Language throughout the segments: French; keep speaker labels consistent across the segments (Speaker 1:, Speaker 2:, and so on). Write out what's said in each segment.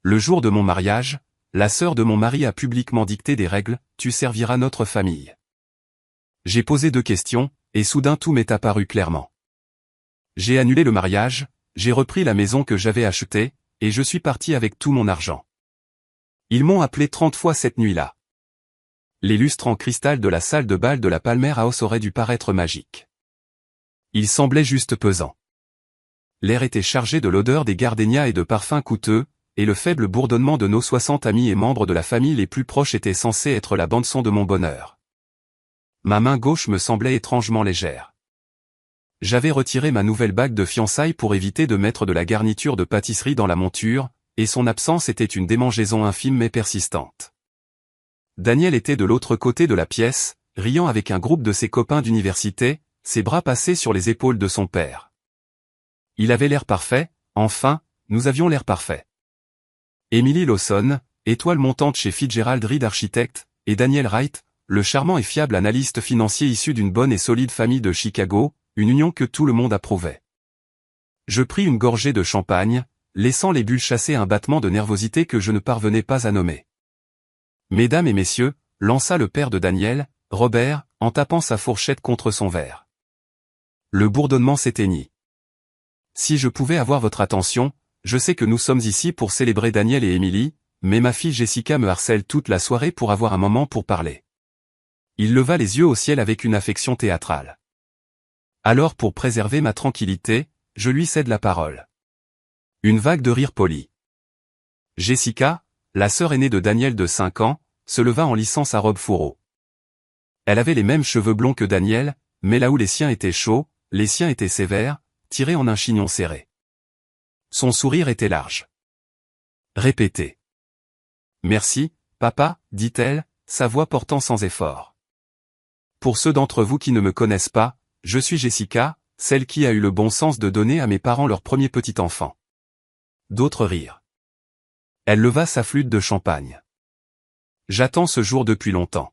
Speaker 1: Le jour de mon mariage, la sœur de mon mari a publiquement dicté des règles, tu serviras notre famille. J'ai posé 2 questions, et soudain tout m'est apparu clairement. J'ai annulé le mariage, j'ai repris la maison que j'avais achetée, et je suis parti avec tout mon argent. Ils m'ont appelé 30 fois cette nuit-là. Les lustres en cristal de la salle de bal de la Palmer House auraient dû paraître magiques. Ils semblaient juste pesants. L'air était chargé de l'odeur des gardénias et de parfums coûteux, et le faible bourdonnement de nos 60 amis et membres de la famille les plus proches était censé être la bande-son de mon bonheur. Ma main gauche me semblait étrangement légère. J'avais retiré ma nouvelle bague de fiançailles pour éviter de mettre de la garniture de pâtisserie dans la monture, et son absence était une démangeaison infime mais persistante. Daniel était de l'autre côté de la pièce, riant avec un groupe de ses copains d'université, ses bras passés sur les épaules de son père. Il avait l'air parfait, enfin, nous avions l'air parfait. Emily Lawson, étoile montante chez Fitzgerald Reed Architects, et Daniel Wright, le charmant et fiable analyste financier issu d'une bonne et solide famille de Chicago, une union que tout le monde approuvait. Je pris une gorgée de champagne, laissant les bulles chasser un battement de nervosité que je ne parvenais pas à nommer. Mesdames et messieurs, lança le père de Daniel, Robert, en tapant sa fourchette contre son verre. Le bourdonnement s'éteignit. Si je pouvais avoir votre attention, je sais que nous sommes ici pour célébrer Daniel et Emily, mais ma fille Jessica me harcèle toute la soirée pour avoir un moment pour parler. Il leva les yeux au ciel avec une affection théâtrale. Alors pour préserver ma tranquillité, je lui cède la parole. Une vague de rire poli. Jessica, la sœur aînée de Daniel de 5 ans, se leva en lissant sa robe fourreau. Elle avait les mêmes cheveux blonds que Daniel, mais là où les siens étaient chauds, les siens étaient sévères, tirés en un chignon serré. Son sourire était large. Répétez. Merci, papa, dit-elle, sa voix portant sans effort. Pour ceux d'entre vous qui ne me connaissent pas, je suis Jessica, celle qui a eu le bon sens de donner à mes parents leur premier petit enfant. D'autres rirent. Elle leva sa flûte de champagne. J'attends ce jour depuis longtemps.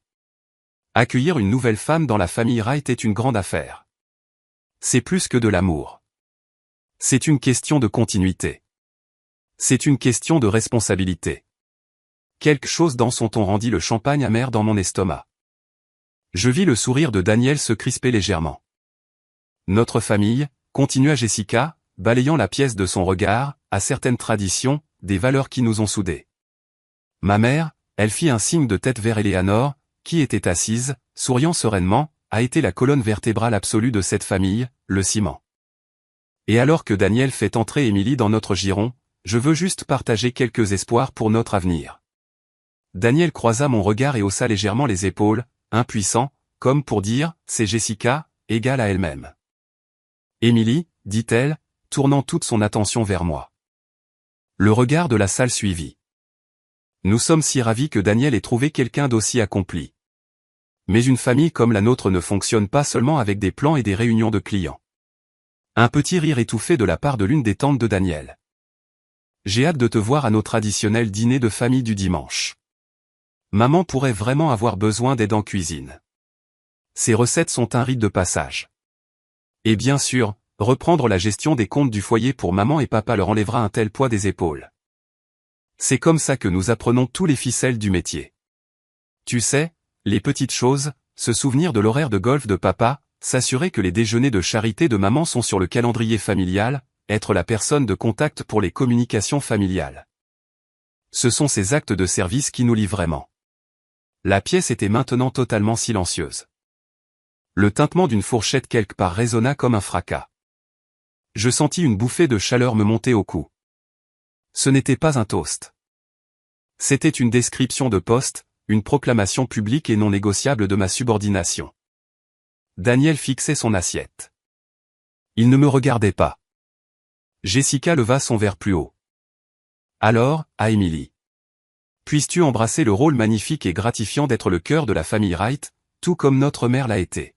Speaker 1: Accueillir une nouvelle femme dans la famille Wright est une grande affaire. C'est plus que de l'amour. C'est une question de continuité. C'est une question de responsabilité. Quelque chose dans son ton rendit le champagne amer dans mon estomac. Je vis le sourire de Daniel se crisper légèrement. Notre famille, continua Jessica, balayant la pièce de son regard, a certaines traditions, des valeurs qui nous ont soudés. Ma mère, elle fit un signe de tête vers Eleanor, qui était assise, souriant sereinement, a été la colonne vertébrale absolue de cette famille, le ciment. Et alors que Daniel fait entrer Emily dans notre giron, je veux juste partager quelques espoirs pour notre avenir. Daniel croisa mon regard et haussa légèrement les épaules, impuissant, comme pour dire, c'est Jessica, égale à elle-même. Emily, dit-elle, tournant toute son attention vers moi. Le regard de la salle suivit. Nous sommes si ravis que Daniel ait trouvé quelqu'un d'aussi accompli. Mais une famille comme la nôtre ne fonctionne pas seulement avec des plans et des réunions de clients. Un petit rire étouffé de la part de l'une des tantes de Daniel. J'ai hâte de te voir à nos traditionnels dîners de famille du dimanche. Maman pourrait vraiment avoir besoin d'aide en cuisine. Ces recettes sont un rite de passage. Et bien sûr, reprendre la gestion des comptes du foyer pour maman et papa leur enlèvera un tel poids des épaules. C'est comme ça que nous apprenons tous les ficelles du métier. Tu sais, les petites choses, se souvenir de l'horaire de golf de papa, s'assurer que les déjeuners de charité de maman sont sur le calendrier familial, être la personne de contact pour les communications familiales. Ce sont ces actes de service qui nous lient vraiment. La pièce était maintenant totalement silencieuse. Le tintement d'une fourchette quelque part résonna comme un fracas. Je sentis une bouffée de chaleur me monter au cou. Ce n'était pas un toast. C'était une description de poste, une proclamation publique et non négociable de ma subordination. Daniel fixait son assiette. Il ne me regardait pas. Jessica leva son verre plus haut. Alors, à Emily. Puisses-tu embrasser le rôle magnifique et gratifiant d'être le cœur de la famille Wright, tout comme notre mère l'a été.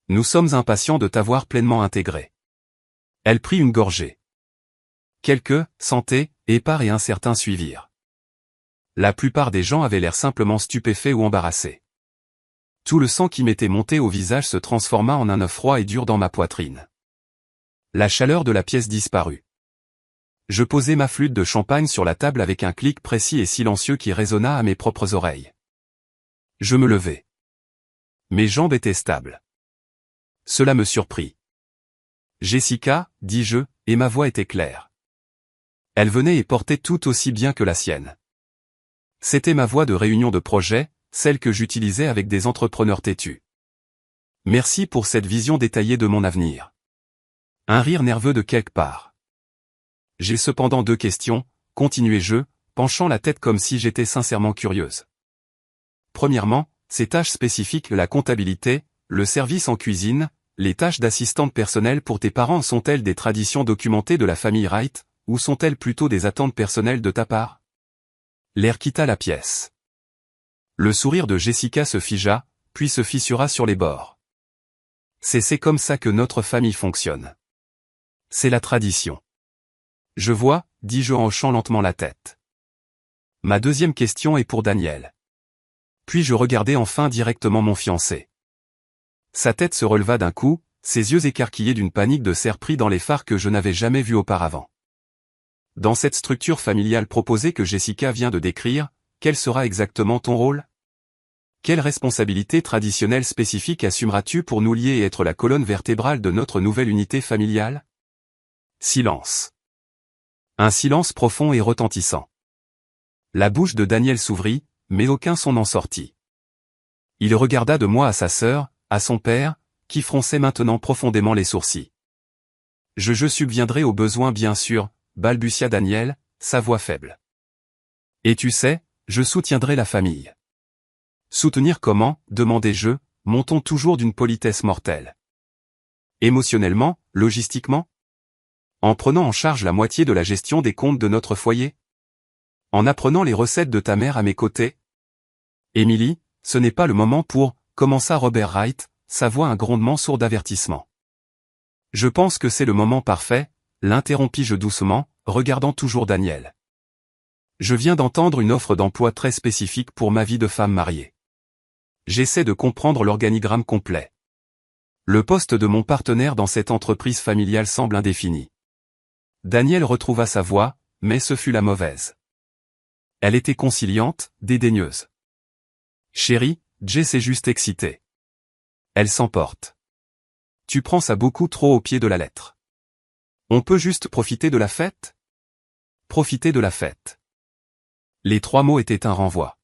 Speaker 1: Nous sommes impatients de t'avoir pleinement intégré. Elle prit une gorgée. Quelques, santé, épars et incertains suivirent. La plupart des gens avaient l'air simplement stupéfaits ou embarrassés. Tout le sang qui m'était monté au visage se transforma en un œuf froid et dur dans ma poitrine. La chaleur de la pièce disparut. Je posai ma flûte de champagne sur la table avec un clic précis et silencieux qui résonna à mes propres oreilles. Je me levai. Mes jambes étaient stables. Cela me surprit. Jessica, dis-je, et ma voix était claire. Elle venait et portait tout aussi bien que la sienne. C'était ma voix de réunion de projet, celle que j'utilisais avec des entrepreneurs têtus. Merci pour cette vision détaillée de mon avenir. Un rire nerveux de quelque part. J'ai cependant 2 questions, continuai-je, penchant la tête comme si j'étais sincèrement curieuse. Premièrement, ces tâches spécifiques, la comptabilité, le service en cuisine, les tâches d'assistante personnelle pour tes parents sont-elles des traditions documentées de la famille Wright, ou sont-elles plutôt des attentes personnelles de ta part? L'air quitta la pièce. Le sourire de Jessica se figea, puis se fissura sur les bords. C'est comme ça que notre famille fonctionne. C'est la tradition. Je vois, dis-je en hochant lentement la tête. Ma deuxième question est pour Daniel. Puis je regardai enfin directement mon fiancé. Sa tête se releva d'un coup, ses yeux écarquillés d'une panique de cerf pris dans les phares que je n'avais jamais vus auparavant. Dans cette structure familiale proposée que Jessica vient de décrire, quel sera exactement ton rôle? Quelle responsabilité traditionnelle spécifique assumeras-tu pour nous lier et être la colonne vertébrale de notre nouvelle unité familiale? Silence. Un silence profond et retentissant. La bouche de Daniel s'ouvrit, mais aucun son n'en sortit. Il regarda de moi à sa sœur, à son père, qui fronçait maintenant profondément les sourcils. Je subviendrai aux besoins bien sûr, balbutia Daniel, sa voix faible. Et tu sais, je soutiendrai la famille. Soutenir comment, demandai-je, mon ton toujours d'une politesse mortelle. Émotionnellement, logistiquement? En prenant en charge la moitié de la gestion des comptes de notre foyer? En apprenant les recettes de ta mère à mes côtés? Émilie, ce n'est pas le moment pour, commença Robert Wright, sa voix un grondement sourd d'avertissement. Je pense que c'est le moment parfait, l'interrompis-je doucement, regardant toujours Daniel. Je viens d'entendre une offre d'emploi très spécifique pour ma vie de femme mariée. J'essaie de comprendre l'organigramme complet. Le poste de mon partenaire dans cette entreprise familiale semble indéfini. Daniel retrouva sa voix, mais ce fut la mauvaise. Elle était conciliante, dédaigneuse. Chérie, Jess est juste excitée. Elle s'emporte. Tu prends ça beaucoup trop au pied de la lettre. On peut juste profiter de la fête? Profiter de la fête. Les 3 mots étaient un renvoi.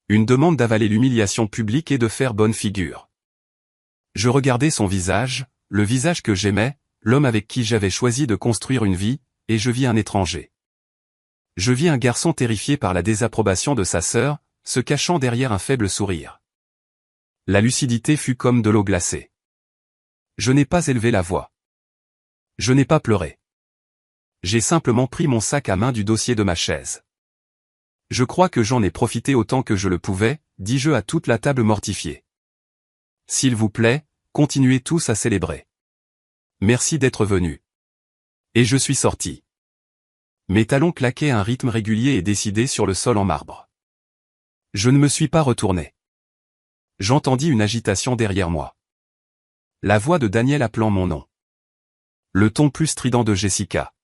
Speaker 1: Une demande d'avaler l'humiliation publique et de faire bonne figure. Je regardais son visage, le visage que j'aimais, l'homme avec qui j'avais choisi de construire une vie, et je vis un étranger. Je vis un garçon terrifié par la désapprobation de sa sœur, se cachant derrière un faible sourire. La lucidité fut comme de l'eau glacée. Je n'ai pas élevé la voix. Je n'ai pas pleuré. J'ai simplement pris mon sac à main du dossier de ma chaise. Je crois que j'en ai profité autant que je le pouvais, dis-je à toute la table mortifiée. S'il vous plaît, continuez tous à célébrer. Merci d'être venus. Et je suis sorti. Mes talons claquaient à un rythme régulier et décidé sur le sol en marbre. Je ne me suis pas retourné. J'entendis une agitation derrière moi. La voix de Daniel appelant mon nom. Le ton plus strident de Jessica.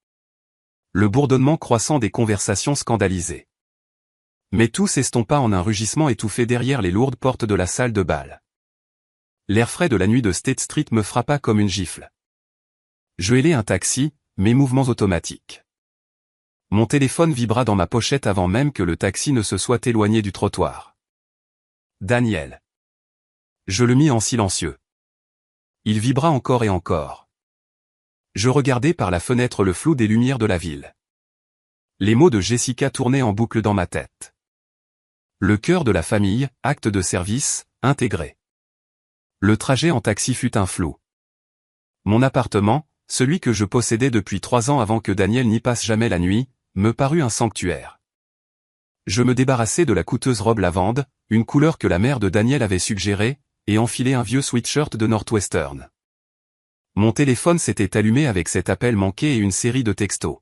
Speaker 1: Le bourdonnement croissant des conversations scandalisées. Mais tout s'estompa en un rugissement étouffé derrière les lourdes portes de la salle de bal. L'air frais de la nuit de State Street me frappa comme une gifle. Je hélai un taxi, mes mouvements automatiques. Mon téléphone vibra dans ma pochette avant même que le taxi ne se soit éloigné du trottoir. Daniel. Je le mis en silencieux. Il vibra encore et encore. Je regardais par la fenêtre le flou des lumières de la ville. Les mots de Jessica tournaient en boucle dans ma tête. Le cœur de la famille, acte de service, intégré. Le trajet en taxi fut un flou. Mon appartement, celui que je possédais depuis 3 ans avant que Daniel n'y passe jamais la nuit, me parut un sanctuaire. Je me débarrassai de la coûteuse robe lavande, une couleur que la mère de Daniel avait suggérée, et enfilai un vieux sweatshirt de Northwestern. Mon téléphone s'était allumé avec cet appel manqué et une série de textos.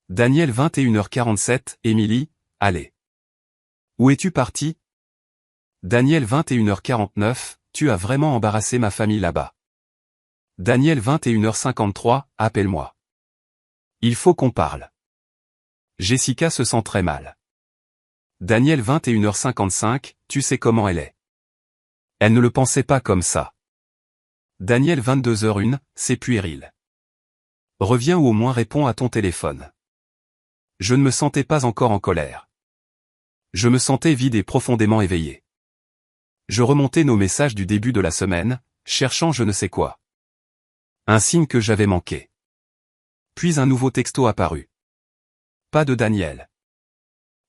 Speaker 1: Daniel 21h47, Émilie, allez. Où es-tu parti? Daniel 21h49, tu as vraiment embarrassé ma famille là-bas. Daniel 21h53, appelle-moi. Il faut qu'on parle. Jessica se sent très mal. Daniel 21h55, tu sais comment elle est. Elle ne le pensait pas comme ça. Daniel 22h01, c'est puéril. Reviens ou au moins réponds à ton téléphone. Je ne me sentais pas encore en colère. Je me sentais vide et profondément éveillé. Je remontais nos messages du début de la semaine, cherchant je ne sais quoi. Un signe que j'avais manqué. Puis un nouveau texto apparut. Pas de Daniel.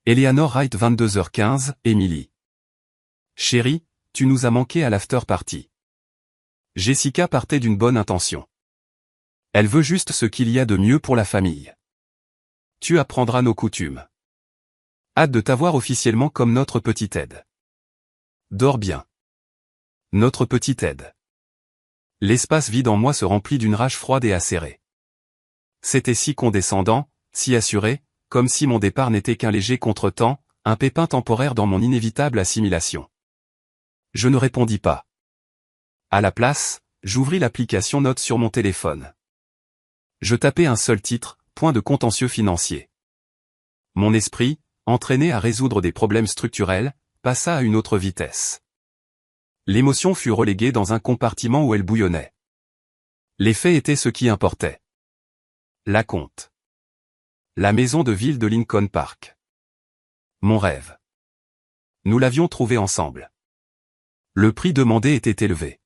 Speaker 1: Eleanor Wright 22h15, Emily. Chérie, tu nous as manqué à l'after party. Jessica partait d'une bonne intention. Elle veut juste ce qu'il y a de mieux pour la famille. Tu apprendras nos coutumes. Hâte de t'avoir officiellement comme notre petite aide. Dors bien. Notre petite aide. L'espace vide en moi se remplit d'une rage froide et acérée. C'était si condescendant, si assuré, comme si mon départ n'était qu'un léger contretemps, un pépin temporaire dans mon inévitable assimilation. Je ne répondis pas. À la place, j'ouvris l'application Notes sur mon téléphone. Je tapais un seul titre, point de contentieux financier. Mon esprit, entraîné à résoudre des problèmes structurels, passa à une autre vitesse. L'émotion fut reléguée dans un compartiment où elle bouillonnait. Les faits étaient ce qui importait. La compte. La maison de ville de Lincoln Park. Mon rêve. Nous l'avions trouvé ensemble. Le prix demandé était élevé.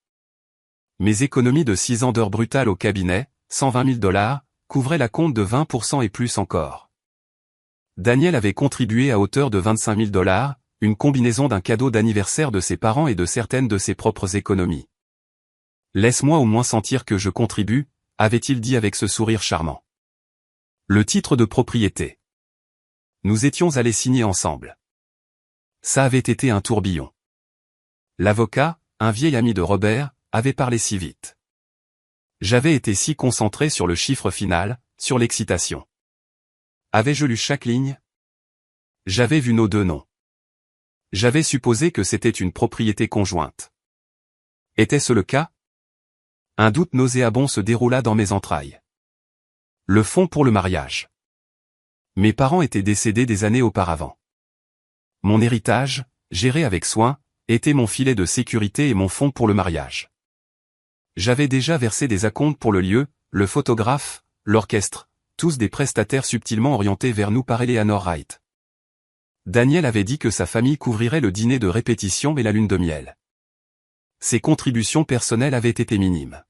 Speaker 1: Mes économies de 6 ans d'heures brutales au cabinet, $120 000, couvraient la compte de 20% et plus encore. Daniel avait contribué à hauteur de $25 000, une combinaison d'un cadeau d'anniversaire de ses parents et de certaines de ses propres économies. Laisse-moi au moins sentir que je contribue, avait-il dit avec ce sourire charmant. Le titre de propriété. Nous étions allés signer ensemble. Ça avait été un tourbillon. L'avocat, un vieil ami de Robert, avait parlé si vite. J'avais été si concentré sur le chiffre final, sur l'excitation. Avais-je lu chaque ligne? J'avais vu nos deux noms. J'avais supposé que c'était une propriété conjointe. Était-ce le cas? Un doute nauséabond se déroula dans mes entrailles. Le fonds pour le mariage. Mes parents étaient décédés des années auparavant. Mon héritage, géré avec soin, était mon filet de sécurité et mon fonds pour le mariage. J'avais déjà versé des acomptes pour le lieu, le photographe, l'orchestre, tous des prestataires subtilement orientés vers nous par Eleanor Wright. Daniel avait dit que sa famille couvrirait le dîner de répétition et la lune de miel. Ses contributions personnelles avaient été minimes.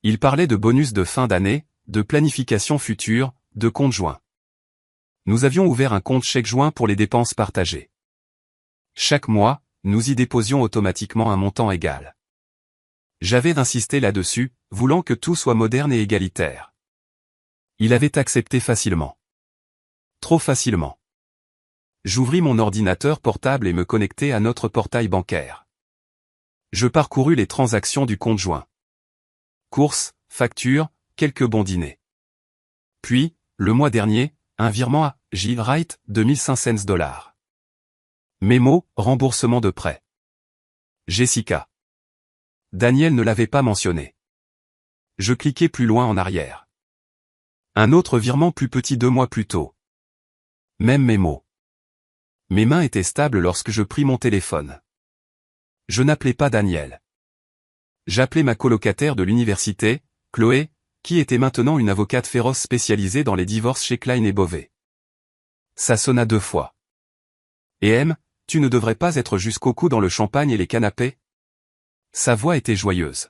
Speaker 1: Il parlait de bonus de fin d'année, de planification future, de compte joint. Nous avions ouvert un compte chèque joint pour les dépenses partagées. Chaque mois, nous y déposions automatiquement un montant égal. J'avais insisté là-dessus, voulant que tout soit moderne et égalitaire. Il avait accepté facilement. Trop facilement. J'ouvris mon ordinateur portable et me connectai à notre portail bancaire. Je parcourus les transactions du compte joint. Courses, factures, quelques bons dîners. Puis, le mois dernier, un virement à J. Wright de $1500. Mémo, remboursement de prêt. Jessica. Daniel ne l'avait pas mentionné. Je cliquai plus loin en arrière. Un autre virement plus petit 2 mois plus tôt. Même mémo. Mes mains étaient stables lorsque je pris mon téléphone. Je n'appelais pas Daniel. J'appelais ma colocataire de l'université, Chloé, qui était maintenant une avocate féroce spécialisée dans les divorces chez Klein et Bovet. Ça sonna 2 fois. Et M, tu ne devrais pas être jusqu'au cou dans le champagne et les canapés? Sa voix était joyeuse.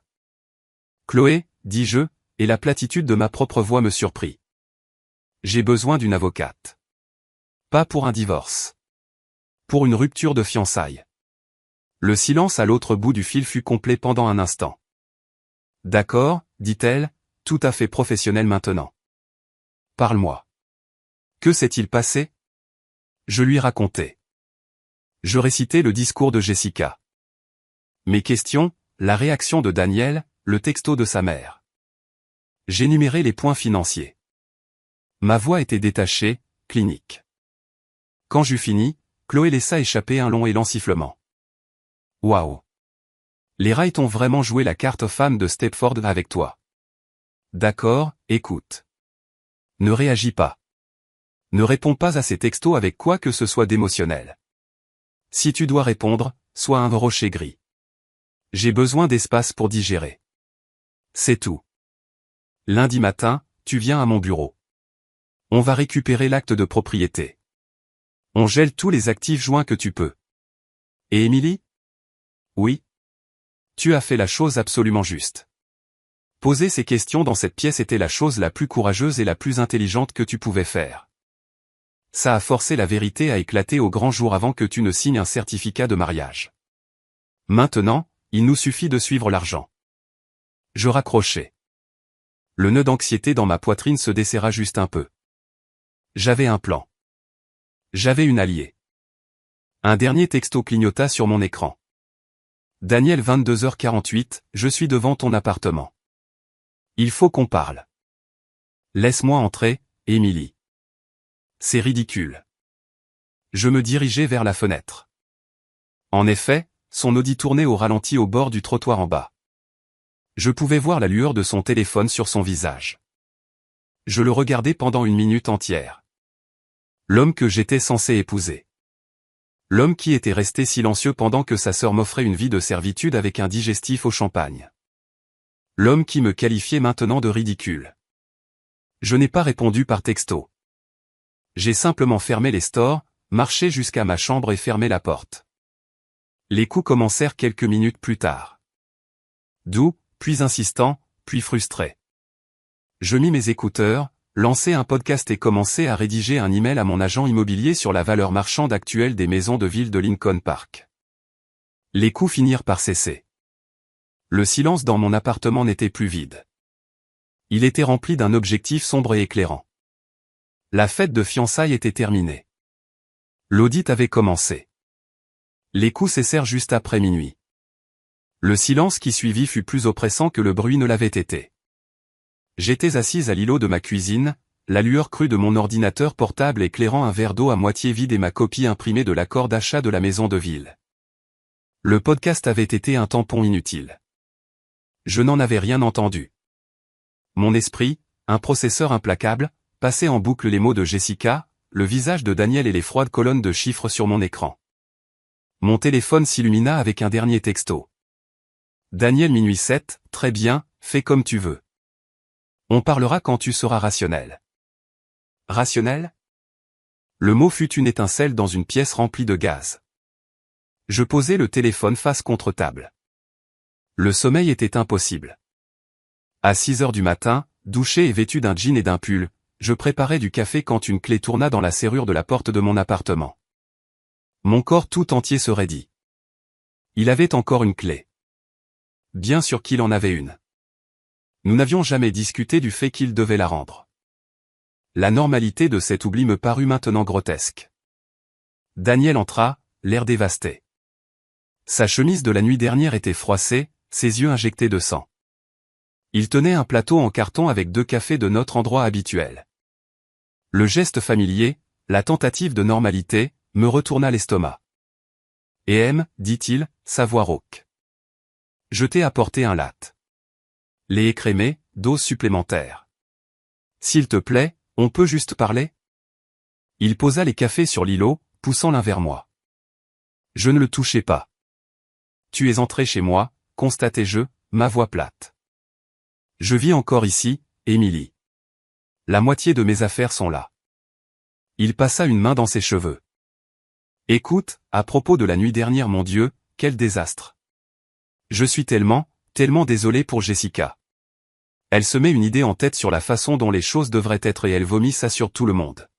Speaker 1: Chloé, dis-je, et la platitude de ma propre voix me surprit. J'ai besoin d'une avocate. Pas pour un divorce. Pour une rupture de fiançailles. Le silence à l'autre bout du fil fut complet pendant un instant. D'accord, dit-elle, tout à fait professionnelle maintenant. Parle-moi. Que s'est-il passé? Je lui racontai. Je récitai le discours de Jessica. Mes questions, la réaction de Daniel, le texto de sa mère. J'énumérai les points financiers. Ma voix était détachée, clinique. Quand j'eus fini, Chloé laissa échapper un long élan sifflement. Waouh! Les Wright ont vraiment joué la carte femme de Stepford avec toi. D'accord, écoute. Ne réagis pas. Ne réponds pas à ces textos avec quoi que ce soit d'émotionnel. Si tu dois répondre, sois un rocher gris. J'ai besoin d'espace pour digérer. C'est tout. Lundi matin, tu viens à mon bureau. On va récupérer l'acte de propriété. On gèle tous les actifs joints que tu peux. Et Émilie? Oui. Tu as fait la chose absolument juste. Poser ces questions dans cette pièce était la chose la plus courageuse et la plus intelligente que tu pouvais faire. Ça a forcé la vérité à éclater au grand jour avant que tu ne signes un certificat de mariage. Maintenant, il nous suffit de suivre l'argent. Je raccrochai. Le nœud d'anxiété dans ma poitrine se desserra juste un peu. J'avais un plan. J'avais une alliée. Un dernier texto clignota sur mon écran. Daniel 22h48, je suis devant ton appartement. Il faut qu'on parle. Laisse-moi entrer, Émilie. C'est ridicule. Je me dirigeai vers la fenêtre. En effet, son Audi tournait au ralenti au bord du trottoir en bas. Je pouvais voir la lueur de son téléphone sur son visage. Je le regardai pendant une minute entière. L'homme que j'étais censé épouser. L'homme qui était resté silencieux pendant que sa sœur m'offrait une vie de servitude avec un digestif au champagne. L'homme qui me qualifiait maintenant de ridicule. Je n'ai pas répondu par texto. J'ai simplement fermé les stores, marché jusqu'à ma chambre et fermé la porte. Les coups commencèrent quelques minutes plus tard. Doux, puis insistant, puis frustré. Je mis mes écouteurs, lançai un podcast et commençai à rédiger un email à mon agent immobilier sur la valeur marchande actuelle des maisons de ville de Lincoln Park. Les coups finirent par cesser. Le silence dans mon appartement n'était plus vide. Il était rempli d'un objectif sombre et éclairant. La fête de fiançailles était terminée. L'audit avait commencé. Les coups cessèrent juste après minuit. Le silence qui suivit fut plus oppressant que le bruit ne l'avait été. J'étais assise à l'îlot de ma cuisine, la lueur crue de mon ordinateur portable éclairant un verre d'eau à moitié vide et ma copie imprimée de l'accord d'achat de la maison de ville. Le podcast avait été un tampon inutile. Je n'en avais rien entendu. Mon esprit, un processeur implacable, passait en boucle les mots de Jessica, le visage de Daniel et les froides colonnes de chiffres sur mon écran. Mon téléphone s'illumina avec un dernier texto. Daniel minuit 7, très bien, fais comme tu veux. On parlera quand tu seras rationnel. Rationnel? Le mot fut une étincelle dans une pièce remplie de gaz. Je posai le téléphone face contre table. Le sommeil était impossible. À 6 heures du matin, douché et vêtu d'un jean et d'un pull, je préparais du café quand une clé tourna dans la serrure de la porte de mon appartement. Mon corps tout entier se raidit. Il avait encore une clé. Bien sûr qu'il en avait une. Nous n'avions jamais discuté du fait qu'il devait la rendre. La normalité de cet oubli me parut maintenant grotesque. Daniel entra, l'air dévasté. Sa chemise de la nuit dernière était froissée, ses yeux injectés de sang. Il tenait un plateau en carton avec 2 cafés de notre endroit habituel. Le geste familier, la tentative de normalité, me retourna l'estomac. « Et M, dit-il, sa voix rauque. Je t'ai apporté un latte. Lait écrémé, dose supplémentaire. S'il te plaît, on peut juste parler? Il posa les cafés sur l'îlot, poussant l'un vers moi. Je ne le touchai pas. Tu es entré chez moi, constatai-je, ma voix plate. Je vis encore ici, Émilie. La moitié de mes affaires sont là. Il passa une main dans ses cheveux. Écoute, à propos de la nuit dernière, mon Dieu, quel désastre. Je suis tellement désolé pour Jessica. Elle se met une idée en tête sur la façon dont les choses devraient être et elle vomit ça sur tout le monde.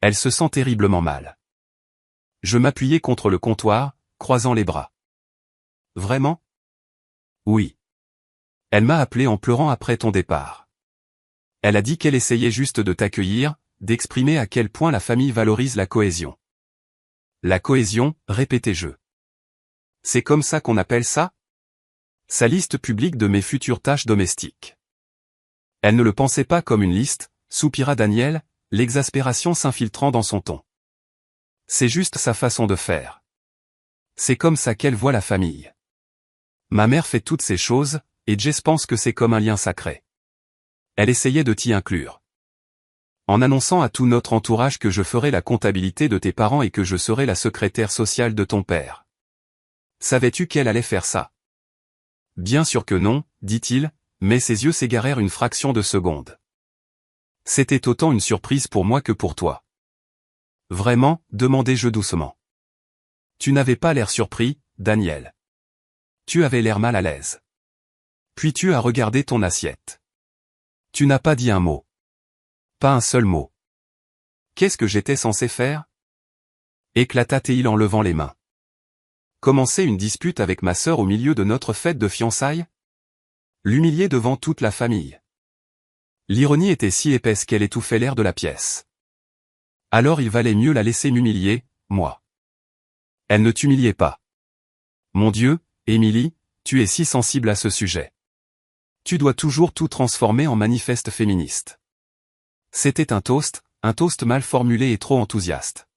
Speaker 1: Elle se sent terriblement mal. Je m'appuyai contre le comptoir, croisant les bras. Vraiment? Oui. Elle m'a appelé en pleurant après ton départ. Elle a dit qu'elle essayait juste de t'accueillir, d'exprimer à quel point la famille valorise la cohésion. La cohésion, répétai-je. C'est comme ça qu'on appelle ça? Sa liste publique de mes futures tâches domestiques. Elle ne le pensait pas comme une liste, soupira Daniel, l'exaspération s'infiltrant dans son ton. C'est juste sa façon de faire. C'est comme ça qu'elle voit la famille. Ma mère fait toutes ces choses, et Jess pense que c'est comme un lien sacré. Elle essayait de t'y inclure. En annonçant à tout notre entourage que je ferai la comptabilité de tes parents et que je serai la secrétaire sociale de ton père. Savais-tu qu'elle allait faire ça? Bien sûr que non, dit-il, mais ses yeux s'égarèrent une fraction de seconde. C'était autant une surprise pour moi que pour toi. Vraiment, demandai-je doucement. Tu n'avais pas l'air surpris, Daniel. Tu avais l'air mal à l'aise. Puis tu as regardé ton assiette. Tu n'as pas dit un mot. Pas un seul mot. Qu'est-ce que j'étais censé faire? Éclata-t-il en levant les mains. Commencer une dispute avec ma sœur au milieu de notre fête de fiançailles? L'humilier devant toute la famille. L'ironie était si épaisse qu'elle étouffait l'air de la pièce. Alors il valait mieux la laisser m'humilier, moi. Elle ne t'humiliait pas. Mon Dieu, Émilie, tu es si sensible à ce sujet. Tu dois toujours tout transformer en manifeste féministe. C'était un toast mal formulé et trop enthousiaste.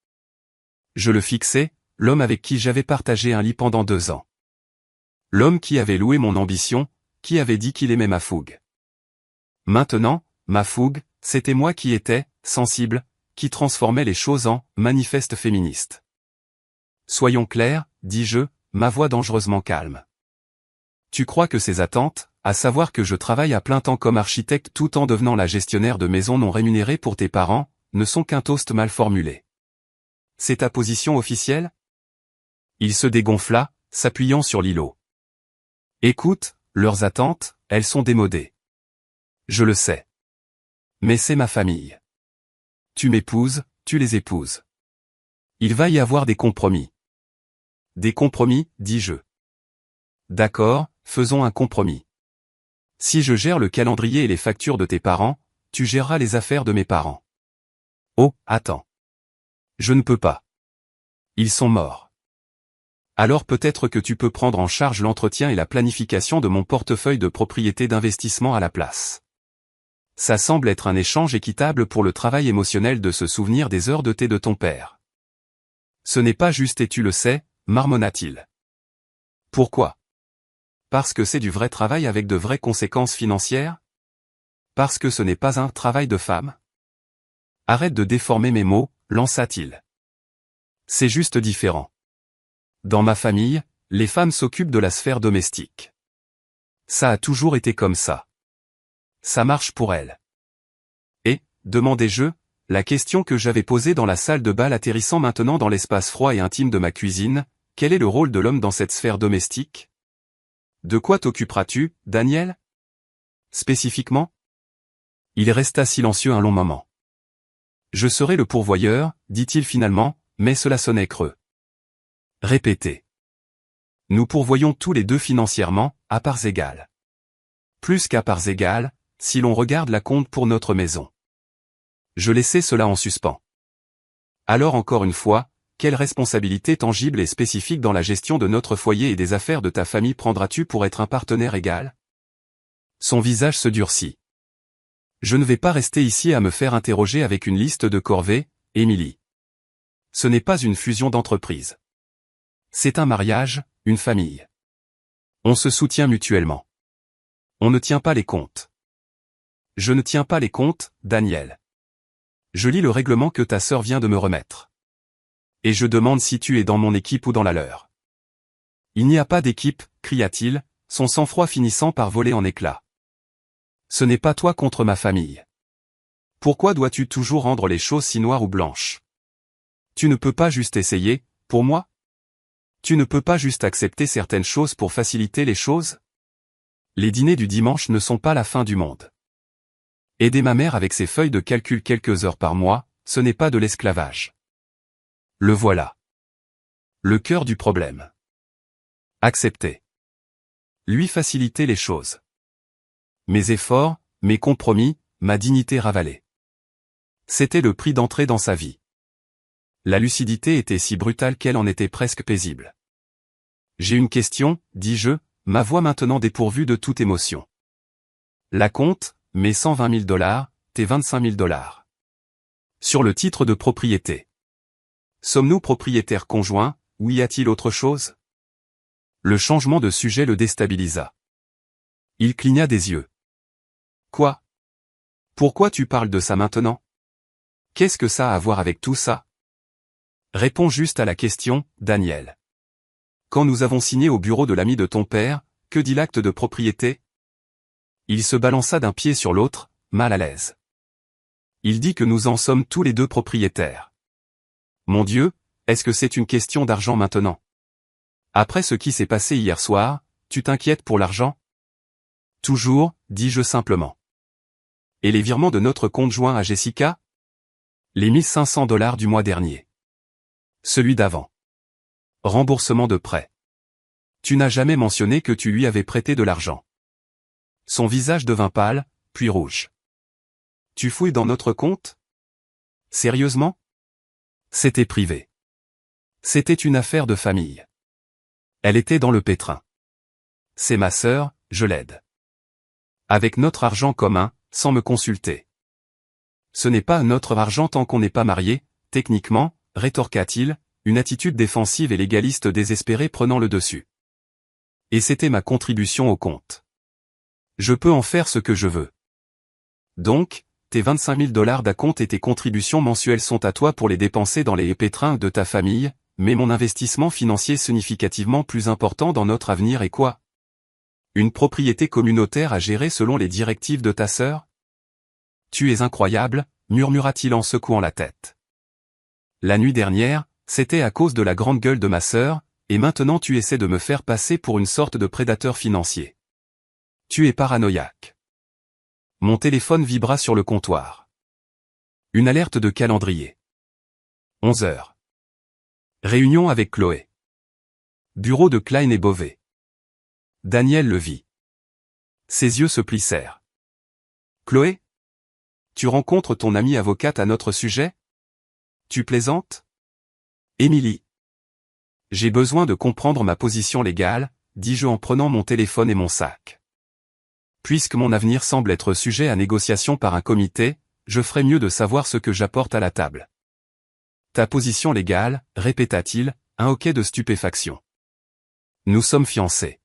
Speaker 1: Je le fixais, l'homme avec qui j'avais partagé un lit pendant 2 ans. L'homme qui avait loué mon ambition, qui avait dit qu'il aimait ma fougue. Maintenant, ma fougue, c'était moi qui étais, sensible, qui transformait les choses en manifeste féministe. Soyons clairs, dis-je, ma voix dangereusement calme. Tu crois que ces attentes, à savoir que je travaille à plein temps comme architecte tout en devenant la gestionnaire de maison non rémunérée pour tes parents, ne sont qu'un toast mal formulé. C'est ta position officielle? Il se dégonfla, s'appuyant sur l'îlot. Écoute, leurs attentes, elles sont démodées. Je le sais. Mais c'est ma famille. Tu m'épouses, tu les épouses. Il va y avoir des compromis. Des compromis, dis-je. D'accord, faisons un compromis. Si je gère le calendrier et les factures de tes parents, tu géreras les affaires de mes parents. Oh, attends. Je ne peux pas. Ils sont morts. Alors peut-être que tu peux prendre en charge l'entretien et la planification de mon portefeuille de propriété d'investissement à la place. Ça semble être un échange équitable pour le travail émotionnel de se souvenir des heures de thé de ton père. Ce n'est pas juste et tu le sais, marmonna-t-il. Pourquoi? Parce que c'est du vrai travail avec de vraies conséquences financières? Parce que ce n'est pas un travail de femme? Arrête de déformer mes mots, lança-t-il. C'est juste différent. Dans ma famille, les femmes s'occupent de la sphère domestique. Ça a toujours été comme ça. Ça marche pour elles. Et, demandai-je, la question que j'avais posée dans la salle de bal atterrissant maintenant dans l'espace froid et intime de ma cuisine, quel est le rôle de l'homme dans cette sphère domestique? De quoi t'occuperas-tu, Daniel? Spécifiquement? Il resta silencieux un long moment. Je serai le pourvoyeur, dit-il finalement, mais cela sonnait creux. Répétez. Nous pourvoyons tous les deux financièrement, à parts égales. Plus qu'à parts égales, si l'on regarde la compte pour notre maison. Je laissai cela en suspens. Alors encore une fois, quelle responsabilité tangible et spécifique dans la gestion de notre foyer et des affaires de ta famille prendras-tu pour être un partenaire égal? Son visage se durcit. Je ne vais pas rester ici à me faire interroger avec une liste de corvées, Émilie. Ce n'est pas une fusion d'entreprises. C'est un mariage, une famille. On se soutient mutuellement. On ne tient pas les comptes. Je ne tiens pas les comptes, Daniel. Je lis le règlement que ta sœur vient de me remettre. Et je demande si tu es dans mon équipe ou dans la leur. Il n'y a pas d'équipe, cria-t-il, son sang-froid finissant par voler en éclats. Ce n'est pas toi contre ma famille. Pourquoi dois-tu toujours rendre les choses si noires ou blanches? Tu ne peux pas juste essayer, pour moi? Tu ne peux pas juste accepter certaines choses pour faciliter les choses? Les dîners du dimanche ne sont pas la fin du monde. Aider ma mère avec ses feuilles de calcul quelques heures par mois, ce n'est pas de l'esclavage. Le voilà. Le cœur du problème. Accepter. Lui faciliter les choses. Mes efforts, mes compromis, ma dignité ravalée. C'était le prix d'entrée dans sa vie. La lucidité était si brutale qu'elle en était presque paisible. J'ai une question, dis-je, ma voix maintenant dépourvue de toute émotion. La compte, mes $120 000, tes $25 000. Sur le titre de propriété. Sommes-nous propriétaires conjoints, ou y a-t-il autre chose? Le changement de sujet le déstabilisa. Il cligna des yeux. Quoi? Pourquoi tu parles de ça maintenant? Qu'est-ce que ça a à voir avec tout ça? Réponds juste à la question, Daniel. Quand nous avons signé au bureau de l'ami de ton père, que dit l'acte de propriété? Il se balança d'un pied sur l'autre, mal à l'aise. Il dit que nous en sommes tous les deux propriétaires. Mon Dieu, est-ce que c'est une question d'argent maintenant? Après ce qui s'est passé hier soir, tu t'inquiètes pour l'argent? Toujours, dis-je simplement. Et les virements de notre compte joint à Jessica? Les $1 500 du mois dernier. Celui d'avant. Remboursement de prêt. Tu n'as jamais mentionné que tu lui avais prêté de l'argent. Son visage devint pâle, puis rouge. Tu fouilles dans notre compte? Sérieusement? C'était privé. C'était une affaire de famille. Elle était dans le pétrin. C'est ma sœur, je l'aide. Avec notre argent commun, sans me consulter. Ce n'est pas notre argent tant qu'on n'est pas marié, techniquement, rétorqua-t-il, une attitude défensive et légaliste désespérée prenant le dessus. Et c'était ma contribution au compte. Je peux en faire ce que je veux. Donc, tes $25 000 d'acompte et tes contributions mensuelles sont à toi pour les dépenser dans les pétrins de ta famille, mais mon investissement financier significativement plus important dans notre avenir est quoi? Une propriété communautaire à gérer selon les directives de ta sœur? Tu es incroyable, murmura-t-il en secouant la tête. La nuit dernière, c'était à cause de la grande gueule de ma sœur, et maintenant tu essaies de me faire passer pour une sorte de prédateur financier. Tu es paranoïaque. Mon téléphone vibra sur le comptoir. Une alerte de calendrier. 11 heures. Réunion avec Chloé. Bureau de Klein et Beauvais. Daniel le vit. Ses yeux se plissèrent. Chloé? Tu rencontres ton amie avocate à notre sujet? Tu plaisantes? Émilie. J'ai besoin de comprendre ma position légale, dis-je en prenant mon téléphone et mon sac. Puisque mon avenir semble être sujet à négociation par un comité, je ferais mieux de savoir ce que j'apporte à la table. Ta position légale, répéta-t-il, un hoquet de stupéfaction. Nous sommes fiancés.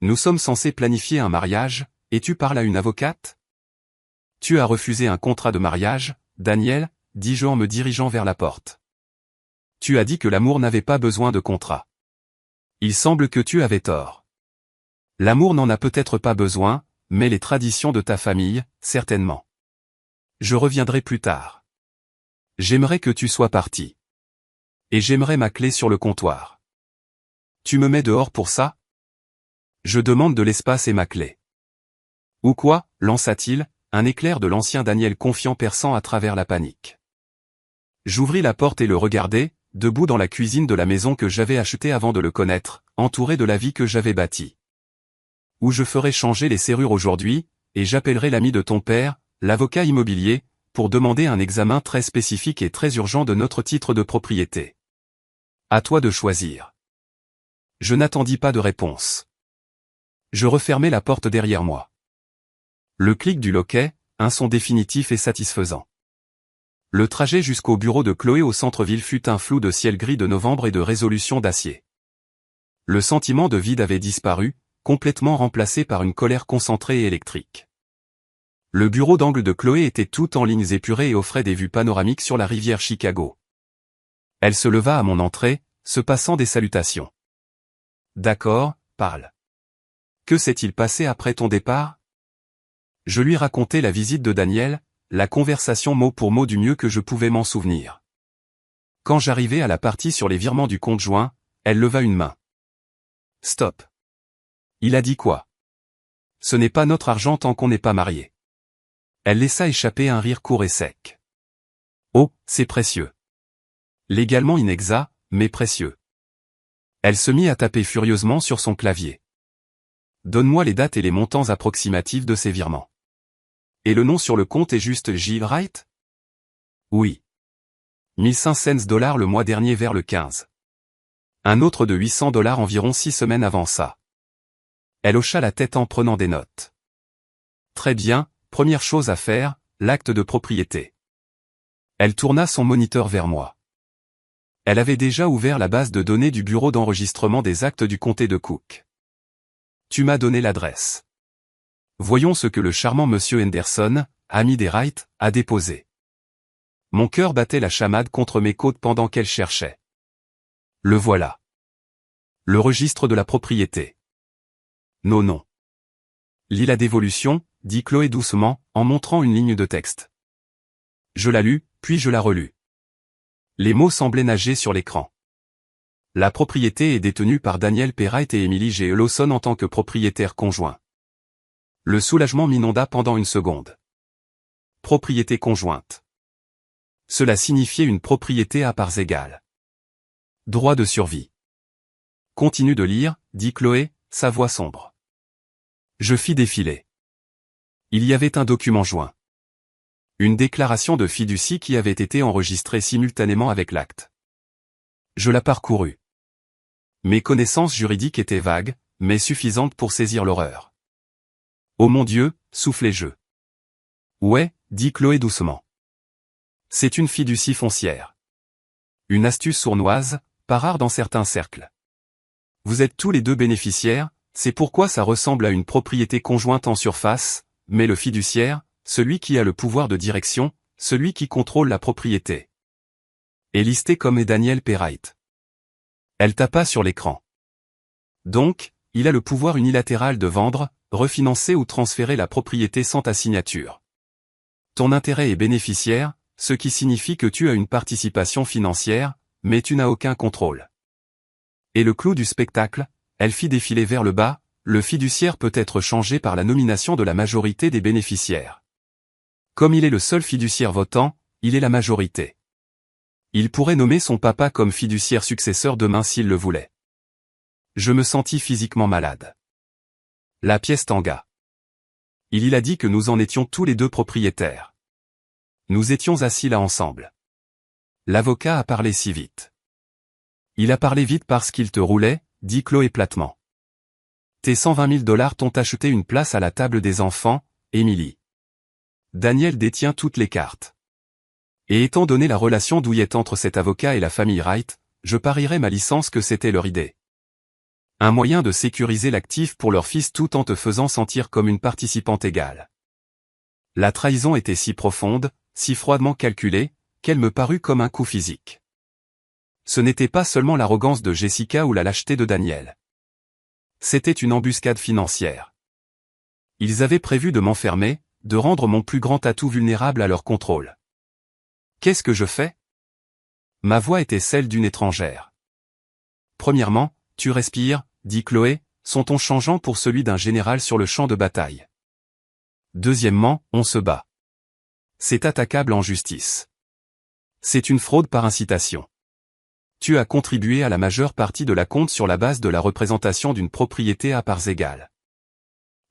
Speaker 1: Nous sommes censés planifier un mariage, et tu parles à une avocate? Tu as refusé un contrat de mariage, Daniel, dis-je en me dirigeant vers la porte. Tu as dit que l'amour n'avait pas besoin de contrat. Il semble que tu avais tort. L'amour n'en a peut-être pas besoin, mais les traditions de ta famille, certainement. Je reviendrai plus tard. J'aimerais que tu sois parti. Et j'aimerais ma clé sur le comptoir. Tu me mets dehors pour ça? Je demande de l'espace et ma clé. Ou quoi, lança-t-il, un éclair de l'ancien Daniel confiant perçant à travers la panique. J'ouvris la porte et le regardai, debout dans la cuisine de la maison que j'avais achetée avant de le connaître, entouré de la vie que j'avais bâtie. Où je ferai changer les serrures aujourd'hui, et j'appellerai l'ami de ton père, l'avocat immobilier, pour demander un examen très spécifique et très urgent de notre titre de propriété. À toi de choisir. Je n'attendis pas de réponse. Je refermai la porte derrière moi. Le clic du loquet, un son définitif et satisfaisant. Le trajet jusqu'au bureau de Chloé au centre-ville fut un flou de ciel gris de novembre et de résolution d'acier. Le sentiment de vide avait disparu, complètement remplacé par une colère concentrée et électrique. Le bureau d'angle de Chloé était tout en lignes épurées et offrait des vues panoramiques sur la rivière Chicago. Elle se leva à mon entrée, se passant des salutations. D'accord, parle. Que s'est-il passé après ton départ? Je lui racontai la visite de Daniel, la conversation mot pour mot du mieux que je pouvais m'en souvenir. Quand j'arrivai à la partie sur les virements du compte joint, elle leva une main. Stop. Il a dit quoi? Ce n'est pas notre argent tant qu'on n'est pas marié. Elle laissa échapper un rire court et sec. Oh, c'est précieux. Légalement inexact, mais précieux. Elle se mit à taper furieusement sur son clavier. Donne-moi les dates et les montants approximatifs de ces virements. Et le nom sur le compte est juste J. Wright? Oui. $1 500 le mois dernier vers le 15. Un autre de $800 environ 6 semaines avant ça. Elle hocha la tête en prenant des notes. Très bien, première chose à faire, l'acte de propriété. Elle tourna son moniteur vers moi. Elle avait déjà ouvert la base de données du bureau d'enregistrement des actes du comté de Cook. Tu m'as donné l'adresse. Voyons ce que le charmant monsieur Henderson, ami des Wright, a déposé. Mon cœur battait la chamade contre mes côtes pendant qu'elle cherchait. Le voilà. Le registre de la propriété. Non. Lis la dévolution, dit Chloé doucement, en montrant une ligne de texte. Je la lus, puis je la relus. Les mots semblaient nager sur l'écran. La propriété est détenue par Daniel Perrite et Emily G. Lawson en tant que propriétaires conjoints. Le soulagement m'inonda pendant une seconde. Propriété conjointe. Cela signifiait une propriété à parts égales. Droit de survie. Continue de lire, dit Chloé, sa voix sombre. Je fis défiler. Il y avait un document joint. Une déclaration de fiducie qui avait été enregistrée simultanément avec l'acte. Je la parcourus. Mes connaissances juridiques étaient vagues, mais suffisantes pour saisir l'horreur. Oh mon Dieu, soufflai-je. Ouais, dit Chloé doucement. C'est une fiducie foncière. Une astuce sournoise, pas rare dans certains cercles. Vous êtes tous les deux bénéficiaires, c'est pourquoi ça ressemble à une propriété conjointe en surface, mais le fiduciaire, celui qui a le pouvoir de direction, celui qui contrôle la propriété. Est listé comme est Daniel Perrite. Elle tapa sur l'écran. Donc, il a le pouvoir unilatéral de vendre, refinancer ou transférer la propriété sans ta signature. Ton intérêt est bénéficiaire, ce qui signifie que tu as une participation financière, mais tu n'as aucun contrôle. Et le clou du spectacle, elle fit défiler vers le bas, le fiduciaire peut être changé par la nomination de la majorité des bénéficiaires. Comme il est le seul fiduciaire votant, il est la majorité. Il pourrait nommer son papa comme fiduciaire successeur demain s'il le voulait. Je me sentis physiquement malade. La pièce tangua. Il a dit que nous en étions tous les deux propriétaires. Nous étions assis là ensemble. L'avocat a parlé si vite. Il a parlé vite parce qu'il te roulait, dit Chloé platement. Tes 120 000 $ t'ont acheté une place à la table des enfants, Emily. Daniel détient toutes les cartes. Et étant donné la relation douillette entre cet avocat et la famille Wright, je parierais ma licence que c'était leur idée. Un moyen de sécuriser l'actif pour leur fils tout en te faisant sentir comme une participante égale. La trahison était si profonde, si froidement calculée, qu'elle me parut comme un coup physique. Ce n'était pas seulement l'arrogance de Jessica ou la lâcheté de Daniel. C'était une embuscade financière. Ils avaient prévu de m'enfermer, de rendre mon plus grand atout vulnérable à leur contrôle. Qu'est-ce que je fais? Ma voix était celle d'une étrangère. Premièrement, tu respires, dit Chloé, son ton changeant pour celui d'un général sur le champ de bataille. Deuxièmement, on se bat. C'est attaquable en justice. C'est une fraude par incitation. Tu as contribué à la majeure partie de l'acompte sur la base de la représentation d'une propriété à parts égales.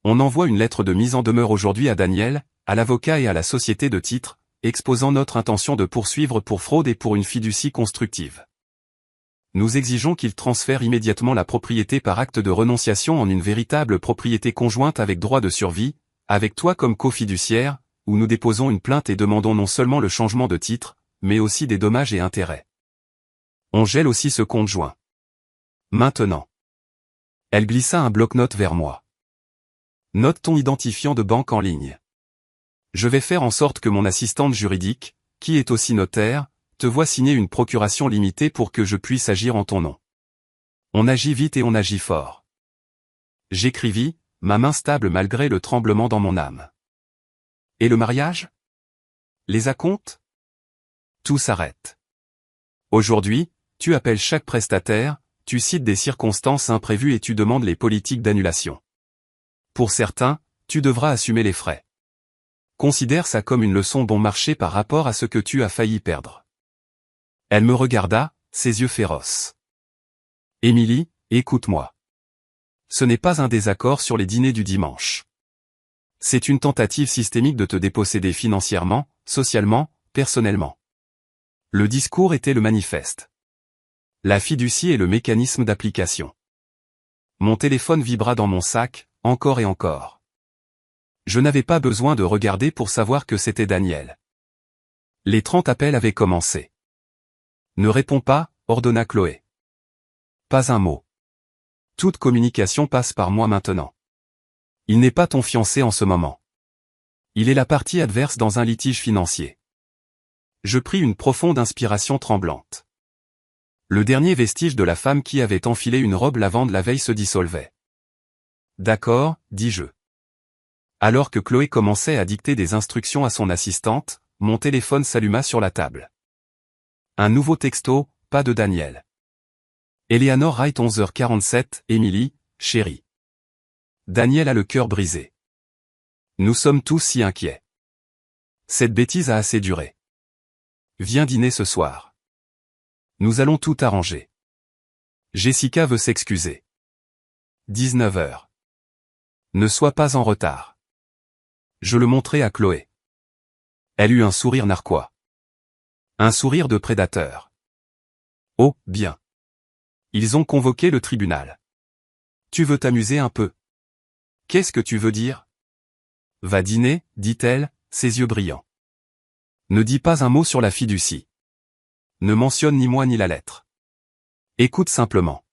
Speaker 1: On envoie une lettre de mise en demeure aujourd'hui à Daniel, à l'avocat et à la société de titres, exposant notre intention de poursuivre pour fraude et pour une fiducie constructive. Nous exigeons qu'il transfère immédiatement la propriété par acte de renonciation en une véritable propriété conjointe avec droit de survie, avec toi comme cofiduciaire, où nous déposons une plainte et demandons non seulement le changement de titre, mais aussi des dommages et intérêts. On gèle aussi ce compte joint. Maintenant. Elle glissa un bloc-notes vers moi. Note ton identifiant de banque en ligne. Je vais faire en sorte que mon assistante juridique, qui est aussi notaire, te voie signer une procuration limitée pour que je puisse agir en ton nom. On agit vite et on agit fort. J'écrivis, ma main stable malgré le tremblement dans mon âme. Et le mariage? Les acomptes? Tout s'arrête. Aujourd'hui, tu appelles chaque prestataire, tu cites des circonstances imprévues et tu demandes les politiques d'annulation. Pour certains, tu devras assumer les frais. Considère ça comme une leçon bon marché par rapport à ce que tu as failli perdre. Elle me regarda, ses yeux féroces. Emily, écoute-moi. Ce n'est pas un désaccord sur les dîners du dimanche. C'est une tentative systémique de te déposséder financièrement, socialement, personnellement. Le discours était le manifeste. La fiducie est le mécanisme d'application. Mon téléphone vibra dans mon sac, encore et encore. Je n'avais pas besoin de regarder pour savoir que c'était Daniel. Les 30 appels avaient commencé. Ne réponds pas, ordonna Chloé. Pas un mot. Toute communication passe par moi maintenant. Il n'est pas ton fiancé en ce moment. Il est la partie adverse dans un litige financier. Je pris une profonde inspiration tremblante. Le dernier vestige de la femme qui avait enfilé une robe lavande la veille se dissolvait. D'accord, dis-je. Alors que Chloé commençait à dicter des instructions à son assistante, mon téléphone s'alluma sur la table. Un nouveau texto, pas de Daniel. Eleanor Wright 11h47, Emily, chérie. Daniel a le cœur brisé. Nous sommes tous si inquiets. Cette bêtise a assez duré. Viens dîner ce soir. Nous allons tout arranger. Jessica veut s'excuser. 19h. Ne sois pas en retard. Je le montrai à Chloé. Elle eut un sourire narquois. Un sourire de prédateur. Oh, bien. Ils ont convoqué le tribunal. Tu veux t'amuser un peu? Qu'est-ce que tu veux dire? Va dîner, dit-elle, ses yeux brillants. Ne dis pas un mot sur la fiducie. Ne mentionne ni moi ni la lettre. Écoute simplement.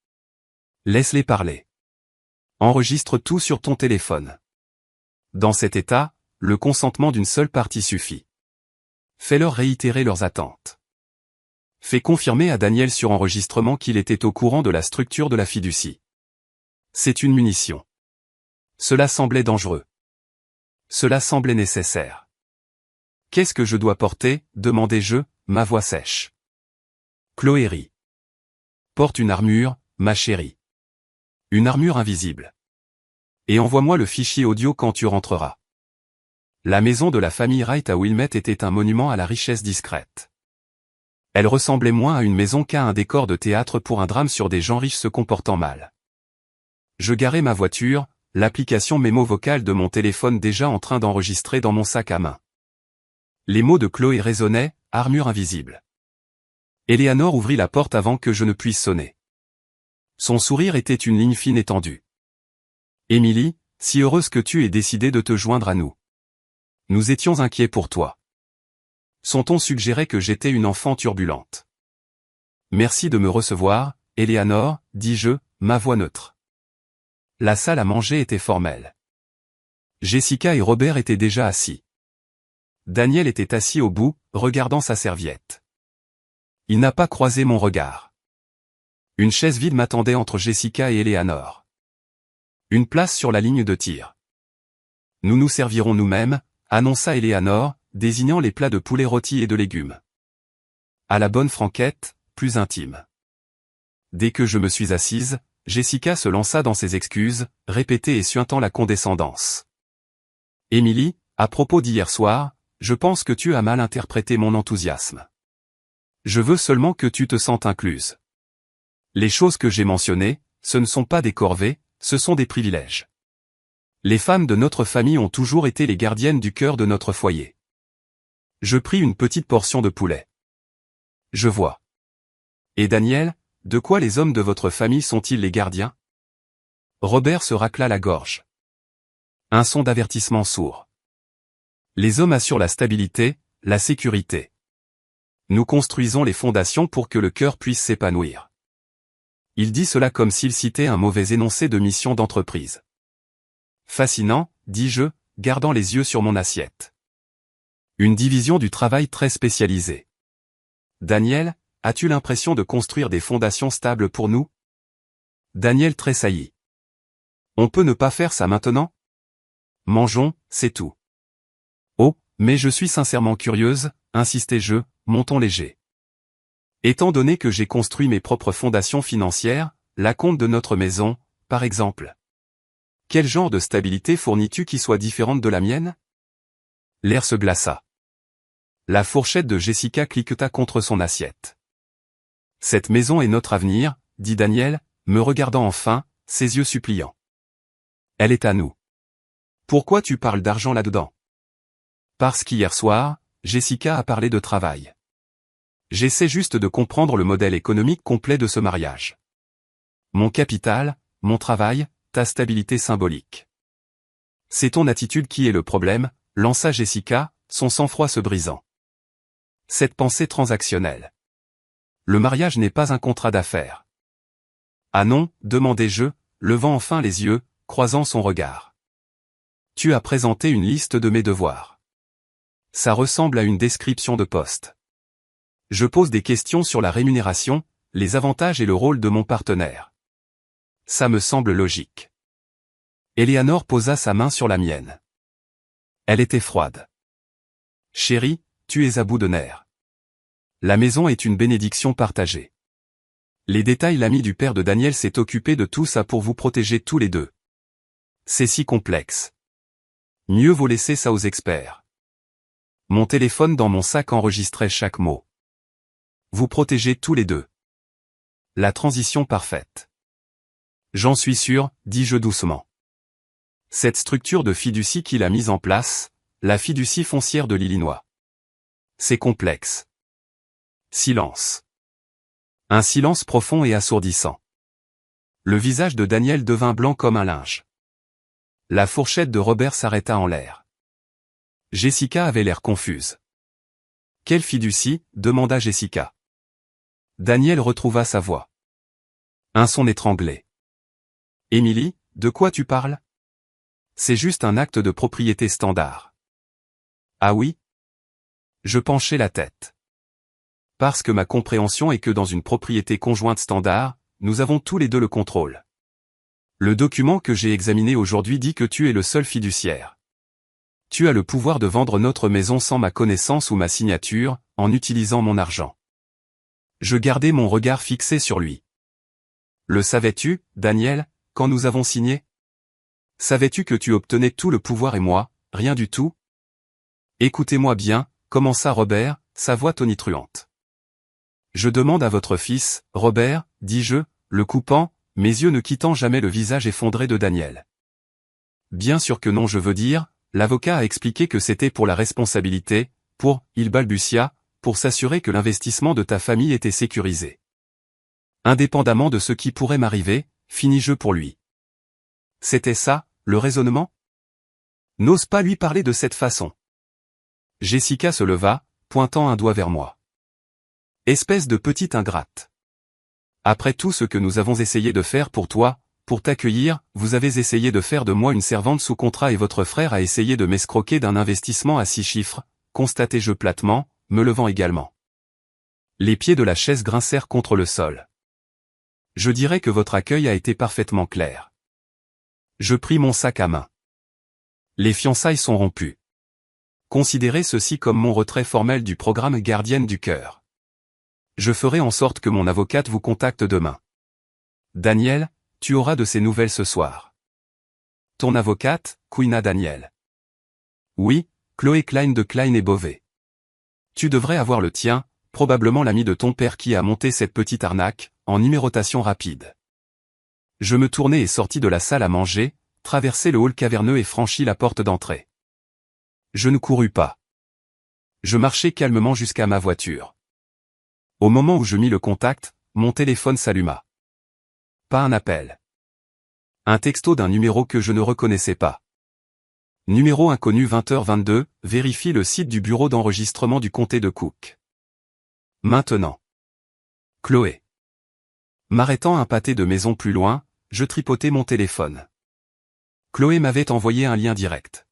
Speaker 1: Laisse-les parler. Enregistre tout sur ton téléphone. Dans cet état, le consentement d'une seule partie suffit. Fais-leur réitérer leurs attentes. Fais confirmer à Daniel sur enregistrement qu'il était au courant de la structure de la fiducie. C'est une munition. Cela semblait dangereux. Cela semblait nécessaire. Qu'est-ce que je dois porter, demandai-je, ma voix sèche. Chloé rit. Porte une armure, ma chérie. Une armure invisible. Et envoie-moi le fichier audio quand tu rentreras. La maison de la famille Wright à Wilmette était un monument à la richesse discrète. Elle ressemblait moins à une maison qu'à un décor de théâtre pour un drame sur des gens riches se comportant mal. Je garai ma voiture, l'application mémo vocale de mon téléphone déjà en train d'enregistrer dans mon sac à main. Les mots de Chloé résonnaient, armure invisible. Eleanor ouvrit la porte avant que je ne puisse sonner. Son sourire était une ligne fine étendue. Emily, si heureuse que tu aies décidé de te joindre à nous. Nous étions inquiets pour toi. Son ton suggérait que j'étais une enfant turbulente. Merci de me recevoir, Eleanor, dis-je, ma voix neutre. La salle à manger était formelle. Jessica et Robert étaient déjà assis. Daniel était assis au bout, regardant sa serviette. Il n'a pas croisé mon regard. Une chaise vide m'attendait entre Jessica et Eleanor. Une place sur la ligne de tir. Nous nous servirons nous-mêmes, annonça Eleanor, désignant les plats de poulet rôti et de légumes. À la bonne franquette, plus intime. Dès que je me suis assise, Jessica se lança dans ses excuses, répétées et suintant la condescendance. Emily, à propos d'hier soir, je pense que tu as mal interprété mon enthousiasme. Je veux seulement que tu te sentes incluse. Les choses que j'ai mentionnées, ce ne sont pas des corvées, ce sont des privilèges. Les femmes de notre famille ont toujours été les gardiennes du cœur de notre foyer. Je pris une petite portion de poulet. Je vois. Et Daniel, de quoi les hommes de votre famille sont-ils les gardiens? Robert se racla la gorge. Un son d'avertissement sourd. Les hommes assurent la stabilité, la sécurité. Nous construisons les fondations pour que le cœur puisse s'épanouir. Il dit cela comme s'il citait un mauvais énoncé de mission d'entreprise. Fascinant, dis-je, gardant les yeux sur mon assiette. Une division du travail très spécialisée. Daniel, as-tu l'impression de construire des fondations stables pour nous? Daniel tressaillit. On peut ne pas faire ça maintenant? Mangeons, c'est tout. Oh, mais je suis sincèrement curieuse, insistai-je, mon ton léger. Étant donné que j'ai construit mes propres fondations financières, l'acompte de notre maison, par exemple. Quel genre de stabilité fournis-tu qui soit différente de la mienne? L'air se glaça. La fourchette de Jessica cliqueta contre son assiette. Cette maison est notre avenir, dit Daniel, me regardant enfin, ses yeux suppliants. Elle est à nous. Pourquoi tu parles d'argent là-dedans? Parce qu'hier soir, Jessica a parlé de travail. J'essaie juste de comprendre le modèle économique complet de ce mariage. Mon capital, mon travail, ta stabilité symbolique. C'est ton attitude qui est le problème, lança Jessica, son sang-froid se brisant. Cette pensée transactionnelle. Le mariage n'est pas un contrat d'affaires. Ah non, demandai-je, levant enfin les yeux, croisant son regard. Tu as présenté une liste de mes devoirs. Ça ressemble à une description de poste. Je pose des questions sur la rémunération, les avantages et le rôle de mon partenaire. Ça me semble logique. Eleanor posa sa main sur la mienne. Elle était froide. Chérie, tu es à bout de nerfs. La maison est une bénédiction partagée. Les détails. L'ami du père de Daniel s'est occupé de tout ça pour vous protéger tous les deux. C'est si complexe. Mieux vaut laisser ça aux experts. Mon téléphone dans mon sac enregistrait chaque mot. Vous protégez tous les deux. La transition parfaite. J'en suis sûr, dis-je doucement. Cette structure de fiducie qu'il a mise en place, la fiducie foncière de l'Illinois. C'est complexe. Silence. Un silence profond et assourdissant. Le visage de Daniel devint blanc comme un linge. La fourchette de Robert s'arrêta en l'air. Jessica avait l'air confuse. Quelle fiducie ? Demanda Jessica. Daniel retrouva sa voix. Un son étranglé. Émilie, de quoi tu parles ? C'est juste un acte de propriété standard. Ah oui ? Je penchai la tête. Parce que ma compréhension est que dans une propriété conjointe standard, nous avons tous les deux le contrôle. Le document que j'ai examiné aujourd'hui dit que tu es le seul fiduciaire. Tu as le pouvoir de vendre notre maison sans ma connaissance ou ma signature, en utilisant mon argent. Je gardai mon regard fixé sur lui. Le savais-tu, Daniel, quand nous avons signé ? Savais-tu que tu obtenais tout le pouvoir et moi, rien du tout ? Écoutez-moi bien, commença Robert, sa voix tonitruante. Je demande à votre fils, Robert, dis-je, le coupant, mes yeux ne quittant jamais le visage effondré de Daniel. Bien sûr que non, je veux dire, l'avocat a expliqué que c'était pour la responsabilité, il balbutia, pour s'assurer que l'investissement de ta famille était sécurisé. Indépendamment de ce qui pourrait m'arriver, finis-je pour lui. C'était ça, le raisonnement ? N'ose pas lui parler de cette façon. Jessica se leva, pointant un doigt vers moi. Espèce de petite ingrate. Après tout ce que nous avons essayé de faire pour toi, pour t'accueillir, vous avez essayé de faire de moi une servante sous contrat et votre frère a essayé de m'escroquer d'un investissement à 6 chiffres, constatai-je platement, me levant également. Les pieds de la chaise grincèrent contre le sol. Je dirais que votre accueil a été parfaitement clair. Je pris mon sac à main. Les fiançailles sont rompues. Considérez ceci comme mon retrait formel du programme Gardienne du cœur. Je ferai en sorte que mon avocate vous contacte demain. Daniel, tu auras de ses nouvelles ce soir. Ton avocate, couina Daniel. Oui, Chloé Klein de Klein et Beauvais. Tu devrais avoir le tien, probablement l'ami de ton père qui a monté cette petite arnaque, en numérotation rapide. Je me tournai et sortis de la salle à manger, traversai le hall caverneux et franchis la porte d'entrée. Je ne courus pas. Je marchai calmement jusqu'à ma voiture. Au moment où je mis le contact, mon téléphone s'alluma. Pas un appel. Un texto d'un numéro que je ne reconnaissais pas. Numéro inconnu 20h22, vérifie le site du bureau d'enregistrement du comté de Cook. Maintenant. Chloé. M'arrêtant un pâté de maison plus loin, je tripotais mon téléphone. Chloé m'avait envoyé un lien direct.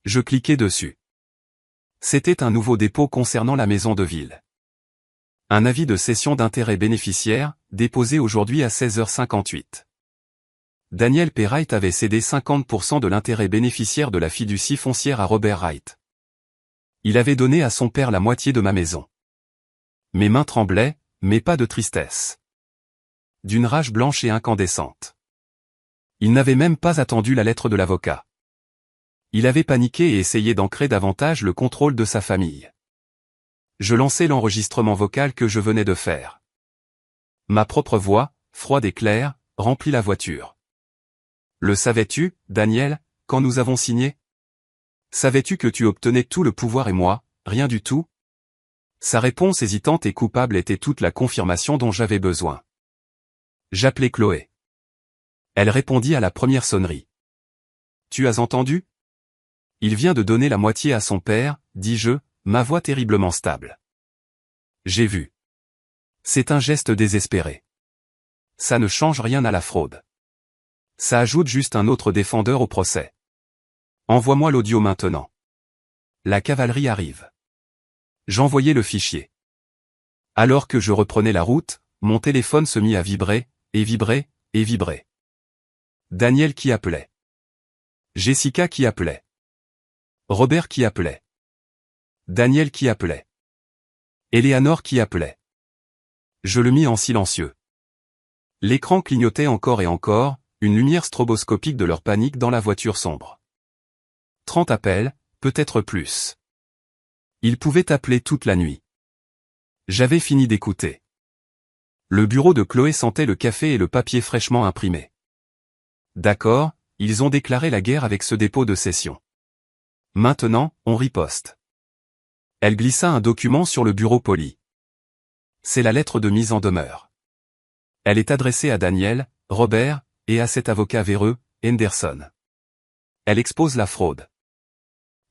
Speaker 1: Je cliquai dessus. C'était un nouveau dépôt concernant la maison de ville. Un avis de cession d'intérêt bénéficiaire, déposé aujourd'hui à 16h58. Daniel P. Wright avait cédé 50% de l'intérêt bénéficiaire de la fiducie foncière à Robert Wright. Il avait donné à son père la moitié de ma maison. Mes mains tremblaient, mais pas de tristesse. D'une rage blanche et incandescente. Il n'avait même pas attendu la lettre de l'avocat. Il avait paniqué et essayé d'ancrer davantage le contrôle de sa famille. Je lançai l'enregistrement vocal que je venais de faire. Ma propre voix, froide et claire, remplit la voiture. Le savais-tu, Daniel, quand nous avons signé ? Savais-tu que tu obtenais tout le pouvoir et moi, rien du tout ? Sa réponse hésitante et coupable était toute la confirmation dont j'avais besoin. J'appelai Chloé. Elle répondit à la première sonnerie. Tu as entendu ? Il vient de donner la moitié à son père, dis-je, ma voix terriblement stable. J'ai vu. C'est un geste désespéré. Ça ne change rien à la fraude. Ça ajoute juste un autre défendeur au procès. Envoie-moi l'audio maintenant. La cavalerie arrive. J'envoyai le fichier. Alors que je reprenais la route, mon téléphone se mit à vibrer, et vibrer, et vibrer. Daniel qui appelait. Jessica qui appelait. Robert qui appelait. Daniel qui appelait. Eleanor qui appelait. Je le mis en silencieux. L'écran clignotait encore et encore, une lumière stroboscopique de leur panique dans la voiture sombre. 30 appels, peut-être plus. Ils pouvaient appeler toute la nuit. J'avais fini d'écouter. Le bureau de Chloé sentait le café et le papier fraîchement imprimé. D'accord, ils ont déclaré la guerre avec ce dépôt de session. Maintenant, on riposte. Elle glissa un document sur le bureau poli. C'est la lettre de mise en demeure. Elle est adressée à Daniel, Robert, et à cet avocat véreux, Henderson. Elle expose la fraude.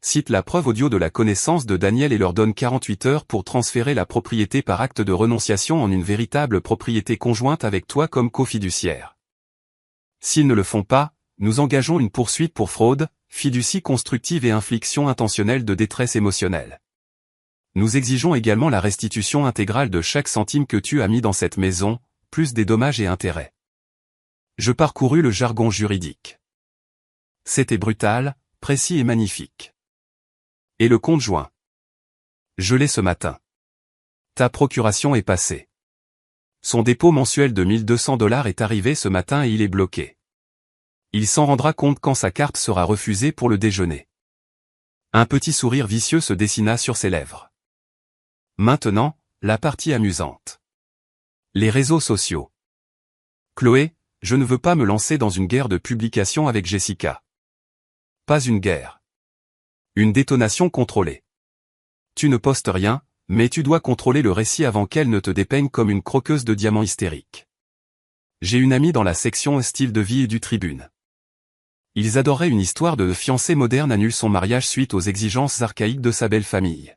Speaker 1: Cite la preuve audio de la connaissance de Daniel et leur donne 48 heures pour transférer la propriété par acte de renonciation en une véritable propriété conjointe avec toi comme cofiduciaire. S'ils ne le font pas, nous engageons une poursuite pour fraude, fiducie constructive et infliction intentionnelle de détresse émotionnelle. Nous exigeons également la restitution intégrale de chaque centime que tu as mis dans cette maison, plus des dommages et intérêts. Je parcourus le jargon juridique. C'était brutal, précis et magnifique. Et le compte joint. Je l'ai ce matin. Ta procuration est passée. Son dépôt mensuel de $1 200 est arrivé ce matin et il est bloqué. Il s'en rendra compte quand sa carte sera refusée pour le déjeuner. Un petit sourire vicieux se dessina sur ses lèvres. Maintenant, la partie amusante. Les réseaux sociaux. Chloé, je ne veux pas me lancer dans une guerre de publication avec Jessica. Pas une guerre. Une détonation contrôlée. Tu ne postes rien, mais tu dois contrôler le récit avant qu'elle ne te dépeigne comme une croqueuse de diamants hystérique. J'ai une amie dans la section style de vie et du Tribune. Ils adoraient une histoire de fiancée moderne annule son mariage suite aux exigences archaïques de sa belle famille.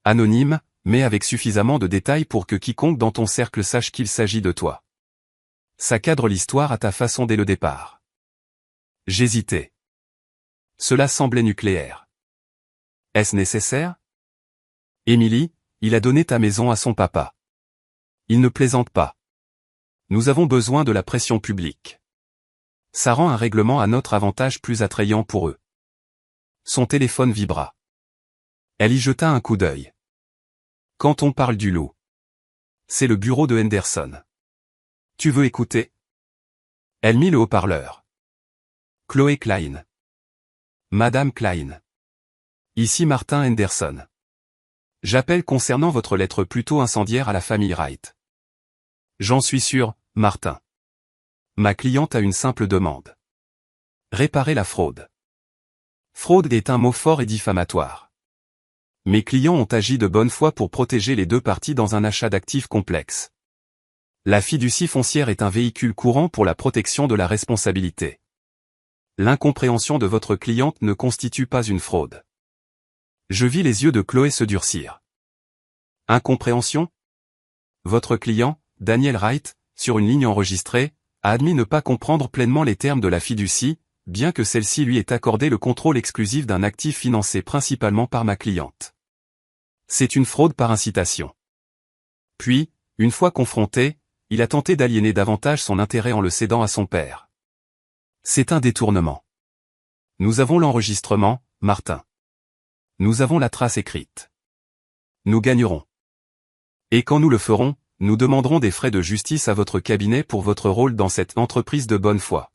Speaker 1: Anonyme, mais avec suffisamment de détails pour que quiconque dans ton cercle sache qu'il s'agit de toi. Ça cadre l'histoire à ta façon dès le départ. J'hésitais. Cela semblait nucléaire. Est-ce nécessaire? Émilie, il a donné ta maison à son papa. Il ne plaisante pas. Nous avons besoin de la pression publique. Ça rend un règlement à notre avantage plus attrayant pour eux. Son téléphone vibra. Elle y jeta un coup d'œil. Quand on parle du loup. C'est le bureau de Henderson. Tu veux écouter? Elle mit le haut-parleur. Chloé Klein. Madame Klein. Ici Martin Henderson. J'appelle concernant votre lettre plutôt incendiaire à la famille Wright. J'en suis sûr, Martin. Ma cliente a une simple demande. Réparer la fraude. Fraude est un mot fort et diffamatoire. Mes clients ont agi de bonne foi pour protéger les deux parties dans un achat d'actifs complexe. La fiducie foncière est un véhicule courant pour la protection de la responsabilité. L'incompréhension de votre cliente ne constitue pas une fraude. Je vis les yeux de Chloé se durcir. Incompréhension? Votre client, Daniel Wright, sur une ligne enregistrée, a admis ne pas comprendre pleinement les termes de la fiducie, bien que celle-ci lui ait accordé le contrôle exclusif d'un actif financé principalement par ma cliente. C'est une fraude par incitation. Puis, une fois confronté, il a tenté d'aliéner davantage son intérêt en le cédant à son père. C'est un détournement. Nous avons l'enregistrement, Martin. Nous avons la trace écrite. Nous gagnerons. Et quand nous le ferons, nous demanderons des frais de justice à votre cabinet pour votre rôle dans cette entreprise de bonne foi.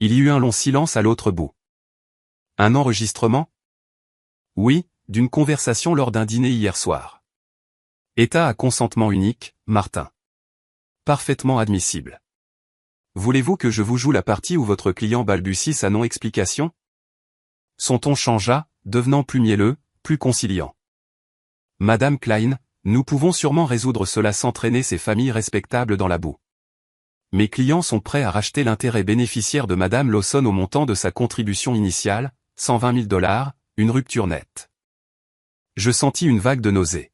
Speaker 1: Il y eut un long silence à l'autre bout. Un enregistrement? Oui, d'une conversation lors d'un dîner hier soir. État à consentement unique, Martin. Parfaitement admissible. Voulez-vous que je vous joue la partie où votre client balbutie sa non-explication? Son ton changea, devenant plus mielleux, plus conciliant. Madame Klein, nous pouvons sûrement résoudre cela sans traîner ces familles respectables dans la boue. Mes clients sont prêts à racheter l'intérêt bénéficiaire de Madame Lawson au montant de sa contribution initiale, $120 000, une rupture nette. Je sentis une vague de nausée.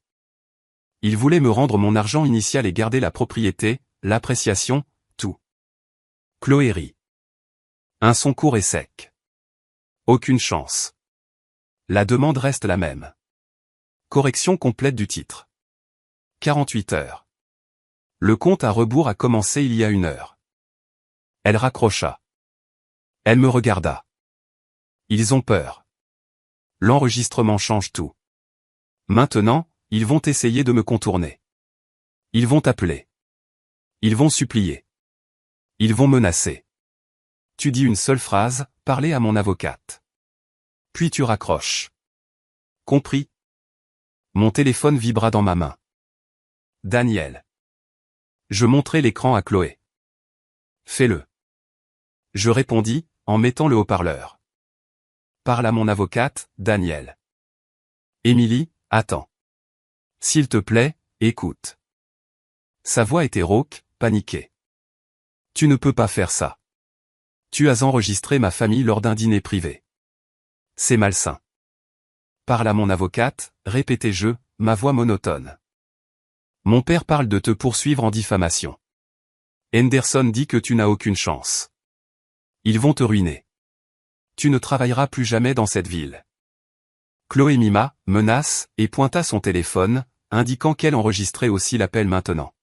Speaker 1: Ils voulaient me rendre mon argent initial et garder la propriété, l'appréciation, tout. Chloé rit. Un son court et sec. Aucune chance. La demande reste la même. Correction complète du titre. 48 heures. Le compte à rebours a commencé il y a 1 heure. Elle raccrocha. Elle me regarda. Ils ont peur. L'enregistrement change tout. Maintenant, ils vont essayer de me contourner. Ils vont appeler. Ils vont supplier. Ils vont menacer. Tu dis une seule phrase, parler à mon avocate. Puis tu raccroches. Compris? Mon téléphone vibra dans ma main. Daniel. Je montrai l'écran à Chloé. Fais-le. Je répondis, en mettant le haut-parleur. Parle à mon avocate, Daniel. Émilie, attends. S'il te plaît, écoute. Sa voix était rauque, paniquée. Tu ne peux pas faire ça. Tu as enregistré ma famille lors d'un dîner privé. C'est malsain. Parle à mon avocate, répétai-je, ma voix monotone. Mon père parle de te poursuivre en diffamation. Henderson dit que tu n'as aucune chance. Ils vont te ruiner. Tu ne travailleras plus jamais dans cette ville. Chloé mima, menace, et pointa son téléphone, indiquant qu'elle enregistrait aussi l'appel maintenant.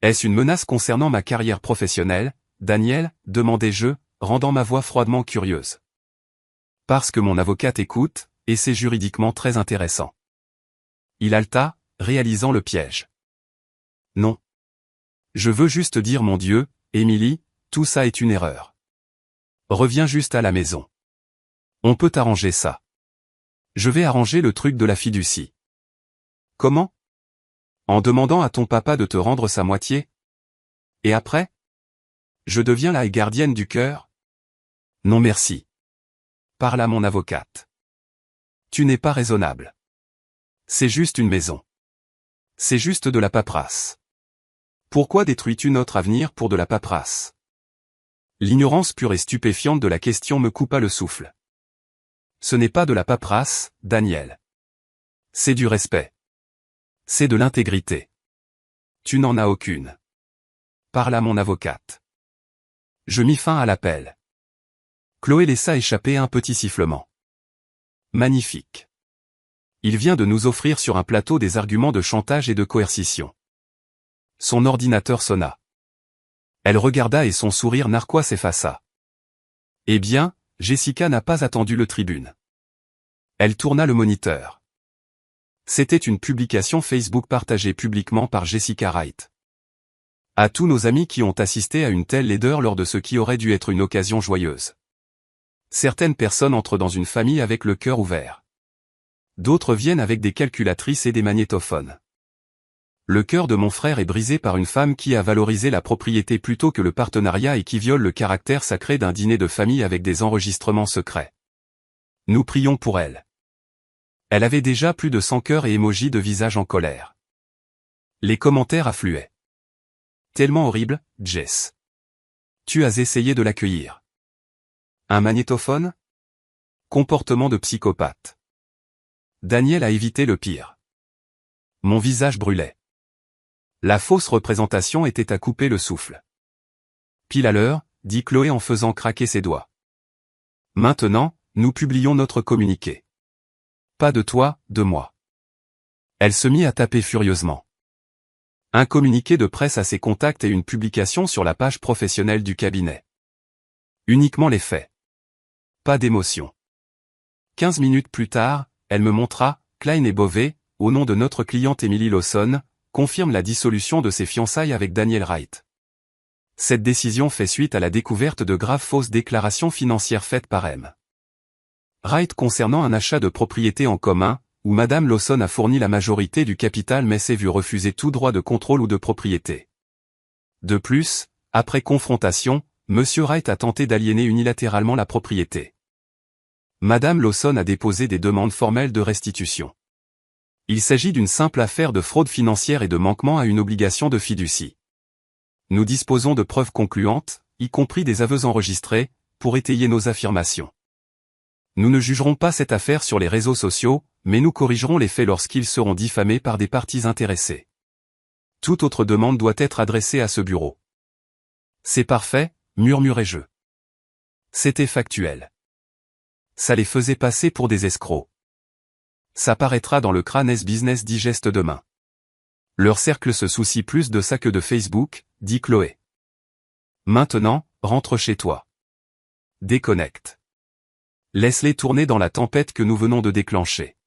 Speaker 1: Est-ce une menace concernant ma carrière professionnelle, Daniel, demandai-je, rendant ma voix froidement curieuse. Parce que mon avocate écoute, et c'est juridiquement très intéressant. Il haleta, réalisant le piège. Non. Je veux juste dire mon Dieu, Émilie, tout ça est une erreur. Reviens juste à la maison. On peut arranger ça. Je vais arranger le truc de la fiducie. Comment? En demandant à ton papa de te rendre sa moitié? Et après? Je deviens la gardienne du cœur? Non merci. Parle à mon avocate. Tu n'es pas raisonnable. C'est juste une maison. C'est juste de la paperasse. Pourquoi détruis-tu notre avenir pour de la paperasse? L'ignorance pure et stupéfiante de la question me coupa le souffle. Ce n'est pas de la paperasse, Daniel. C'est du respect. C'est de l'intégrité. Tu n'en as aucune. Parle à mon avocate. Je mis fin à l'appel. Chloé laissa échapper un petit sifflement. Magnifique. Il vient de nous offrir sur un plateau des arguments de chantage et de coercition. Son ordinateur sonna. Elle regarda et son sourire narquois s'effaça. Eh bien, Jessica n'a pas attendu le tribune. Elle tourna le moniteur. C'était une publication Facebook partagée publiquement par Jessica Wright. À tous nos amis qui ont assisté à une telle laideur lors de ce qui aurait dû être une occasion joyeuse. Certaines personnes entrent dans une famille avec le cœur ouvert. D'autres viennent avec des calculatrices et des magnétophones. Le cœur de mon frère est brisé par une femme qui a valorisé la propriété plutôt que le partenariat et qui viole le caractère sacré d'un dîner de famille avec des enregistrements secrets. Nous prions pour elle. Elle avait déjà plus de 100 cœurs et émojis de visage en colère. Les commentaires affluaient. Tellement horrible, Jess. Tu as essayé de l'accueillir. Un magnétophone? Comportement de psychopathe. Daniel a évité le pire. Mon visage brûlait. La fausse représentation était à couper le souffle. Pile à l'heure, dit Chloé en faisant craquer ses doigts. Maintenant, nous publions notre communiqué. Pas de toi, de moi. Elle se mit à taper furieusement. Un communiqué de presse à ses contacts et une publication sur la page professionnelle du cabinet. Uniquement les faits. Pas d'émotion. 15 minutes plus tard, elle me montra, Klein et Beauvais, au nom de notre cliente Emily Lawson, confirme la dissolution de ses fiançailles avec Daniel Wright. Cette décision fait suite à la découverte de graves fausses déclarations financières faites par M. Wright concernant un achat de propriété en commun, où Madame Lawson a fourni la majorité du capital mais s'est vue refuser tout droit de contrôle ou de propriété. De plus, après confrontation, Monsieur Wright a tenté d'aliéner unilatéralement la propriété. Madame Lawson a déposé des demandes formelles de restitution. Il s'agit d'une simple affaire de fraude financière et de manquement à une obligation de fiducie. Nous disposons de preuves concluantes, y compris des aveux enregistrés, pour étayer nos affirmations. Nous ne jugerons pas cette affaire sur les réseaux sociaux, mais nous corrigerons les faits lorsqu'ils seront diffamés par des parties intéressées. Toute autre demande doit être adressée à ce bureau. C'est parfait, murmurai-je. C'était factuel. Ça les faisait passer pour des escrocs. Ça paraîtra dans le Crânes Business Digest demain. Leur cercle se soucie plus de ça que de Facebook, dit Chloé. Maintenant, rentre chez toi. Déconnecte. Laisse-les tourner dans la tempête que nous venons de déclencher.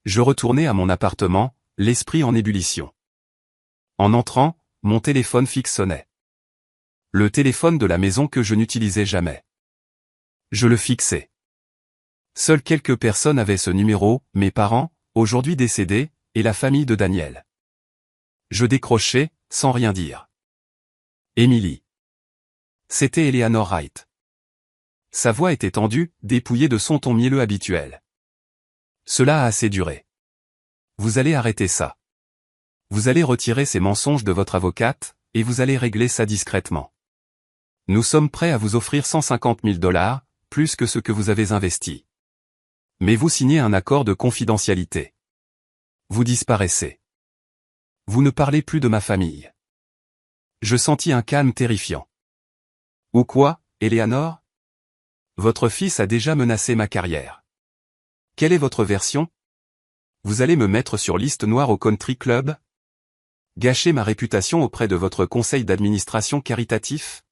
Speaker 1: Je retournai à mon appartement, l'esprit en ébullition. En entrant, mon téléphone fixe sonnait. Le téléphone de la maison que je n'utilisais jamais. Je le fixai. Seules quelques personnes avaient ce numéro, mes parents, aujourd'hui décédés, et la famille de Daniel. Je décrochai, sans rien dire. Émilie. C'était Eleanor Wright. Sa voix était tendue, dépouillée de son ton mielleux habituel. Cela a assez duré. Vous allez arrêter ça. Vous allez retirer ces mensonges de votre avocate, et vous allez régler ça discrètement. Nous sommes prêts à vous offrir 150 000 $, plus que ce que vous avez investi. Mais vous signez un accord de confidentialité. Vous disparaissez. Vous ne parlez plus de ma famille. Je sentis un calme terrifiant. Ou quoi, Eleanor? Votre fils a déjà menacé ma carrière. Quelle est votre version? Vous allez me mettre sur liste noire au country club? Gâcher ma réputation auprès de votre conseil d'administration caritatif?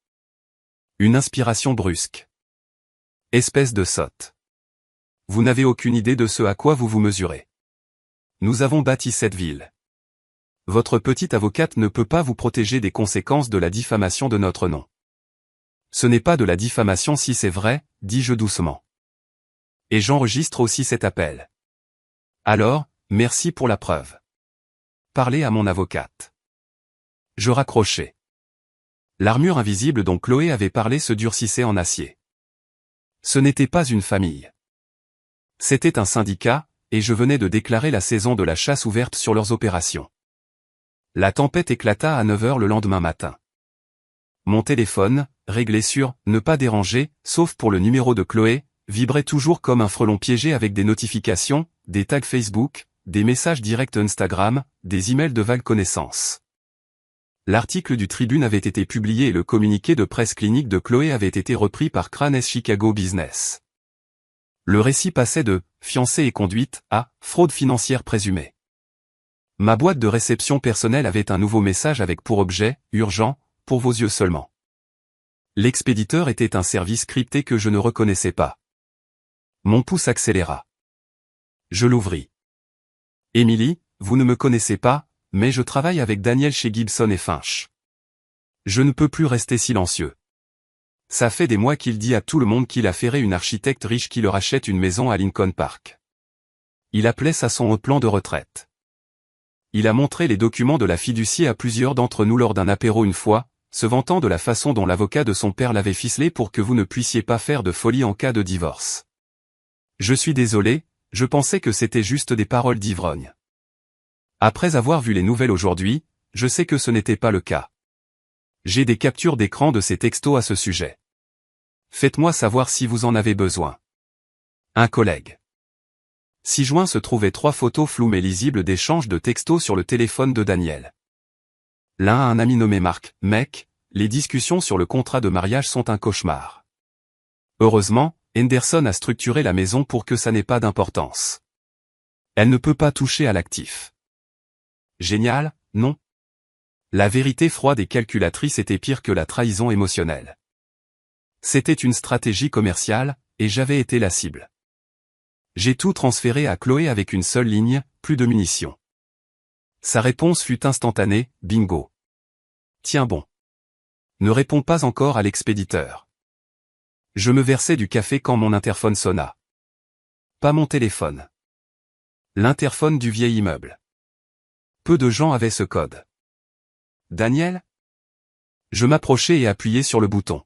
Speaker 1: Une inspiration brusque. Espèce de sotte. Vous n'avez aucune idée de ce à quoi vous vous mesurez. Nous avons bâti cette ville. Votre petite avocate ne peut pas vous protéger des conséquences de la diffamation de notre nom. Ce n'est pas de la diffamation si c'est vrai, dis-je doucement. Et j'enregistre aussi cet appel. Alors, merci pour la preuve. Parlez à mon avocate. Je raccrochai. L'armure invisible dont Chloé avait parlé se durcissait en acier. Ce n'était pas une famille. C'était un syndicat, et je venais de déclarer la saison de la chasse ouverte sur leurs opérations. La tempête éclata à 9 h le lendemain matin. Mon téléphone, réglé sur « Ne pas déranger », sauf pour le numéro de Chloé, vibrait toujours comme un frelon piégé avec des notifications, des tags Facebook, des messages directs Instagram, des emails de vagues connaissances. L'article du Tribune avait été publié et le communiqué de presse clinique de Chloé avait été repris par Cranes Chicago Business. Le récit passait de « fiancée et conduite » à « fraude financière présumée ». Ma boîte de réception personnelle avait un nouveau message avec pour objet « urgent », pour vos yeux seulement. L'expéditeur était un service crypté que je ne reconnaissais pas. Mon pouce accéléra. Je l'ouvris. Émilie, vous ne me connaissez pas, mais je travaille avec Daniel chez Gibson et Finch. Je ne peux plus rester silencieux. Ça fait des mois qu'il dit à tout le monde qu'il a ferré une architecte riche qui leur achète une maison à Lincoln Park. Il appelait ça son plan de retraite. Il a montré les documents de la fiducie à plusieurs d'entre nous lors d'un apéro une fois, se vantant de la façon dont l'avocat de son père l'avait ficelé pour que vous ne puissiez pas faire de folie en cas de divorce. Je suis désolé, je pensais que c'était juste des paroles d'ivrogne. Après avoir vu les nouvelles aujourd'hui, je sais que ce n'était pas le cas. J'ai des captures d'écran de ces textos à ce sujet. Faites-moi savoir si vous en avez besoin. Un collègue. 6 juin se trouvaient 3 photos floues mais lisibles d'échanges de textos sur le téléphone de Daniel. L'un a un ami nommé Marc, mec, les discussions sur le contrat de mariage sont un cauchemar. Heureusement, Henderson a structuré la maison pour que ça n'ait pas d'importance. Elle ne peut pas toucher à l'actif. Génial, non? La vérité froide et calculatrice était pire que la trahison émotionnelle. C'était une stratégie commerciale, et j'avais été la cible. J'ai tout transféré à Chloé avec une seule ligne, plus de munitions. Sa réponse fut instantanée, bingo. Tiens bon. Ne réponds pas encore à l'expéditeur. Je me versais du café quand mon interphone sonna. Pas mon téléphone. L'interphone du vieil immeuble. Peu de gens avaient ce code. Daniel? Je m'approchai et appuyai sur le bouton.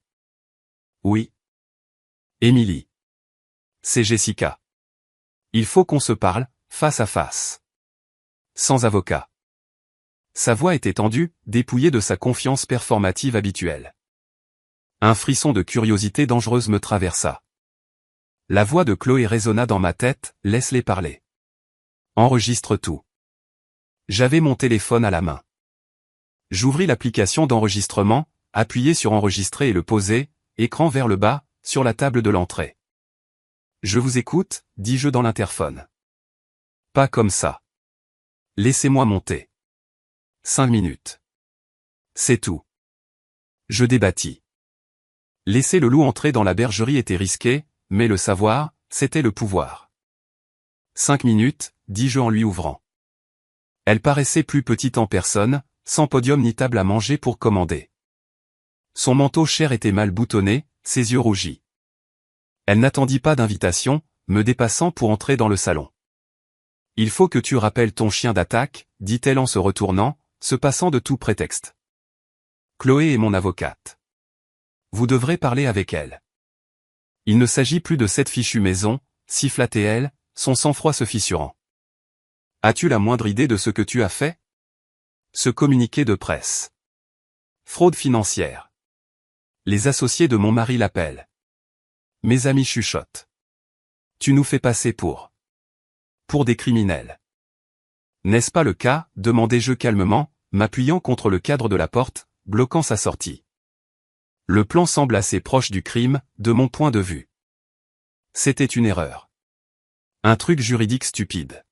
Speaker 1: Oui. Émilie. C'est Jessica. Il faut qu'on se parle, face à face. Sans avocat. Sa voix était tendue, dépouillée de sa confiance performative habituelle. Un frisson de curiosité dangereuse me traversa. La voix de Chloé résonna dans ma tête, laisse-les parler. Enregistre tout. J'avais mon téléphone à la main. J'ouvris l'application d'enregistrement, appuyai sur enregistrer et le posai, écran vers le bas, sur la table de l'entrée. Je vous écoute, dis-je dans l'interphone. Pas comme ça. Laissez-moi monter. 5 minutes. C'est tout. Je débattis. Laisser le loup entrer dans la bergerie était risqué, mais le savoir, c'était le pouvoir. 5 minutes, dis-je en lui ouvrant. Elle paraissait plus petite en personne, sans podium ni table à manger pour commander. Son manteau cher était mal boutonné, ses yeux rougis. Elle n'attendit pas d'invitation, me dépassant pour entrer dans le salon. « Il faut que tu rappelles ton chien d'attaque », dit-elle en se retournant, se passant de tout prétexte. « Chloé est mon avocate. Vous devrez parler avec elle. » Il ne s'agit plus de cette fichue maison, sifflait-elle, son sang-froid se fissurant. « As-tu la moindre idée de ce que tu as fait ? » Ce communiqué de presse. Fraude financière. Les associés de mon mari l'appellent. Mes amis chuchotent. Tu nous fais passer pour des criminels. N'est-ce pas le cas, demandai-je calmement, m'appuyant contre le cadre de la porte, bloquant sa sortie. Le plan semble assez proche du crime, de mon point de vue. C'était une erreur. Un truc juridique stupide.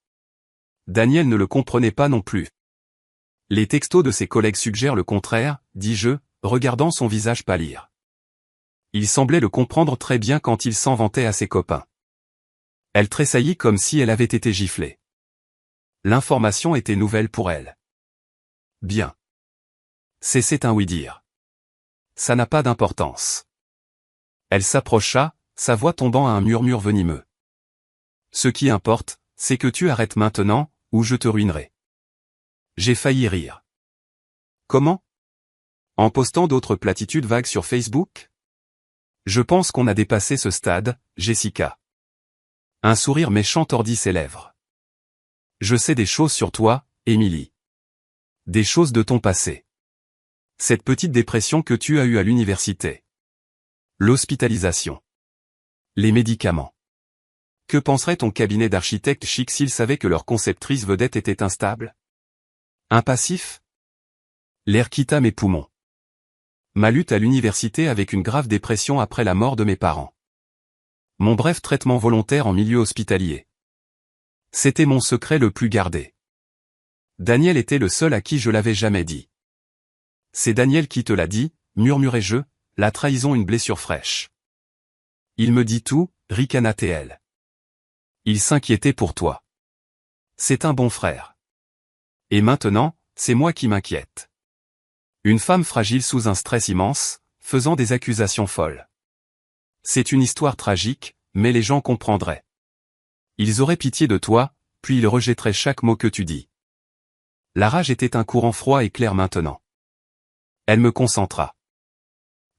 Speaker 1: Daniel ne le comprenait pas non plus. Les textos de ses collègues suggèrent le contraire, dis-je, regardant son visage pâlir. Il semblait le comprendre très bien quand il s'en vantait à ses copains. Elle tressaillit comme si elle avait été giflée. L'information était nouvelle pour elle. Bien. C'est un oui-dire. Ça n'a pas d'importance. Elle s'approcha, sa voix tombant à un murmure venimeux. Ce qui importe, c'est que tu arrêtes maintenant, ou je te ruinerai. J'ai failli rire. Comment ? En postant d'autres platitudes vagues sur Facebook ? Je pense qu'on a dépassé ce stade, Jessica. Un sourire méchant tordit ses lèvres. Je sais des choses sur toi, Émilie. Des choses de ton passé. Cette petite dépression que tu as eue à l'université. L'hospitalisation. Les médicaments. Que penserait ton cabinet d'architecte chic s'il savait que leur conceptrice vedette était instable ? Un passif ? L'air quitta mes poumons. Ma lutte à l'université avec une grave dépression après la mort de mes parents. Mon bref traitement volontaire en milieu hospitalier. C'était mon secret le plus gardé. Daniel était le seul à qui je l'avais jamais dit. C'est Daniel qui te l'a dit, murmurai-je, la trahison une blessure fraîche. Il me dit tout, ricana-t-elle. Il s'inquiétait pour toi. C'est un bon frère. Et maintenant, c'est moi qui m'inquiète. Une femme fragile sous un stress immense, faisant des accusations folles. C'est une histoire tragique, mais les gens comprendraient. Ils auraient pitié de toi, puis ils rejetteraient chaque mot que tu dis. La rage était un courant froid et clair maintenant. Elle me concentra.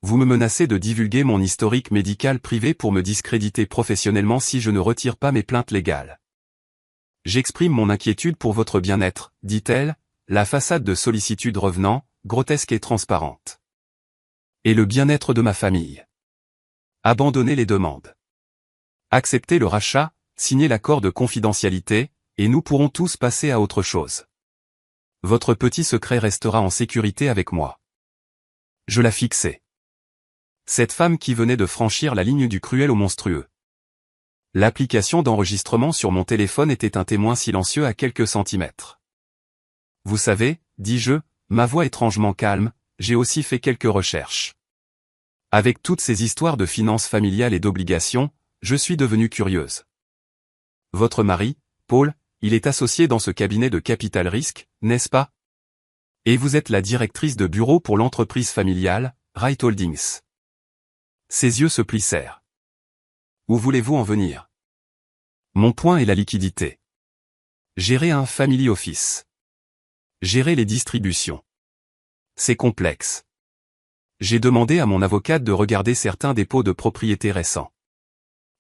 Speaker 1: Vous me menacez de divulguer mon historique médical privé pour me discréditer professionnellement si je ne retire pas mes plaintes légales. J'exprime mon inquiétude pour votre bien-être, dit-elle, la façade de sollicitude revenant, grotesque et transparente. Et le bien-être de ma famille. Abandonnez les demandes. Acceptez le rachat, signez l'accord de confidentialité, et nous pourrons tous passer à autre chose. Votre petit secret restera en sécurité avec moi. Je la fixai. Cette femme qui venait de franchir la ligne du cruel au monstrueux. L'application d'enregistrement sur mon téléphone était un témoin silencieux à quelques centimètres. Vous savez, dis-je, ma voix étrangement calme, j'ai aussi fait quelques recherches. Avec toutes ces histoires de finances familiales et d'obligations, je suis devenue curieuse. Votre mari, Paul, il est associé dans ce cabinet de capital risque, n'est-ce pas ? Et vous êtes la directrice de bureau pour l'entreprise familiale, Wright Holdings. Ses yeux se plissèrent. Où voulez-vous en venir ? Mon point est la liquidité. Gérer un family office. Gérer les distributions. C'est complexe. J'ai demandé à mon avocate de regarder certains dépôts de propriété récents.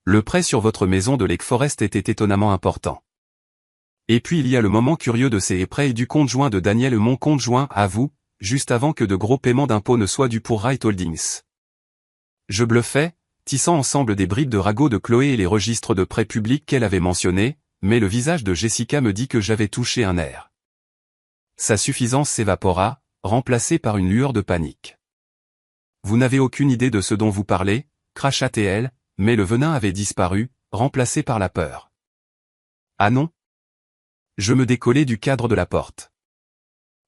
Speaker 1: Le prêt sur votre maison de Lake Forest était étonnamment important. Et puis il y a le moment curieux de ces prêts et du conjoint de Daniel, mon conjoint, à vous, juste avant que de gros paiements d'impôts ne soient dus pour Wright Holdings. Je bluffais, tissant ensemble des bribes de ragots de Chloé et les registres de prêts publics qu'elle avait mentionnés, mais le visage de Jessica me dit que j'avais touché un nerf. Sa suffisance s'évapora, remplacée par une lueur de panique. Vous n'avez aucune idée de ce dont vous parlez, cracha-t-elle, mais le venin avait disparu, remplacé par la peur. Ah non ? Je me décollai du cadre de la porte.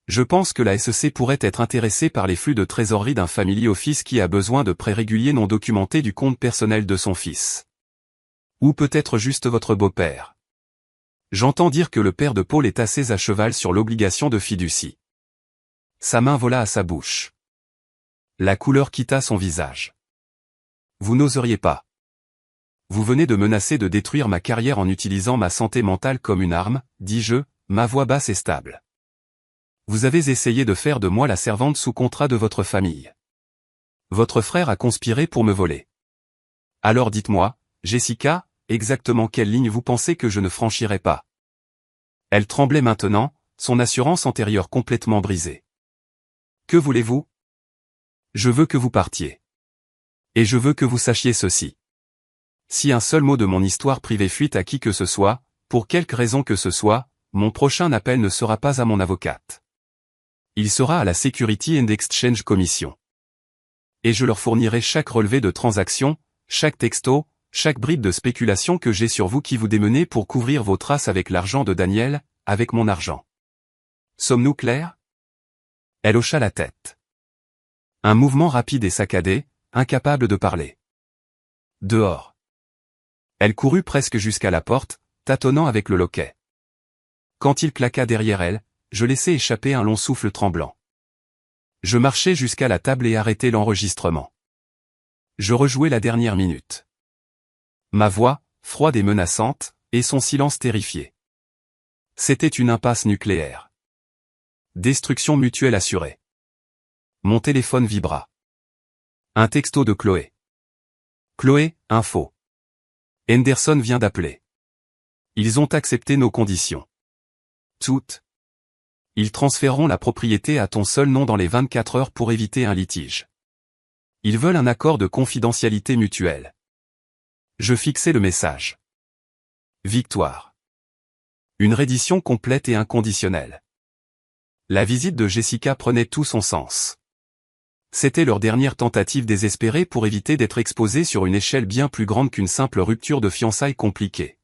Speaker 1: Je pense que la SEC pourrait être intéressée par les flux de trésorerie d'un family office qui a besoin de prêts réguliers non documentés du compte personnel de son fils. Ou peut-être juste votre beau-père. J'entends dire que le père de Paul est assez à cheval sur l'obligation de fiducie. Sa main vola à sa bouche. La couleur quitta son visage. Vous n'oseriez pas. Vous venez de menacer de détruire ma carrière en utilisant ma santé mentale comme une arme, dis-je, ma voix basse et stable. Vous avez essayé de faire de moi la servante sous contrat de votre famille. Votre frère a conspiré pour me voler. Alors dites-moi, Jessica, exactement quelle ligne vous pensez que je ne franchirai pas? Elle tremblait maintenant, son assurance antérieure complètement brisée. Que voulez-vous? Je veux que vous partiez. Et je veux que vous sachiez ceci. Si un seul mot de mon histoire privée fuite à qui que ce soit, pour quelque raison que ce soit, mon prochain appel ne sera pas à mon avocate. Il sera à la Security and Exchange Commission. Et je leur fournirai chaque relevé de transaction, chaque texto, chaque bribe de spéculation que j'ai sur vous qui vous démenez pour couvrir vos traces avec l'argent de Daniel, avec mon argent. Sommes-nous clairs? Elle hocha la tête. Un mouvement rapide et saccadé, incapable de parler. Dehors. Elle courut presque jusqu'à la porte, tâtonnant avec le loquet. Quand il claqua derrière elle, je laissai échapper un long souffle tremblant. Je marchai jusqu'à la table et arrêtai l'enregistrement. Je rejouai la dernière minute. Ma voix, froide et menaçante, et son silence terrifié. C'était une impasse nucléaire. Destruction mutuelle assurée. Mon téléphone vibra. Un texto de Chloé. Chloé, info. Henderson vient d'appeler. Ils ont accepté nos conditions. Toutes. Ils transféreront la propriété à ton seul nom dans les 24 heures pour éviter un litige. Ils veulent un accord de confidentialité mutuelle. Je fixai le message. Victoire. Une reddition complète et inconditionnelle. La visite de Jessica prenait tout son sens. C'était leur dernière tentative désespérée pour éviter d'être exposés sur une échelle bien plus grande qu'une simple rupture de fiançailles compliquée.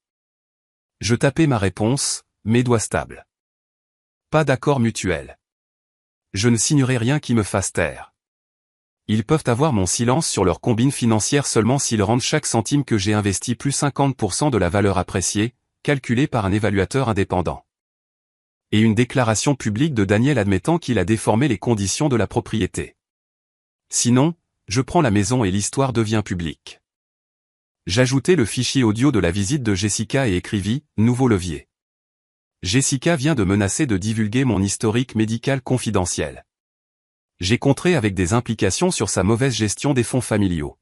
Speaker 1: Je tapai ma réponse, mes doigts stables. Pas d'accord mutuel. Je ne signerai rien qui me fasse taire. Ils peuvent avoir mon silence sur leur combine financière seulement s'ils rendent chaque centime que j'ai investi plus 50% de la valeur appréciée, calculée par un évaluateur indépendant. Et une déclaration publique de Daniel admettant qu'il a déformé les conditions de la propriété. Sinon, je prends la maison et l'histoire devient publique. J'ajoutai le fichier audio de la visite de Jessica et écrivis « Nouveau levier ». Jessica vient de menacer de divulguer mon historique médical confidentiel. J'ai contré avec des implications sur sa mauvaise gestion des fonds familiaux.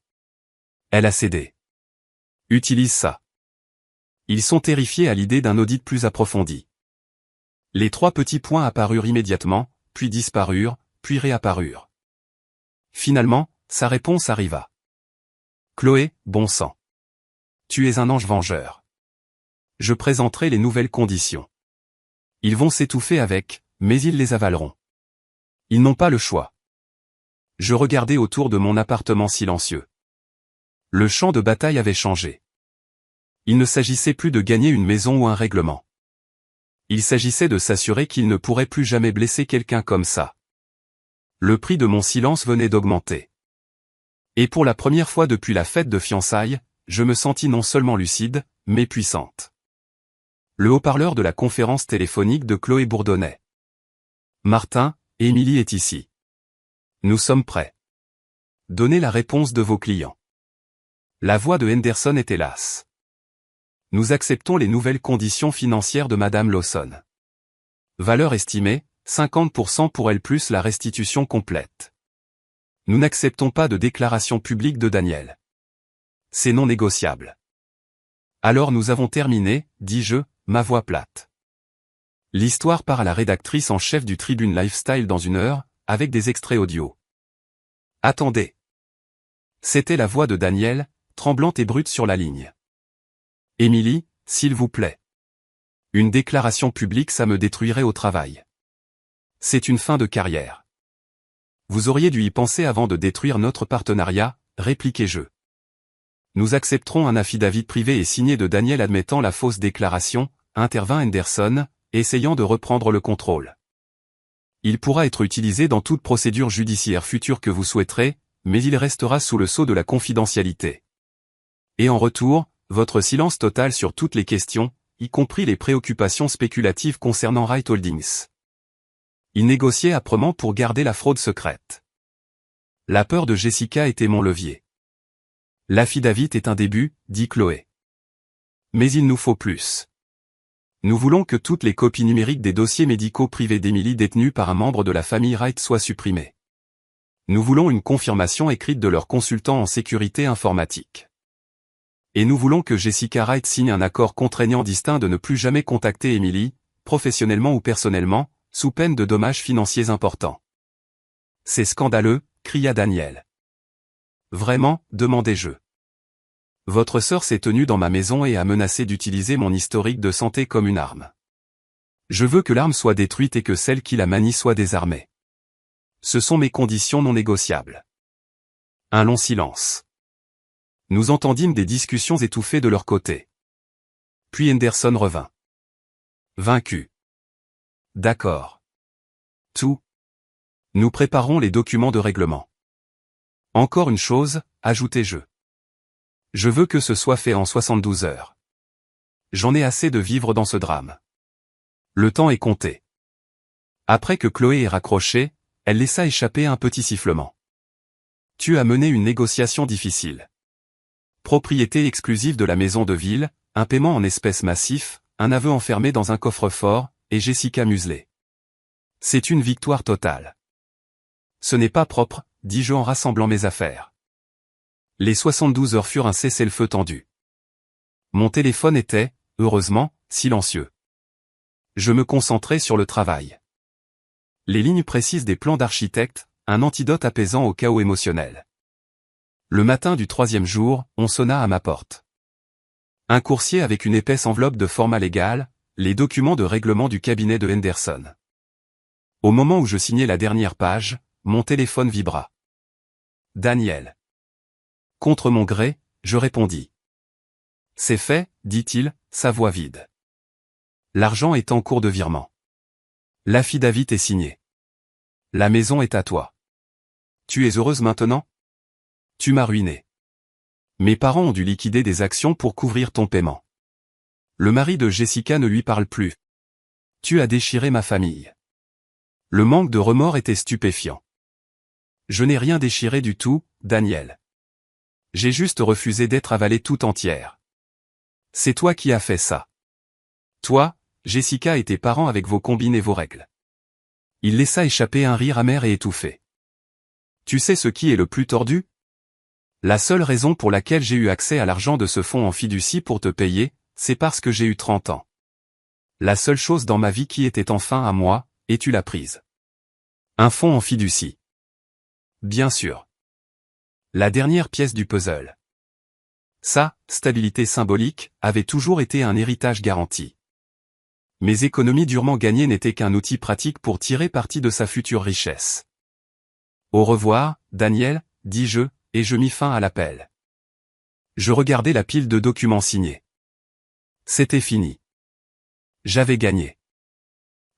Speaker 1: Elle a cédé. Utilise ça. Ils sont terrifiés à l'idée d'un audit plus approfondi. Les 3 petits points apparurent immédiatement, puis disparurent, puis réapparurent. Finalement, sa réponse arriva. Chloé, bon sang. Tu es un ange vengeur. Je présenterai les nouvelles conditions. Ils vont s'étouffer avec, mais ils les avaleront. Ils n'ont pas le choix. Je regardai autour de mon appartement silencieux. Le champ de bataille avait changé. Il ne s'agissait plus de gagner une maison ou un règlement. Il s'agissait de s'assurer qu'il ne pourrait plus jamais blesser quelqu'un comme ça. Le prix de mon silence venait d'augmenter. Et pour la première fois depuis la fête de fiançailles, je me sentis non seulement lucide, mais puissante. Le haut-parleur de la conférence téléphonique de Chloé bourdonnait. Martin, Émilie est ici. Nous sommes prêts. Donnez la réponse de vos clients. La voix de Henderson était lasse. Nous acceptons les nouvelles conditions financières de Madame Lawson. Valeur estimée, 50% pour elle plus la restitution complète. Nous n'acceptons pas de déclaration publique de Daniel. C'est non négociable. Alors nous avons terminé, dis-je, ma voix plate. L'histoire part à la rédactrice en chef du Tribune Lifestyle dans 1 heure, avec des extraits audio. Attendez. C'était la voix de Daniel, tremblante et brute sur la ligne. Émilie, s'il vous plaît. Une déclaration publique ça me détruirait au travail. C'est une fin de carrière. Vous auriez dû y penser avant de détruire notre partenariat, répliquai-je. Nous accepterons un affidavit privé et signé de Daniel admettant la fausse déclaration, intervint Henderson, essayant de reprendre le contrôle. Il pourra être utilisé dans toute procédure judiciaire future que vous souhaiterez, mais il restera sous le sceau de la confidentialité. Et en retour, votre silence total sur toutes les questions, y compris les préoccupations spéculatives concernant Wright Holdings. Il négociait âprement pour garder la fraude secrète. La peur de Jessica était mon levier. L'affidavit est un début, dit Chloé. Mais il nous faut plus. Nous voulons que toutes les copies numériques des dossiers médicaux privés d'Emily détenus par un membre de la famille Wright soient supprimées. Nous voulons une confirmation écrite de leur consultant en sécurité informatique. Et nous voulons que Jessica Wright signe un accord contraignant distinct de ne plus jamais contacter Emily, professionnellement ou personnellement, sous peine de dommages financiers importants. C'est scandaleux, cria Daniel. Vraiment, demandai-je. Votre sœur s'est tenue dans ma maison et a menacé d'utiliser mon historique de santé comme une arme. Je veux que l'arme soit détruite et que celle qui la manie soit désarmée. Ce sont mes conditions non négociables. Un long silence. Nous entendîmes des discussions étouffées de leur côté. Puis Henderson revint. Vaincu. D'accord. Tout. Nous préparons les documents de règlement. Encore une chose, ajoutai-je. Je veux que ce soit fait en 72 heures. J'en ai assez de vivre dans ce drame. Le temps est compté. Après que Chloé ait raccroché, elle laissa échapper un petit sifflement. Tu as mené une négociation difficile. Propriété exclusive de la maison de ville, un paiement en espèces massif, un aveu enfermé dans un coffre-fort, et Jessica muselée. C'est une victoire totale. Ce n'est pas propre, dis-je en rassemblant mes affaires. Les 72 heures furent un cessez-le-feu tendu. Mon téléphone était, heureusement, silencieux. Je me concentrais sur le travail. Les lignes précises des plans d'architecte, un antidote apaisant au chaos émotionnel. Le matin du 3e jour, on sonna à ma porte. Un coursier avec une épaisse enveloppe de format légal, les documents de règlement du cabinet de Henderson. Au moment où je signais la dernière page, mon téléphone vibra. Daniel. Contre mon gré, je répondis. C'est fait, dit-il, sa voix vide. L'argent est en cours de virement. L'affidavit est signé. La maison est à toi. Tu es heureuse maintenant? Tu m'as ruiné. Mes parents ont dû liquider des actions pour couvrir ton paiement. Le mari de Jessica ne lui parle plus. Tu as déchiré ma famille. Le manque de remords était stupéfiant. Je n'ai rien déchiré du tout, Daniel. J'ai juste refusé d'être avalée tout entière. C'est toi qui as fait ça. Toi, Jessica et tes parents avec vos combines et vos règles. Il laissa échapper un rire amer et étouffé. Tu sais ce qui est le plus tordu? La seule raison pour laquelle j'ai eu accès à l'argent de ce fonds en fiducie pour te payer, c'est parce que j'ai eu 30 ans. La seule chose dans ma vie qui était enfin à moi, et tu l'as prise. Un fonds en fiducie. Bien sûr. La dernière pièce du puzzle. Ça, stabilité symbolique, avait toujours été un héritage garanti. Mes économies durement gagnées n'étaient qu'un outil pratique pour tirer parti de sa future richesse. Au revoir, Daniel, dis-je, et je mis fin à l'appel. Je regardais la pile de documents signés. C'était fini. J'avais gagné.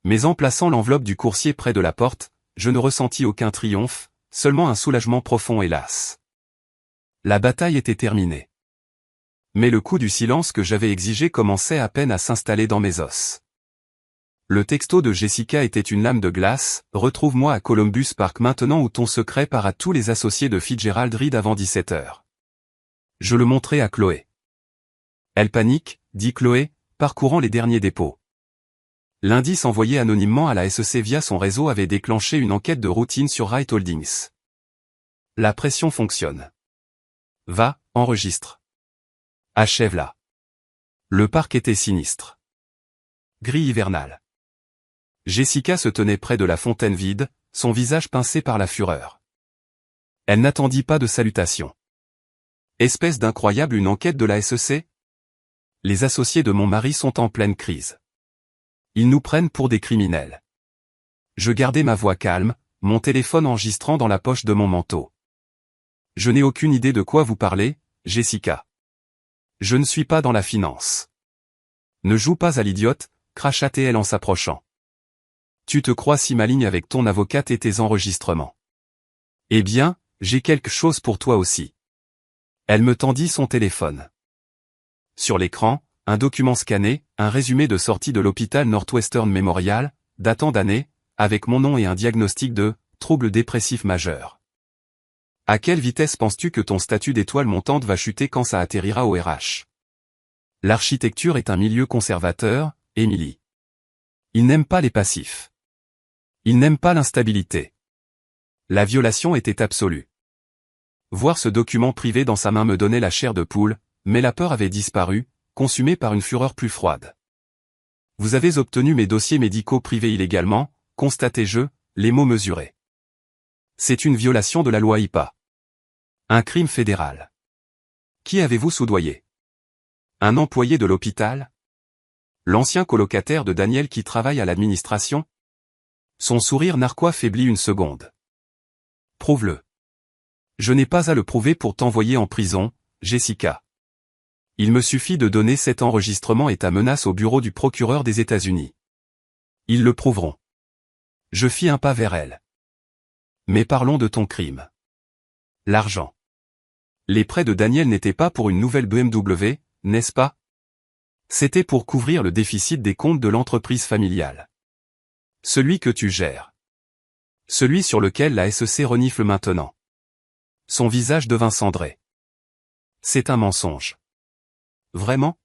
Speaker 1: Mais en plaçant l'enveloppe du coursier près de la porte, je ne ressentis aucun triomphe, seulement un soulagement profond hélas. La bataille était terminée. Mais le coup du silence que j'avais exigé commençait à peine à s'installer dans mes os. Le texto de Jessica était une lame de glace, retrouve-moi à Columbus Park maintenant où ton secret part à tous les associés de Fitzgerald Reed avant 17 heures. Je le montrai à Chloé. Elle panique, dit Chloé, parcourant les derniers dépôts. L'indice envoyé anonymement à la SEC via son réseau avait déclenché une enquête de routine sur Wright Holdings. La pression fonctionne. Va, enregistre. Achève-la. Le parc était sinistre. Gris hivernal. Jessica se tenait près de la fontaine vide, son visage pincé par la fureur. Elle n'attendit pas de salutation. Espèce d'incroyable une enquête de la SEC? Les associés de mon mari sont en pleine crise. Ils nous prennent pour des criminels. Je gardai ma voix calme, mon téléphone enregistrant dans la poche de mon manteau. Je n'ai aucune idée de quoi vous parlez, Jessica. Je ne suis pas dans la finance. Ne joue pas à l'idiote, cracha-t-elle en s'approchant. Tu te crois si maligne avec ton avocate et tes enregistrements. Eh bien, j'ai quelque chose pour toi aussi. Elle me tendit son téléphone. Sur l'écran, un document scanné, un résumé de sortie de l'hôpital Northwestern Memorial, datant d'année, avec mon nom et un diagnostic de trouble dépressif majeur. À quelle vitesse penses-tu que ton statut d'étoile montante va chuter quand ça atterrira au RH? L'architecture est un milieu conservateur, Émilie. Il n'aime pas les passifs. Il n'aime pas l'instabilité. La violation était absolue. Voir ce document privé dans sa main me donnait la chair de poule, mais la peur avait disparu, consumée par une fureur plus froide. Vous avez obtenu mes dossiers médicaux privés illégalement, constatai-je, les mots mesurés. C'est une violation de la loi HIPAA. Un crime fédéral. Qui avez-vous soudoyé? Un employé de l'hôpital? L'ancien colocataire de Daniel qui travaille à l'administration? Son sourire narquois faiblit une seconde. Prouve-le. Je n'ai pas à le prouver pour t'envoyer en prison, Jessica. Il me suffit de donner cet enregistrement et ta menace au bureau du procureur des États-Unis. Ils le prouveront. Je fis un pas vers elle. Mais parlons de ton crime. L'argent. Les prêts de Daniel n'étaient pas pour une nouvelle BMW, n'est-ce pas? C'était pour couvrir le déficit des comptes de l'entreprise familiale. Celui que tu gères. Celui sur lequel la SEC renifle maintenant. Son visage devint cendré. C'est un mensonge. Vraiment?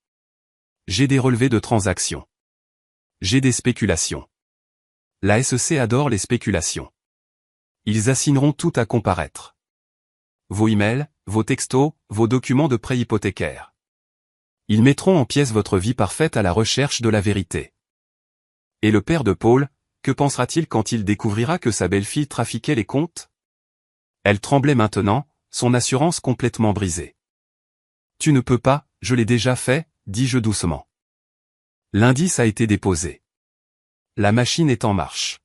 Speaker 1: J'ai des relevés de transactions. J'ai des spéculations. La SEC adore les spéculations. Ils assigneront tout à comparaître. Vos emails, vos textos, vos documents de prêt hypothécaire. Ils mettront en pièces votre vie parfaite à la recherche de la vérité. Et le père de Paul, que pensera-t-il quand il découvrira que sa belle-fille trafiquait les comptes? Elle tremblait maintenant, son assurance complètement brisée. Tu ne peux pas, je l'ai déjà fait, dis-je doucement. L'indice a été déposé. La machine est en marche.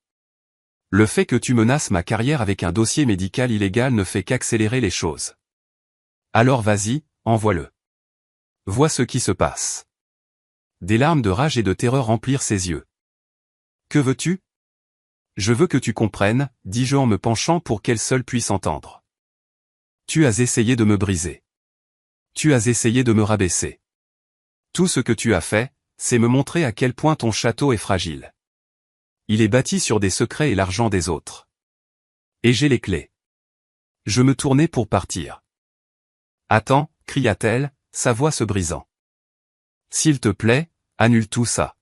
Speaker 1: Le fait que tu menaces ma carrière avec un dossier médical illégal ne fait qu'accélérer les choses. Alors vas-y, envoie-le. Vois ce qui se passe. Des larmes de rage et de terreur remplirent ses yeux. Que veux-tu? Je veux que tu comprennes, dis-je en me penchant pour qu'elle seule puisse entendre. Tu as essayé de me briser. Tu as essayé de me rabaisser. Tout ce que tu as fait, c'est me montrer à quel point ton château est fragile. Il est bâti sur des secrets et l'argent des autres. Et j'ai les clés. Je me tournai pour partir. Attends, cria-t-elle, sa voix se brisant. S'il te plaît, annule tout ça.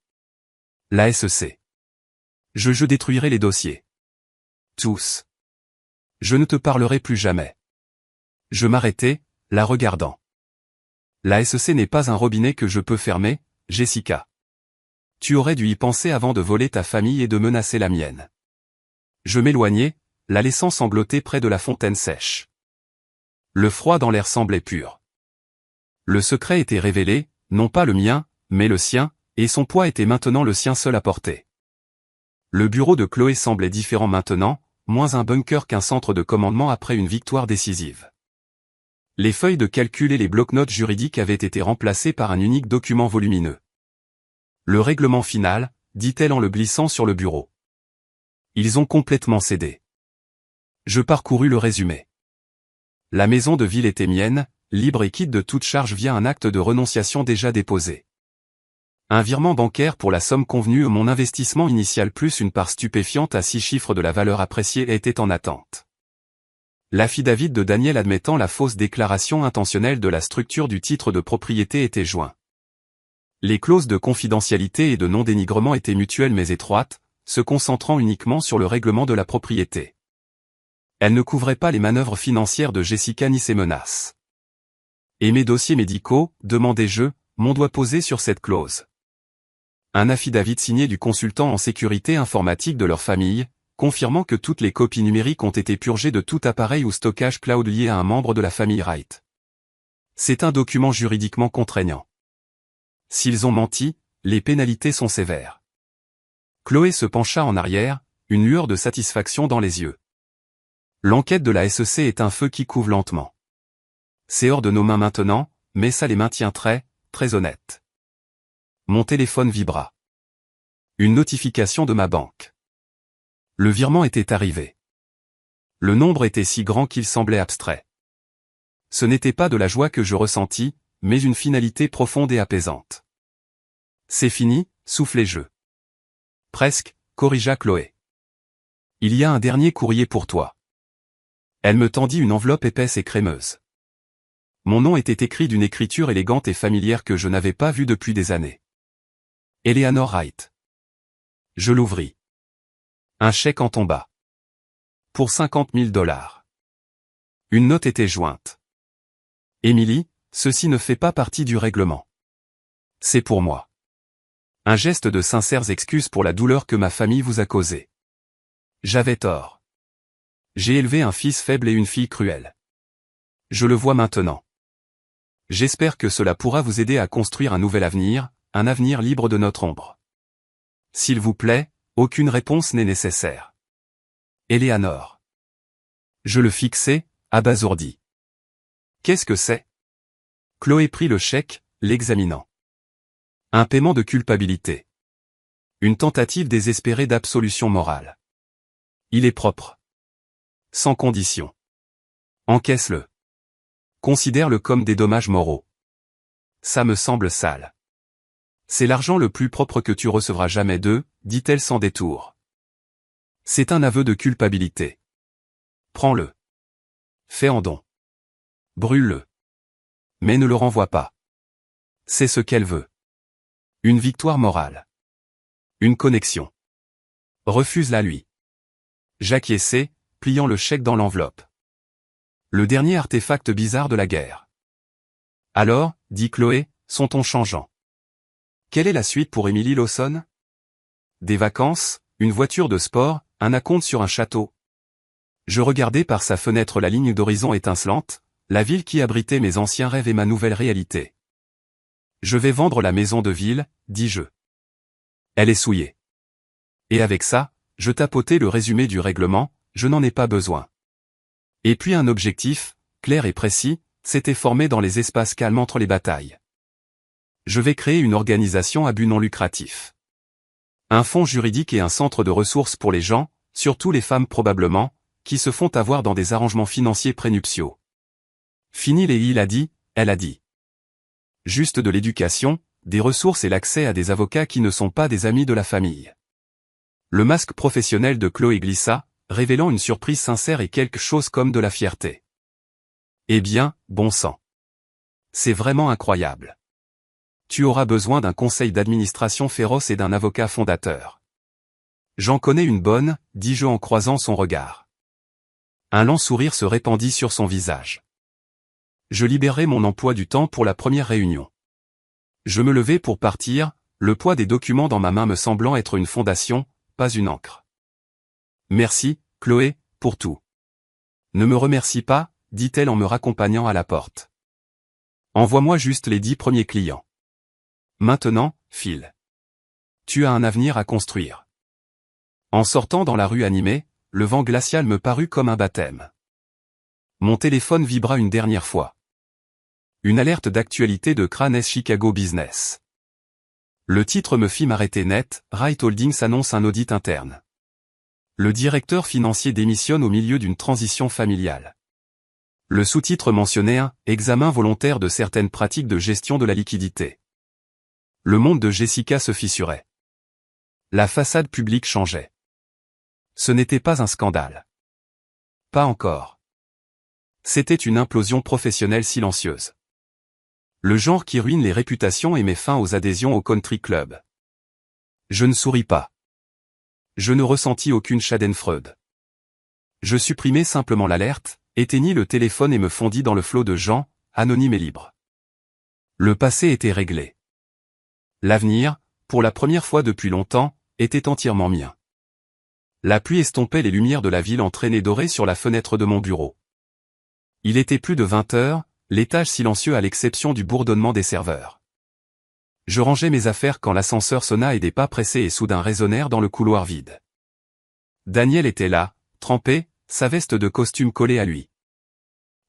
Speaker 1: La SEC. Je détruirai les dossiers. Tous. Je ne te parlerai plus jamais. Je m'arrêtai, la regardant. La SEC n'est pas un robinet que je peux fermer, Jessica. Tu aurais dû y penser avant de voler ta famille et de menacer la mienne. Je m'éloignai, la laissant sangloter près de la fontaine sèche. Le froid dans l'air semblait pur. Le secret était révélé, non pas le mien, mais le sien, et son poids était maintenant le sien seul à porter. Le bureau de Chloé semblait différent maintenant, moins un bunker qu'un centre de commandement après une victoire décisive. Les feuilles de calcul et les bloc-notes juridiques avaient été remplacés par un unique document volumineux. Le règlement final, dit-elle en le glissant sur le bureau. Ils ont complètement cédé. Je parcourus le résumé. La maison de ville était mienne, libre et quitte de toute charge via un acte de renonciation déjà déposé. Un virement bancaire pour la somme convenue, mon investissement initial plus une part stupéfiante à 6 chiffres de la valeur appréciée était en attente. L'affidavit de Daniel admettant la fausse déclaration intentionnelle de la structure du titre de propriété était joint. Les clauses de confidentialité et de non-dénigrement étaient mutuelles mais étroites, se concentrant uniquement sur le règlement de la propriété. Elles ne couvraient pas les manœuvres financières de Jessica ni ses menaces. Et mes dossiers médicaux, demandai-je, mon doigt posé sur cette clause. Un affidavit signé du consultant en sécurité informatique de leur famille, confirmant que toutes les copies numériques ont été purgées de tout appareil ou stockage cloud lié à un membre de la famille Wright. C'est un document juridiquement contraignant. S'ils ont menti, les pénalités sont sévères. Chloé se pencha en arrière, une lueur de satisfaction dans les yeux. L'enquête de la SEC est un feu qui couve lentement. C'est hors de nos mains maintenant, mais ça les maintient très honnêtes. Mon téléphone vibra. Une notification de ma banque. Le virement était arrivé. Le nombre était si grand qu'il semblait abstrait. Ce n'était pas de la joie que je ressentis, mais une finalité profonde et apaisante. C'est fini, soufflai-je. Presque, corrigea Chloé. Il y a un dernier courrier pour toi. Elle me tendit une enveloppe épaisse et crémeuse. Mon nom était écrit d'une écriture élégante et familière que je n'avais pas vue depuis des années. Eleanor Wright. Je l'ouvris. Un chèque en tomba. Pour 50 000 $. Une note était jointe. Émilie, ceci ne fait pas partie du règlement. C'est pour moi. Un geste de sincères excuses pour la douleur que ma famille vous a causée. J'avais tort. J'ai élevé un fils faible et une fille cruelle. Je le vois maintenant. J'espère que cela pourra vous aider à construire un nouvel avenir, un avenir libre de notre ombre. S'il vous plaît, aucune réponse n'est nécessaire. Eleanor. Je le fixai, abasourdi. Qu'est-ce que c'est? Chloé prit le chèque, l'examinant. Un paiement de culpabilité. Une tentative désespérée d'absolution morale. Il est propre. Sans condition. Encaisse-le. Considère-le comme des dommages moraux. Ça me semble sale. C'est l'argent le plus propre que tu recevras jamais d'eux, dit-elle sans détour. C'est un aveu de culpabilité. Prends-le. Fais en don. Brûle-le. Mais ne le renvoie pas. C'est ce qu'elle veut. Une victoire morale. Une connexion. Refuse-la lui. J'acquiesçai, pliant le chèque dans l'enveloppe. Le dernier artefact bizarre de la guerre. Alors, dit Chloé, son ton changeant. Quelle est la suite pour Emily Lawson? Des vacances, une voiture de sport, un acompte sur un château. Je regardais par sa fenêtre la ligne d'horizon étincelante, la ville qui abritait mes anciens rêves et ma nouvelle réalité. Je vais vendre la maison de ville, dis-je. Elle est souillée. Et avec ça, je tapotai le résumé du règlement, je n'en ai pas besoin. Et puis un objectif, clair et précis, s'était formé dans les espaces calmes entre les batailles. Je vais créer une organisation à but non lucratif. Un fonds juridique et un centre de ressources pour les gens, surtout les femmes probablement, qui se font avoir dans des arrangements financiers prénuptiaux. Fini les il a dit, elle a dit. Juste de l'éducation, des ressources et l'accès à des avocats qui ne sont pas des amis de la famille. Le masque professionnel de Chloé glissa, révélant une surprise sincère et quelque chose comme de la fierté. Eh bien, bon sang. C'est vraiment incroyable. Tu auras besoin d'un conseil d'administration féroce et d'un avocat fondateur. J'en connais une bonne, dis-je en croisant son regard. Un lent sourire se répandit sur son visage. Je libérai mon emploi du temps pour la première réunion. Je me levai pour partir, le poids des documents dans ma main me semblant être une fondation, pas une encre. Merci, Chloé, pour tout. Ne me remercie pas, dit-elle en me raccompagnant à la porte. Envoie-moi juste les 10 premiers clients. Maintenant, file. Tu as un avenir à construire. En sortant dans la rue animée, le vent glacial me parut comme un baptême. Mon téléphone vibra une dernière fois. Une alerte d'actualité de Cranes Chicago Business. Le titre me fit m'arrêter net, Wright Holdings annonce un audit interne. Le directeur financier démissionne au milieu d'une transition familiale. Le sous-titre mentionnait un « examen volontaire de certaines pratiques de gestion de la liquidité ». Le monde de Jessica se fissurait. La façade publique changeait. Ce n'était pas un scandale. Pas encore. C'était une implosion professionnelle silencieuse. Le genre qui ruine les réputations et met fin aux adhésions au country club. Je ne souris pas. Je ne ressentis aucune schadenfreude. Je supprimai simplement l'alerte, éteignis le téléphone et me fondis dans le flot de gens, anonymes et libres. Le passé était réglé. L'avenir, pour la première fois depuis longtemps, était entièrement mien. La pluie estompait les lumières de la ville entraînées dorées sur la fenêtre de mon bureau. Il était plus de 20 heures, l'étage silencieux à l'exception du bourdonnement des serveurs. Je rangeais mes affaires quand l'ascenseur sonna et des pas pressés et soudain résonnèrent dans le couloir vide. Daniel était là, trempé, sa veste de costume collée à lui.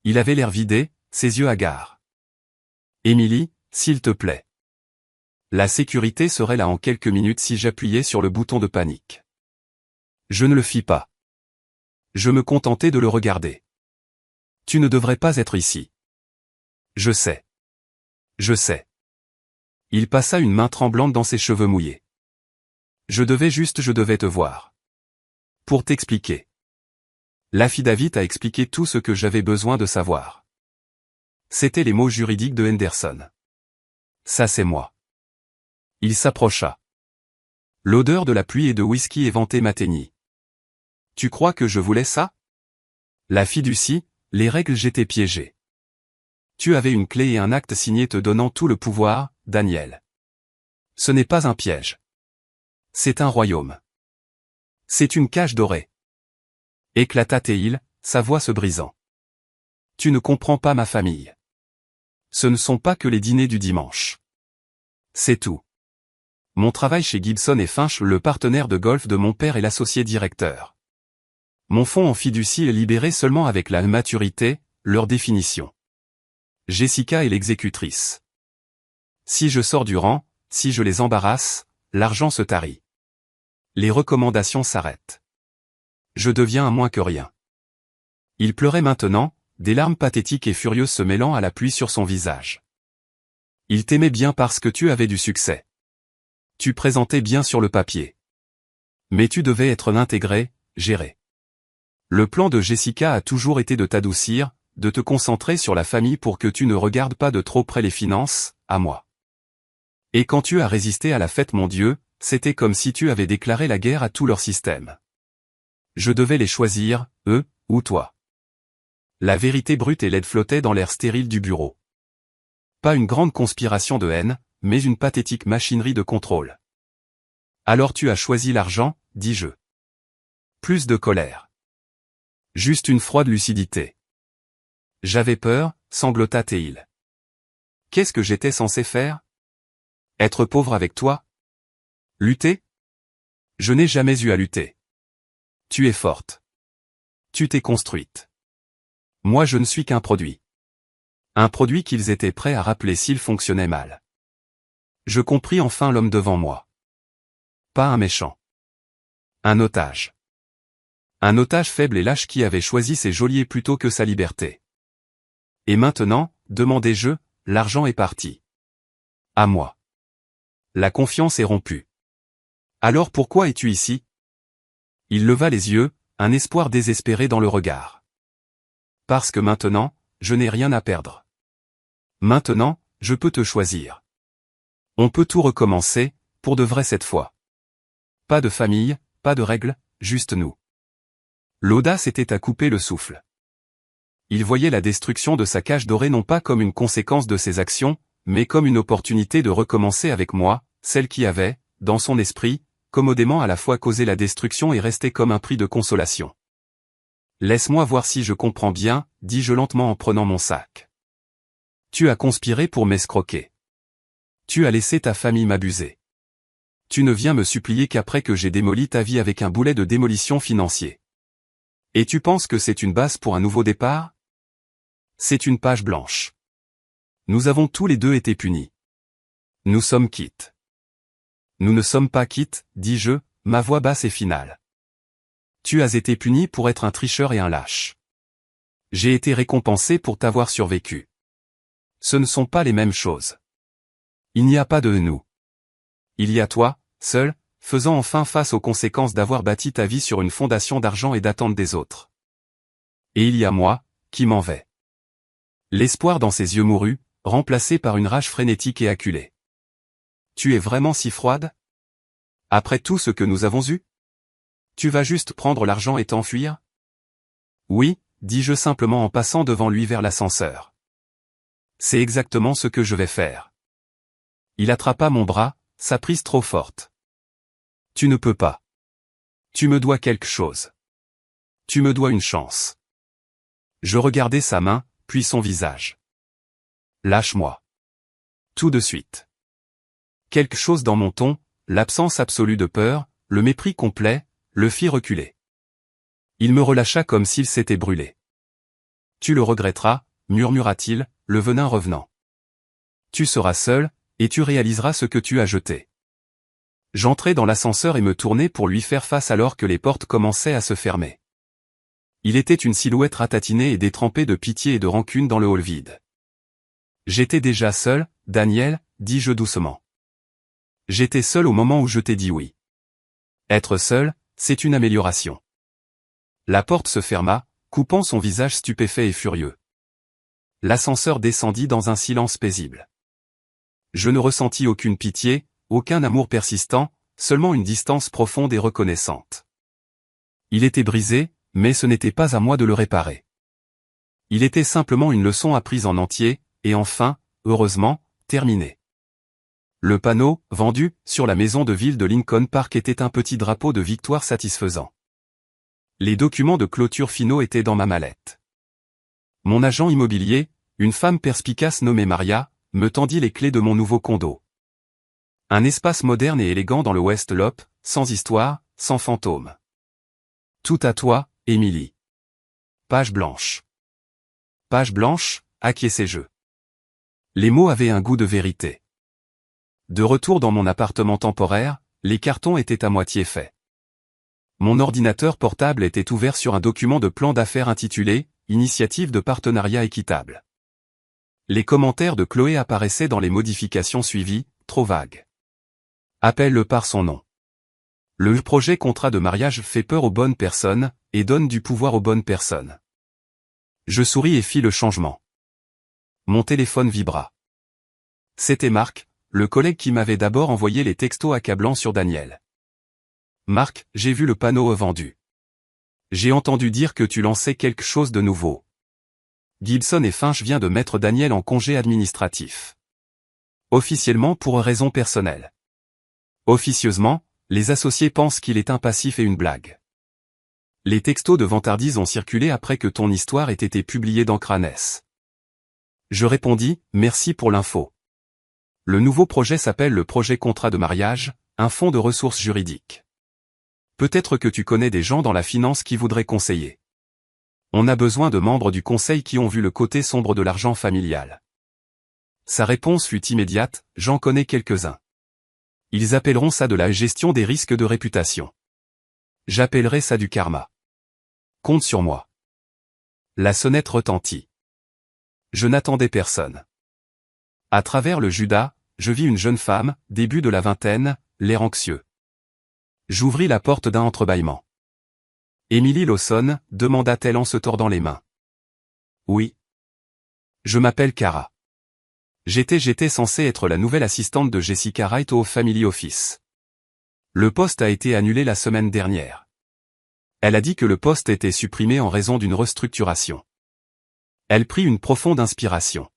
Speaker 1: Il avait l'air vidé, ses yeux hagards. « Émilie, s'il te plaît. » La sécurité serait là en quelques minutes si j'appuyais sur le bouton de panique. Je ne le fis pas. Je me contentais de le regarder. Tu ne devrais pas être ici. Je sais. Je sais. Il passa une main tremblante dans ses cheveux mouillés. Je devais te voir. Pour t'expliquer. L'affidavit a expliqué tout ce que j'avais besoin de savoir. C'étaient les mots juridiques de Henderson. Ça c'est moi. Il s'approcha. L'odeur de la pluie et de whisky éventé m'atteignit. Tu crois que je voulais ça? La fiducie, les règles, j'étais piégé. Tu avais une clé et un acte signé te donnant tout le pouvoir, Daniel. Ce n'est pas un piège. C'est un royaume. C'est une cage dorée. Éclata Théil, sa voix se brisant. Tu ne comprends pas ma famille. Ce ne sont pas que les dîners du dimanche. C'est tout. Mon travail chez Gibson et Finch, le partenaire de golf de mon père et l'associé directeur. Mon fonds en fiducie est libéré seulement avec la maturité, leur définition. Jessica est l'exécutrice. Si je sors du rang, si je les embarrasse, l'argent se tarit. Les recommandations s'arrêtent. Je deviens un moins que rien. Il pleurait maintenant, des larmes pathétiques et furieuses se mêlant à la pluie sur son visage. Il t'aimait bien parce que tu avais du succès. Tu présentais bien sur le papier. Mais tu devais être intégré, géré. Le plan de Jessica a toujours été de t'adoucir, de te concentrer sur la famille pour que tu ne regardes pas de trop près les finances, à moi. Et quand tu as résisté à la fête, mon Dieu, c'était comme si tu avais déclaré la guerre à tout leur système. Je devais les choisir, eux, ou toi. La vérité brute et laide flottait dans l'air stérile du bureau. Pas une grande conspiration de haine, mais une pathétique machinerie de contrôle. Alors tu as choisi l'argent, dis-je. Plus de colère. Juste une froide lucidité. J'avais peur, sanglota Théil. Qu'est-ce que j'étais censé faire? Être pauvre avec toi? Lutter? Je n'ai jamais eu à lutter. Tu es forte. Tu t'es construite. Moi je ne suis qu'un produit. Un produit qu'ils étaient prêts à rappeler s'il fonctionnait mal. Je compris enfin l'homme devant moi. Pas un méchant. Un otage. Un otage faible et lâche qui avait choisi ses geôliers plutôt que sa liberté. Et maintenant, demandai-je, l'argent est parti. À moi. La confiance est rompue. Alors pourquoi es-tu ici? Il leva les yeux, un espoir désespéré dans le regard. Parce que maintenant, je n'ai rien à perdre. Maintenant, je peux te choisir. On peut tout recommencer, pour de vrai cette fois. Pas de famille, pas de règles, juste nous. L'audace était à couper le souffle. Il voyait la destruction de sa cage dorée non pas comme une conséquence de ses actions, mais comme une opportunité de recommencer avec moi, celle qui avait, dans son esprit, commodément à la fois causé la destruction et resté comme un prix de consolation. Laisse-moi voir si je comprends bien, dis-je lentement en prenant mon sac. Tu as conspiré pour m'escroquer. Tu as laissé ta famille m'abuser. Tu ne viens me supplier qu'après que j'ai démoli ta vie avec un boulet de démolition financier. Et tu penses que c'est une base pour un nouveau départ? C'est une page blanche. Nous avons tous les deux été punis. Nous sommes quittes. Nous ne sommes pas quittes, dis-je, ma voix basse et finale. Tu as été puni pour être un tricheur et un lâche. J'ai été récompensé pour t'avoir survécu. Ce ne sont pas les mêmes choses. Il n'y a pas de nous. Il y a toi, seul, faisant enfin face aux conséquences d'avoir bâti ta vie sur une fondation d'argent et d'attente des autres. Et il y a moi, qui m'en vais. L'espoir dans ses yeux mourus, remplacé par une rage frénétique et acculée. Tu es vraiment si froide? Après tout ce que nous avons eu? Tu vas juste prendre l'argent et t'enfuir? Oui, dis-je simplement en passant devant lui vers l'ascenseur. C'est exactement ce que je vais faire. Il attrapa mon bras, sa prise trop forte. Tu ne peux pas. Tu me dois quelque chose. Tu me dois une chance. Je regardai sa main, puis son visage. Lâche-moi. Tout de suite. Quelque chose dans mon ton, l'absence absolue de peur, le mépris complet, le fit reculer. Il me relâcha comme s'il s'était brûlé. Tu le regretteras, murmura-t-il, le venin revenant. Tu seras seul, et tu réaliseras ce que tu as jeté. J'entrai dans l'ascenseur et me tournai pour lui faire face alors que les portes commençaient à se fermer. Il était une silhouette ratatinée et détrempée de pitié et de rancune dans le hall vide. J'étais déjà seul, Daniel, dis-je doucement. J'étais seul au moment où je t'ai dit oui. Être seul, c'est une amélioration. La porte se ferma, coupant son visage stupéfait et furieux. L'ascenseur descendit dans un silence paisible. Je ne ressentis aucune pitié, aucun amour persistant, seulement une distance profonde et reconnaissante. Il était brisé, mais ce n'était pas à moi de le réparer. Il était simplement une leçon apprise en entier, et enfin, heureusement, terminée. Le panneau, vendu, sur la maison de ville de Lincoln Park était un petit drapeau de victoire satisfaisant. Les documents de clôture finaux étaient dans ma mallette. Mon agent immobilier, une femme perspicace nommée Maria, me tendit les clés de mon nouveau condo. Un espace moderne et élégant dans le West Loop, sans histoire, sans fantôme. Tout à toi, Émilie. Page blanche. Page blanche, acquiesçai-je. Les mots avaient un goût de vérité. De retour dans mon appartement temporaire, les cartons étaient à moitié faits. Mon ordinateur portable était ouvert sur un document de plan d'affaires intitulé « Initiative de partenariat équitable ». Les commentaires de Chloé apparaissaient dans les modifications suivies, trop vagues. Appelle-le par son nom. Le projet contrat de mariage fait peur aux bonnes personnes, et donne du pouvoir aux bonnes personnes. Je souris et fis le changement. Mon téléphone vibra. C'était Marc, le collègue qui m'avait d'abord envoyé les textos accablants sur Daniel. Marc, j'ai vu le panneau vendu. J'ai entendu dire que tu lançais quelque chose de nouveau. Gibson et Finch vient de mettre Daniel en congé administratif. Officiellement pour raisons personnelles. Officieusement, les associés pensent qu'il est un passif et une blague. Les textos de vantardise ont circulé après que ton histoire ait été publiée dans Cranes. Je répondis, merci pour l'info. Le nouveau projet s'appelle le projet contrat de mariage, un fonds de ressources juridiques. Peut-être que tu connais des gens dans la finance qui voudraient conseiller. On a besoin de membres du conseil qui ont vu le côté sombre de l'argent familial. Sa réponse fut immédiate, j'en connais quelques-uns. Ils appelleront ça de la gestion des risques de réputation. J'appellerai ça du karma. Compte sur moi. La sonnette retentit. Je n'attendais personne. À travers le Judas, je vis une jeune femme, début de la vingtaine, l'air anxieux. J'ouvris la porte d'un entrebâillement. Émilie Lawson, demanda-t-elle en se tordant les mains. Oui. Je m'appelle Cara. J'étais censée être la nouvelle assistante de Jessica Wright au Family Office. Le poste a été annulé la semaine dernière. Elle a dit que le poste était supprimé en raison d'une restructuration. Elle prit une profonde inspiration.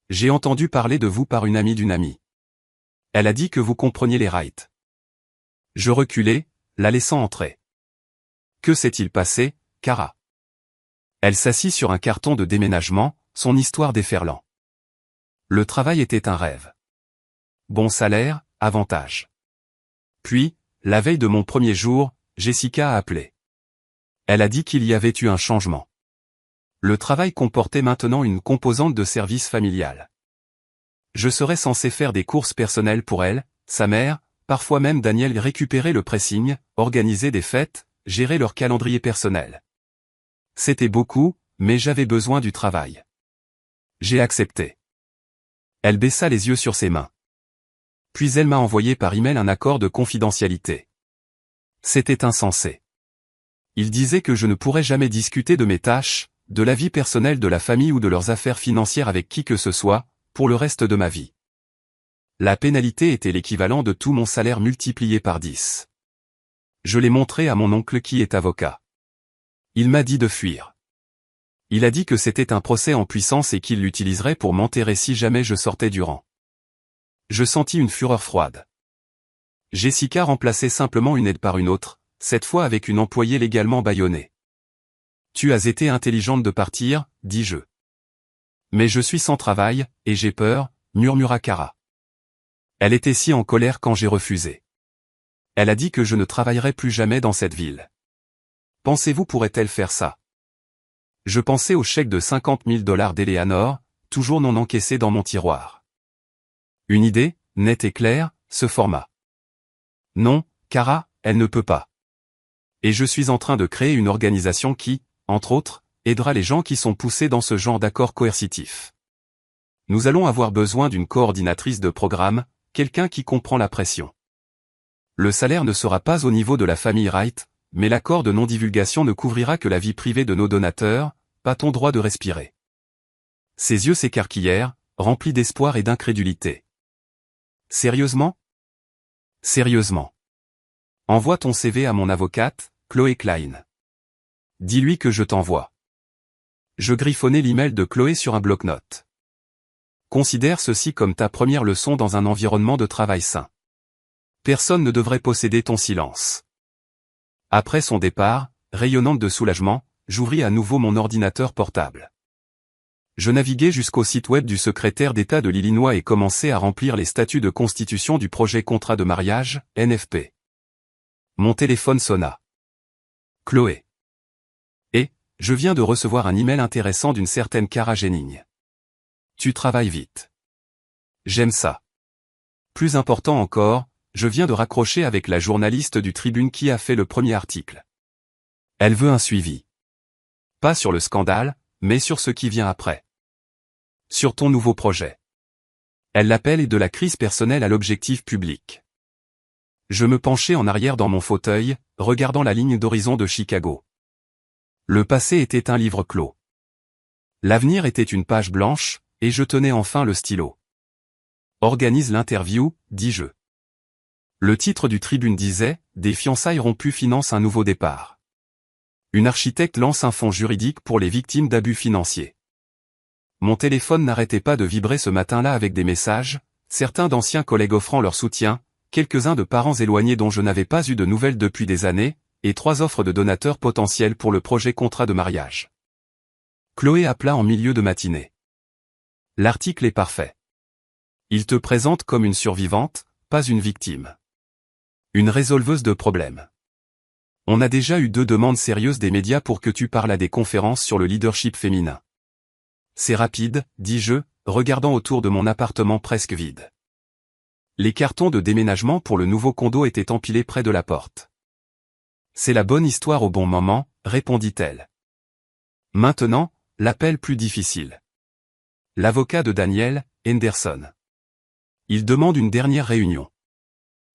Speaker 1: J'ai entendu parler de vous par une amie d'une amie. Elle a dit que vous compreniez les Wright. Je reculai, la laissant entrer. Que s'est-il passé, Cara? Elle s'assit sur un carton de déménagement, son histoire déferlant. Le travail était un rêve. Bon salaire, avantages. Puis, la veille de mon premier jour, Jessica a appelé. Elle a dit qu'il y avait eu un changement. Le travail comportait maintenant une composante de service familial. Je serais censé faire des courses personnelles pour elle, sa mère, parfois même Daniel récupérer le pressing, organiser des fêtes, gérer leur calendrier personnel. C'était beaucoup, mais j'avais besoin du travail. J'ai accepté. Elle baissa les yeux sur ses mains. Puis elle m'a envoyé par email un accord de confidentialité. C'était insensé. Il disait que je ne pourrais jamais discuter de mes tâches, de la vie personnelle de la famille ou de leurs affaires financières avec qui que ce soit, pour le reste de ma vie. La pénalité était l'équivalent de tout mon salaire multiplié par 10. Je l'ai montré à mon oncle qui est avocat. Il m'a dit de fuir. Il a dit que c'était un procès en puissance et qu'il l'utiliserait pour m'enterrer si jamais je sortais du rang. Je sentis une fureur froide. Jessica remplaçait simplement une aide par une autre, cette fois avec une employée légalement bâillonnée. Tu as été intelligente de partir, dis-je. Mais je suis sans travail, et j'ai peur, murmura Cara. Elle était si en colère quand j'ai refusé. Elle a dit que je ne travaillerais plus jamais dans cette ville. Pensez-vous pourrait-elle faire ça? Je pensais au chèque de 50 000 $ d'Eleanor, toujours non encaissé dans mon tiroir. Une idée, nette et claire, se forma. Non, Kara, elle ne peut pas. Et je suis en train de créer une organisation qui, entre autres, aidera les gens qui sont poussés dans ce genre d'accord coercitif. Nous allons avoir besoin d'une coordinatrice de programme, quelqu'un qui comprend la pression. Le salaire ne sera pas au niveau de la famille Wright, mais l'accord de non-divulgation ne couvrira que la vie privée de nos donateurs, pas ton droit de respirer. Ses yeux s'écarquillèrent, remplis d'espoir et d'incrédulité. Sérieusement? Sérieusement. Envoie ton CV à mon avocate, Chloé Klein. Dis-lui que je t'envoie. Je griffonnai l'email de Chloé sur un bloc-notes. Considère ceci comme ta première leçon dans un environnement de travail sain. Personne ne devrait posséder ton silence. Après son départ, rayonnante de soulagement, j'ouvris à nouveau mon ordinateur portable. Je naviguai jusqu'au site web du secrétaire d'État de l'Illinois et commençai à remplir les statuts de constitution du projet contrat de mariage, NFP. Mon téléphone sonna. Chloé. Et, je viens de recevoir un email intéressant d'une certaine Kara Jennings. Tu travailles vite. J'aime ça. Plus important encore, je viens de raccrocher avec la journaliste du Tribune qui a fait le premier article. Elle veut un suivi. Pas sur le scandale, mais sur ce qui vient après. Sur ton nouveau projet. Elle l'appelle et de la crise personnelle à l'objectif public. Je me penchai en arrière dans mon fauteuil, regardant la ligne d'horizon de Chicago. Le passé était un livre clos. L'avenir était une page blanche, et je tenais enfin le stylo. Organise l'interview, dis-je. Le titre du Tribune disait « Des fiançailles rompues financent un nouveau départ ». Une architecte lance un fonds juridique pour les victimes d'abus financiers. Mon téléphone n'arrêtait pas de vibrer ce matin-là avec des messages, certains d'anciens collègues offrant leur soutien, quelques-uns de parents éloignés dont je n'avais pas eu de nouvelles depuis des années, et 3 offres de donateurs potentiels pour le projet contrat de mariage. Chloé appela en milieu de matinée. L'article est parfait. Il te présente comme une survivante, pas une victime. Une résolveuse de problèmes. On a déjà eu 2 demandes sérieuses des médias pour que tu parles à des conférences sur le leadership féminin. C'est rapide, dis-je, regardant autour de mon appartement presque vide. Les cartons de déménagement pour le nouveau condo étaient empilés près de la porte. C'est la bonne histoire au bon moment, répondit-elle. Maintenant, l'appel plus difficile. L'avocat de Daniel, Henderson. Il demande une dernière réunion.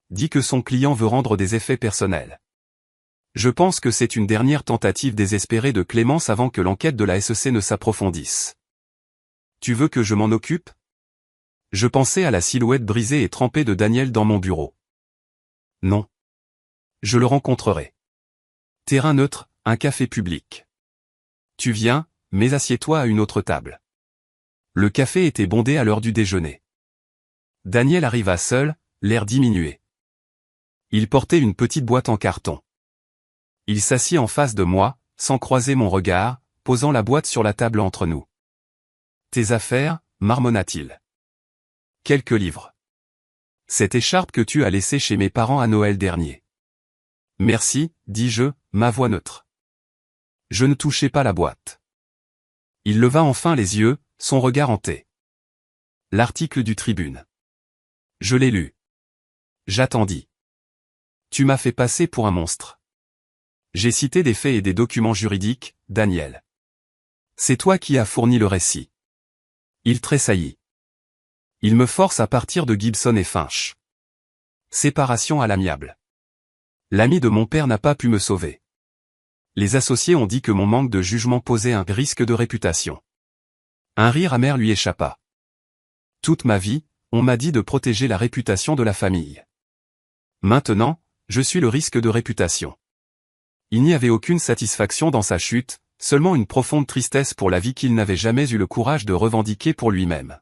Speaker 1: Dit que son client veut rendre des effets personnels. Je pense que c'est une dernière tentative désespérée de clémence avant que l'enquête de la SEC ne s'approfondisse. Tu veux que je m'en occupe? Je pensais à la silhouette brisée et trempée de Daniel dans mon bureau. Non. Je le rencontrerai. Terrain neutre, un café public. Tu viens, mais assieds-toi à une autre table. Le café était bondé à l'heure du déjeuner. Daniel arriva seul, l'air diminué. Il portait une petite boîte en carton. Il s'assit en face de moi, sans croiser mon regard, posant la boîte sur la table entre nous. Tes affaires, marmonna-t-il. Quelques livres. Cette écharpe que tu as laissée chez mes parents à Noël dernier. Merci, dis-je, ma voix neutre. Je ne touchai pas la boîte. Il leva enfin les yeux, son regard hanté. L'article du Tribune. Je l'ai lu. J'attendis. Tu m'as fait passer pour un monstre. J'ai cité des faits et des documents juridiques, Daniel. C'est toi qui as fourni le récit. Il tressaillit. Il me force à partir de Gibson et Finch. Séparation à l'amiable. L'ami de mon père n'a pas pu me sauver. Les associés ont dit que mon manque de jugement posait un risque de réputation. Un rire amer lui échappa. Toute ma vie, on m'a dit de protéger la réputation de la famille. Maintenant, je suis le risque de réputation. Il n'y avait aucune satisfaction dans sa chute, seulement une profonde tristesse pour la vie qu'il n'avait jamais eu le courage de revendiquer pour lui-même.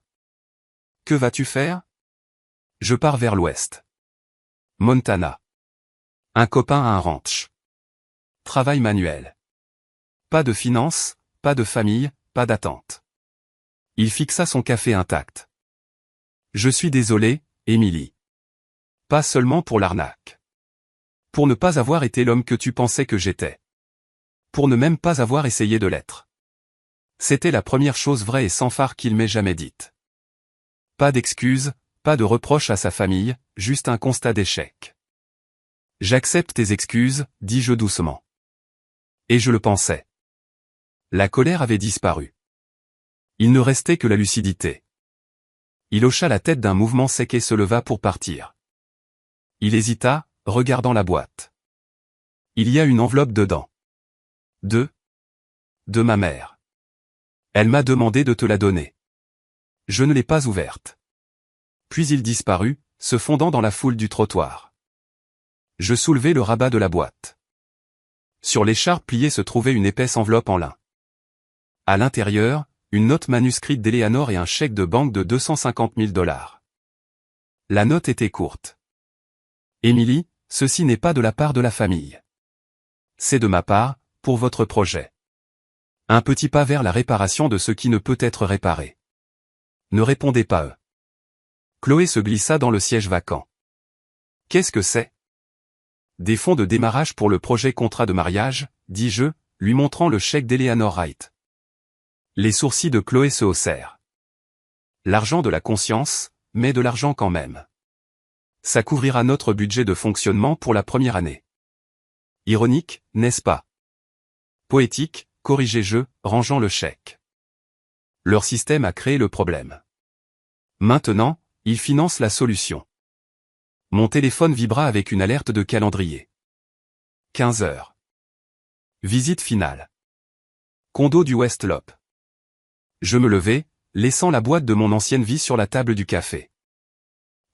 Speaker 1: Que vas-tu faire? Je pars vers l'ouest. Montana. Un copain a un ranch. Travail manuel. Pas de finances, pas de famille, pas d'attente. Il fixa son café intact. Je suis désolé, Émilie. Pas seulement pour l'arnaque. Pour ne pas avoir été l'homme que tu pensais que j'étais. Pour ne même pas avoir essayé de l'être. C'était la première chose vraie et sans phare qu'il m'ait jamais dite. Pas d'excuses, pas de reproches à sa famille, juste un constat d'échec. J'accepte tes excuses, dis-je doucement. Et je le pensais. La colère avait disparu. Il ne restait que la lucidité. Il hocha la tête d'un mouvement sec et se leva pour partir. Il hésita, regardant la boîte. Il y a une enveloppe dedans. De ma mère. Elle m'a demandé de te la donner. Je ne l'ai pas ouverte. Puis il disparut, se fondant dans la foule du trottoir. Je soulevai le rabat de la boîte. Sur l'écharpe pliée se trouvait une épaisse enveloppe en lin. À l'intérieur, une note manuscrite d'Eleanor et un chèque de banque de 250 000 $. La note était courte. Emily, ceci n'est pas de la part de la famille. C'est de ma part, pour votre projet. Un petit pas vers la réparation de ce qui ne peut être réparé. Ne répondez pas eux. Chloé se glissa dans le siège vacant. Qu'est-ce que c'est? Des fonds de démarrage pour le projet contrat de mariage, dis-je, lui montrant le chèque d'Eleanor Wright. Les sourcils de Chloé se haussèrent. L'argent de la conscience, mais de l'argent quand même. Ça couvrira notre budget de fonctionnement pour la première année. Ironique, n'est-ce pas? Poétique, corrigeai-je, rangeant le chèque. Leur système a créé le problème. Maintenant, ils financent la solution. Mon téléphone vibra avec une alerte de calendrier. 15 heures. Visite finale. Condo du West Loop. Je me levai, laissant la boîte de mon ancienne vie sur la table du café.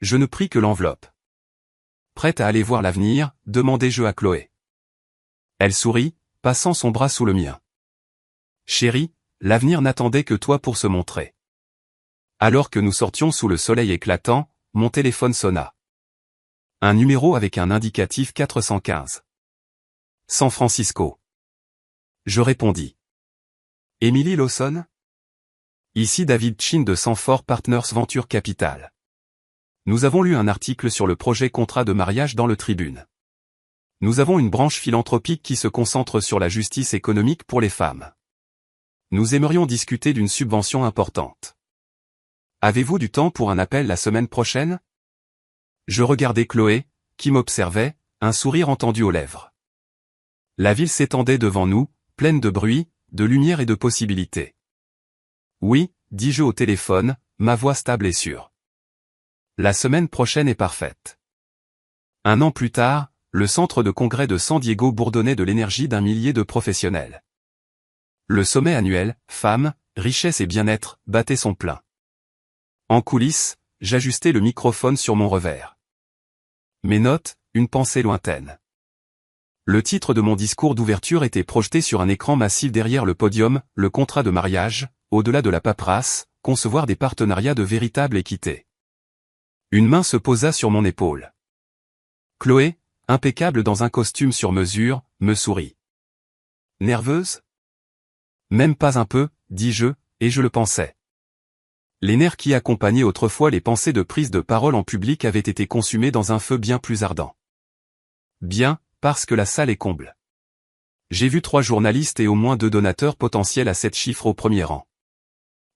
Speaker 1: Je ne pris que l'enveloppe. Prête à aller voir l'avenir, demandai-je à Chloé. Elle sourit, passant son bras sous le mien. Chérie, l'avenir n'attendait que toi pour se montrer. Alors que nous sortions sous le soleil éclatant, mon téléphone sonna. Un numéro avec un indicatif 415. San Francisco. Je répondis. Emily Lawson? Ici David Chin de Sanford Partners Venture Capital. Nous avons lu un article sur le projet contrat de mariage dans le Tribune. Nous avons une branche philanthropique qui se concentre sur la justice économique pour les femmes. Nous aimerions discuter d'une subvention importante. Avez-vous du temps pour un appel la semaine prochaine? Je regardais Chloé, qui m'observait, un sourire entendu aux lèvres. La ville s'étendait devant nous, pleine de bruit, de lumière et de possibilités. Oui, dis-je au téléphone, ma voix stable et sûre. La semaine prochaine est parfaite. Un an plus tard, le centre de congrès de San Diego bourdonnait de l'énergie d'un millier de professionnels. Le sommet annuel, Femmes, Richesse et Bien-être, battait son plein. En coulisses, j'ajustais le microphone sur mon revers. Mes notes, une pensée lointaine. Le titre de mon discours d'ouverture était projeté sur un écran massif derrière le podium, le contrat de mariage, au-delà de la paperasse, concevoir des partenariats de véritable équité. Une main se posa sur mon épaule. Chloé, impeccable dans un costume sur mesure, me sourit. Nerveuse? Même pas un peu, dis-je, et je le pensais. Les nerfs qui accompagnaient autrefois les pensées de prise de parole en public avaient été consumés dans un feu bien plus ardent. Bien, parce que la salle est comble. J'ai vu 3 journalistes et au moins 2 donateurs potentiels à 7 chiffres au premier rang.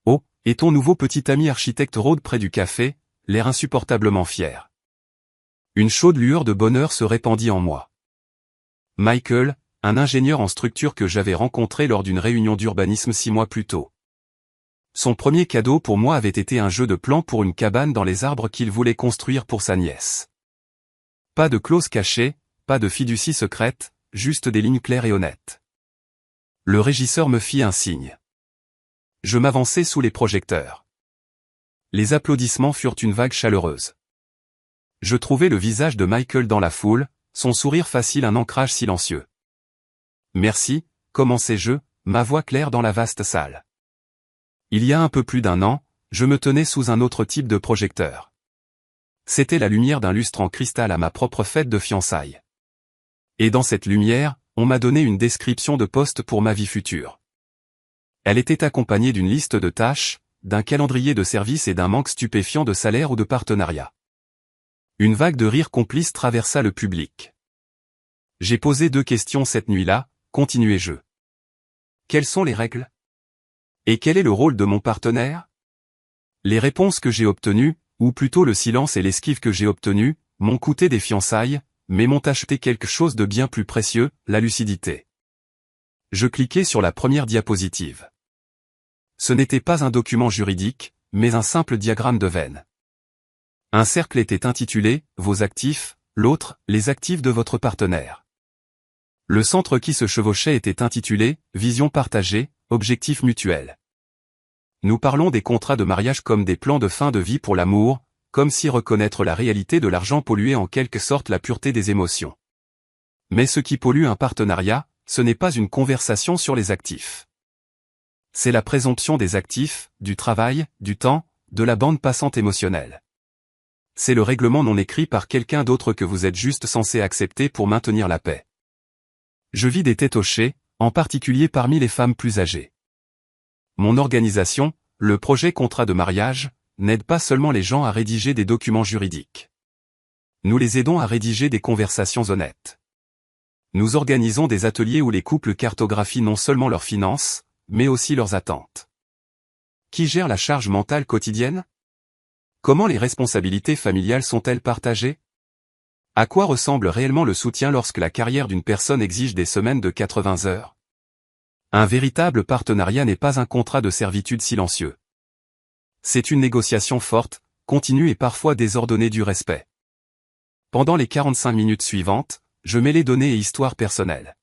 Speaker 1: Oh, et ton nouveau petit ami architecte rôde près du café, l'air insupportablement fier. Une chaude lueur de bonheur se répandit en moi. Michael, un ingénieur en structure que j'avais rencontré lors d'une réunion d'urbanisme 6 mois plus tôt. Son premier cadeau pour moi avait été un jeu de plans pour une cabane dans les arbres qu'il voulait construire pour sa nièce. Pas de clause cachée, pas de fiducie secrète, juste des lignes claires et honnêtes. Le régisseur me fit un signe. Je m'avançai sous les projecteurs. Les applaudissements furent une vague chaleureuse. Je trouvai le visage de Michael dans la foule, son sourire facile un ancrage silencieux. Merci, commençai-je, ma voix claire dans la vaste salle. Il y a un peu plus d'1 an, je me tenais sous un autre type de projecteur. C'était la lumière d'un lustre en cristal à ma propre fête de fiançailles. Et dans cette lumière, on m'a donné une description de poste pour ma vie future. Elle était accompagnée d'une liste de tâches, d'un calendrier de service et d'un manque stupéfiant de salaire ou de partenariat. Une vague de rire complice traversa le public. J'ai posé 2 questions cette nuit-là, continuai-je. Quelles sont les règles? Et quel est le rôle de mon partenaire? Les réponses que j'ai obtenues, ou plutôt le silence et l'esquive que j'ai obtenus, m'ont coûté des fiançailles, mais m'ont acheté quelque chose de bien plus précieux, la lucidité. Je cliquai sur la première diapositive. Ce n'était pas un document juridique, mais un simple diagramme de veine. Un cercle était intitulé « Vos actifs », l'autre « Les actifs de votre partenaire ». Le centre qui se chevauchait était intitulé « Vision partagée, objectifs mutuels ». Nous parlons des contrats de mariage comme des plans de fin de vie pour l'amour, comme si reconnaître la réalité de l'argent polluait en quelque sorte la pureté des émotions. Mais ce qui pollue un partenariat, ce n'est pas une conversation sur les actifs. C'est la présomption des actifs, du travail, du temps, de la bande passante émotionnelle. C'est le règlement non écrit par quelqu'un d'autre que vous êtes juste censé accepter pour maintenir la paix. Je vis des têtes hochées, en particulier parmi les femmes plus âgées. Mon organisation, le projet contrat de mariage, n'aide pas seulement les gens à rédiger des documents juridiques. Nous les aidons à rédiger des conversations honnêtes. Nous organisons des ateliers où les couples cartographient non seulement leurs finances, mais aussi leurs attentes. Qui gère la charge mentale quotidienne? Comment les responsabilités familiales sont-elles partagées? À quoi ressemble réellement le soutien lorsque la carrière d'une personne exige des semaines de 80 heures? Un véritable partenariat n'est pas un contrat de servitude silencieux. C'est une négociation forte, continue et parfois désordonnée du respect. Pendant les 45 minutes suivantes, je mêlais données et histoires personnelles.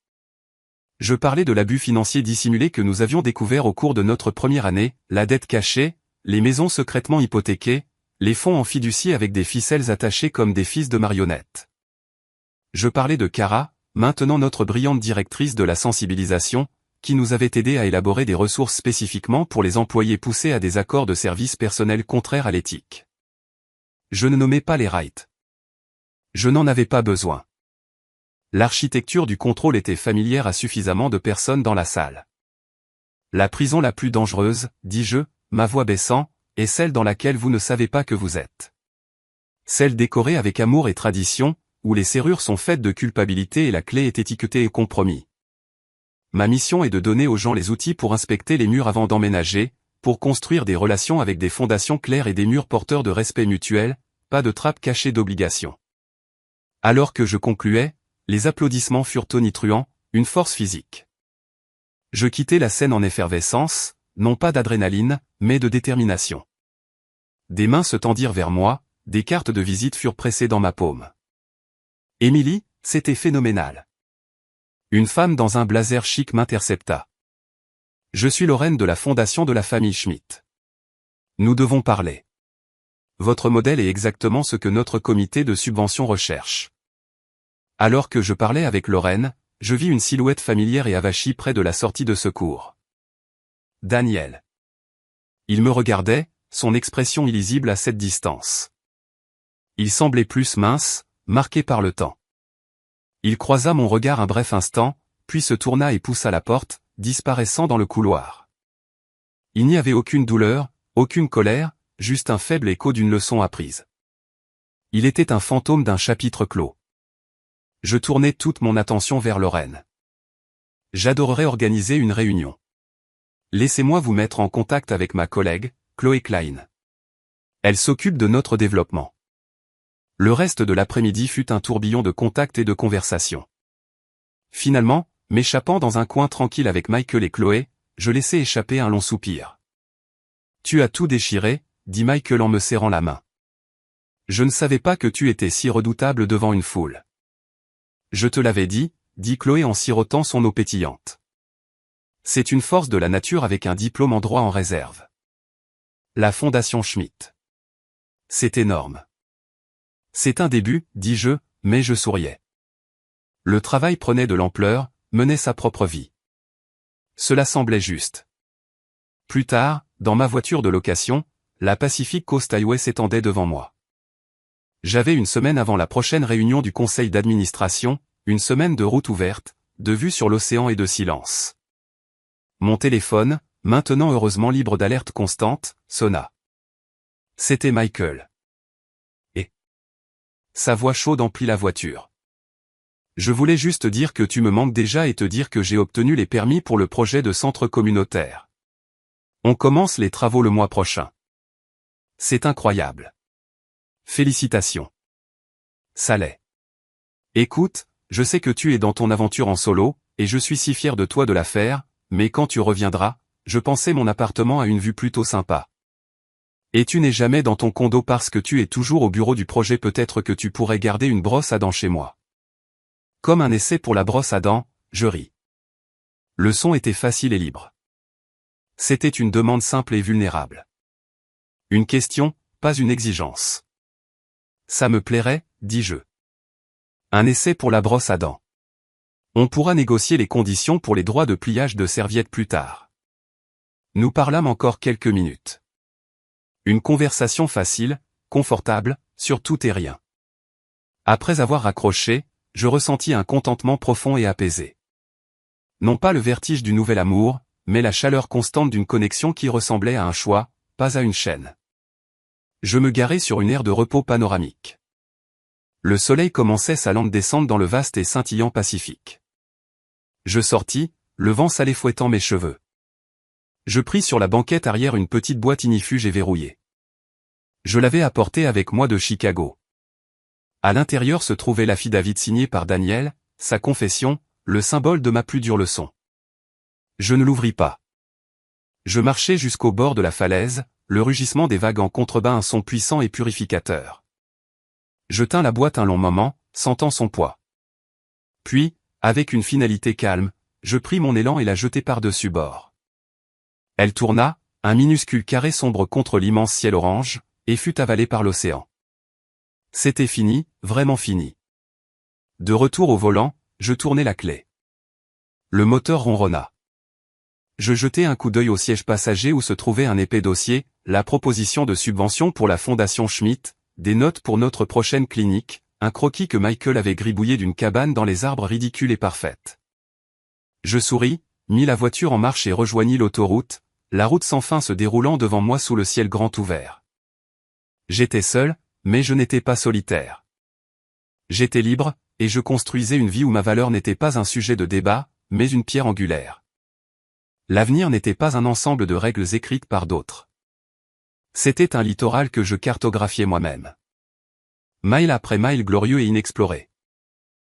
Speaker 1: Je parlais de l'abus financier dissimulé que nous avions découvert au cours de notre première année, la dette cachée, les maisons secrètement hypothéquées, les fonds en fiducie avec des ficelles attachées comme des fils de marionnettes. Je parlais de Cara, maintenant notre brillante directrice de la sensibilisation, qui nous avait aidé à élaborer des ressources spécifiquement pour les employés poussés à des accords de service personnel contraires à l'éthique. Je ne nommais pas les rights. Je n'en avais pas besoin. L'architecture du contrôle était familière à suffisamment de personnes dans la salle. La prison la plus dangereuse, dis-je, ma voix baissant, est celle dans laquelle vous ne savez pas que vous êtes. Celle décorée avec amour et tradition, où les serrures sont faites de culpabilité et la clé est étiquetée et compromis. Ma mission est de donner aux gens les outils pour inspecter les murs avant d'emménager, pour construire des relations avec des fondations claires et des murs porteurs de respect mutuel, pas de trappes cachées d'obligations. Alors que je concluais, les applaudissements furent tonitruants, une force physique. Je quittai la scène en effervescence, non pas d'adrénaline, mais de détermination. Des mains se tendirent vers moi, des cartes de visite furent pressées dans ma paume. Émilie, c'était phénoménal. Une femme dans un blazer chic m'intercepta. Je suis Lorraine de la fondation de la famille Schmitt. Nous devons parler. Votre modèle est exactement ce que notre comité de subvention recherche. Alors que je parlais avec Lorraine, je vis une silhouette familière et avachie près de la sortie de secours. Daniel. Il me regardait, son expression illisible à cette distance. Il semblait plus mince, marqué par le temps. Il croisa mon regard un bref instant, puis se tourna et poussa la porte, disparaissant dans le couloir. Il n'y avait aucune douleur, aucune colère, juste un faible écho d'une leçon apprise. Il était un fantôme d'un chapitre clos. Je tournai toute mon attention vers Lorraine. J'adorerais organiser une réunion. Laissez-moi vous mettre en contact avec ma collègue, Chloé Klein. Elle s'occupe de notre développement. Le reste de l'après-midi fut un tourbillon de contacts et de conversations. Finalement, m'échappant dans un coin tranquille avec Michael et Chloé, je laissai échapper un long soupir. Tu as tout déchiré, dit Michael en me serrant la main. Je ne savais pas que tu étais si redoutable devant une foule. Je te l'avais dit Chloé en sirotant son eau pétillante. C'est une force de la nature avec un diplôme en droit en réserve. La Fondation Schmitt. C'est énorme. C'est un début, dis-je, mais je souriais. Le travail prenait de l'ampleur, menait sa propre vie. Cela semblait juste. Plus tard, dans ma voiture de location, la Pacific Coast Highway s'étendait devant moi. J'avais une semaine avant la prochaine réunion du conseil d'administration, une semaine de route ouverte, de vue sur l'océan et de silence. Mon téléphone, maintenant heureusement libre d'alerte constante, sonna. C'était Michael. Et sa voix chaude emplit la voiture. Je voulais juste dire que tu me manques déjà et te dire que j'ai obtenu les permis pour le projet de centre communautaire. On commence les travaux le mois prochain. C'est incroyable. Félicitations. Ça l'est. Écoute, je sais que tu es dans ton aventure en solo, et je suis si fier de toi de la faire, mais quand tu reviendras, je pensais mon appartement a une vue plutôt sympa. Et tu n'es jamais dans ton condo parce que tu es toujours au bureau du projet, peut-être que tu pourrais garder une brosse à dents chez moi. Comme un essai pour la brosse à dents, je ris. Le son était facile et libre. C'était une demande simple et vulnérable. Une question, pas une exigence. Ça me plairait, dis-je. Un essai pour la brosse à dents. On pourra négocier les conditions pour les droits de pliage de serviettes plus tard. Nous parlâmes encore quelques minutes. Une conversation facile, confortable, sur tout et rien. Après avoir raccroché, je ressentis un contentement profond et apaisé. Non pas le vertige du nouvel amour, mais la chaleur constante d'une connexion qui ressemblait à un choix, pas à une chaîne. Je me garai sur une aire de repos panoramique. Le soleil commençait sa lente descente dans le vaste et scintillant Pacifique. Je sortis, le vent salé fouettant mes cheveux. Je pris sur la banquette arrière une petite boîte ignifuge et verrouillée. Je l'avais apportée avec moi de Chicago. À l'intérieur se trouvait l'affidavit signé par Daniel, sa confession, le symbole de ma plus dure leçon. Je ne l'ouvris pas. Je marchai jusqu'au bord de la falaise, le rugissement des vagues en contrebas un son puissant et purificateur. Je tins la boîte un long moment, sentant son poids. Puis, avec une finalité calme, je pris mon élan et la jetai par-dessus bord. Elle tourna, un minuscule carré sombre contre l'immense ciel orange, et fut avalée par l'océan. C'était fini, vraiment fini. De retour au volant, je tournai la clé. Le moteur ronronna. Je jetai un coup d'œil au siège passager où se trouvait un épais dossier, la proposition de subvention pour la Fondation Schmitt, des notes pour notre prochaine clinique, un croquis que Michael avait gribouillé d'une cabane dans les arbres ridicule et parfaite. Je souris, mis la voiture en marche et rejoignis l'autoroute, la route sans fin se déroulant devant moi sous le ciel grand ouvert. J'étais seul, mais je n'étais pas solitaire. J'étais libre, et je construisais une vie où ma valeur n'était pas un sujet de débat, mais une pierre angulaire. L'avenir n'était pas un ensemble de règles écrites par d'autres. C'était un littoral que je cartographiais moi-même. Mile après mile glorieux et inexploré.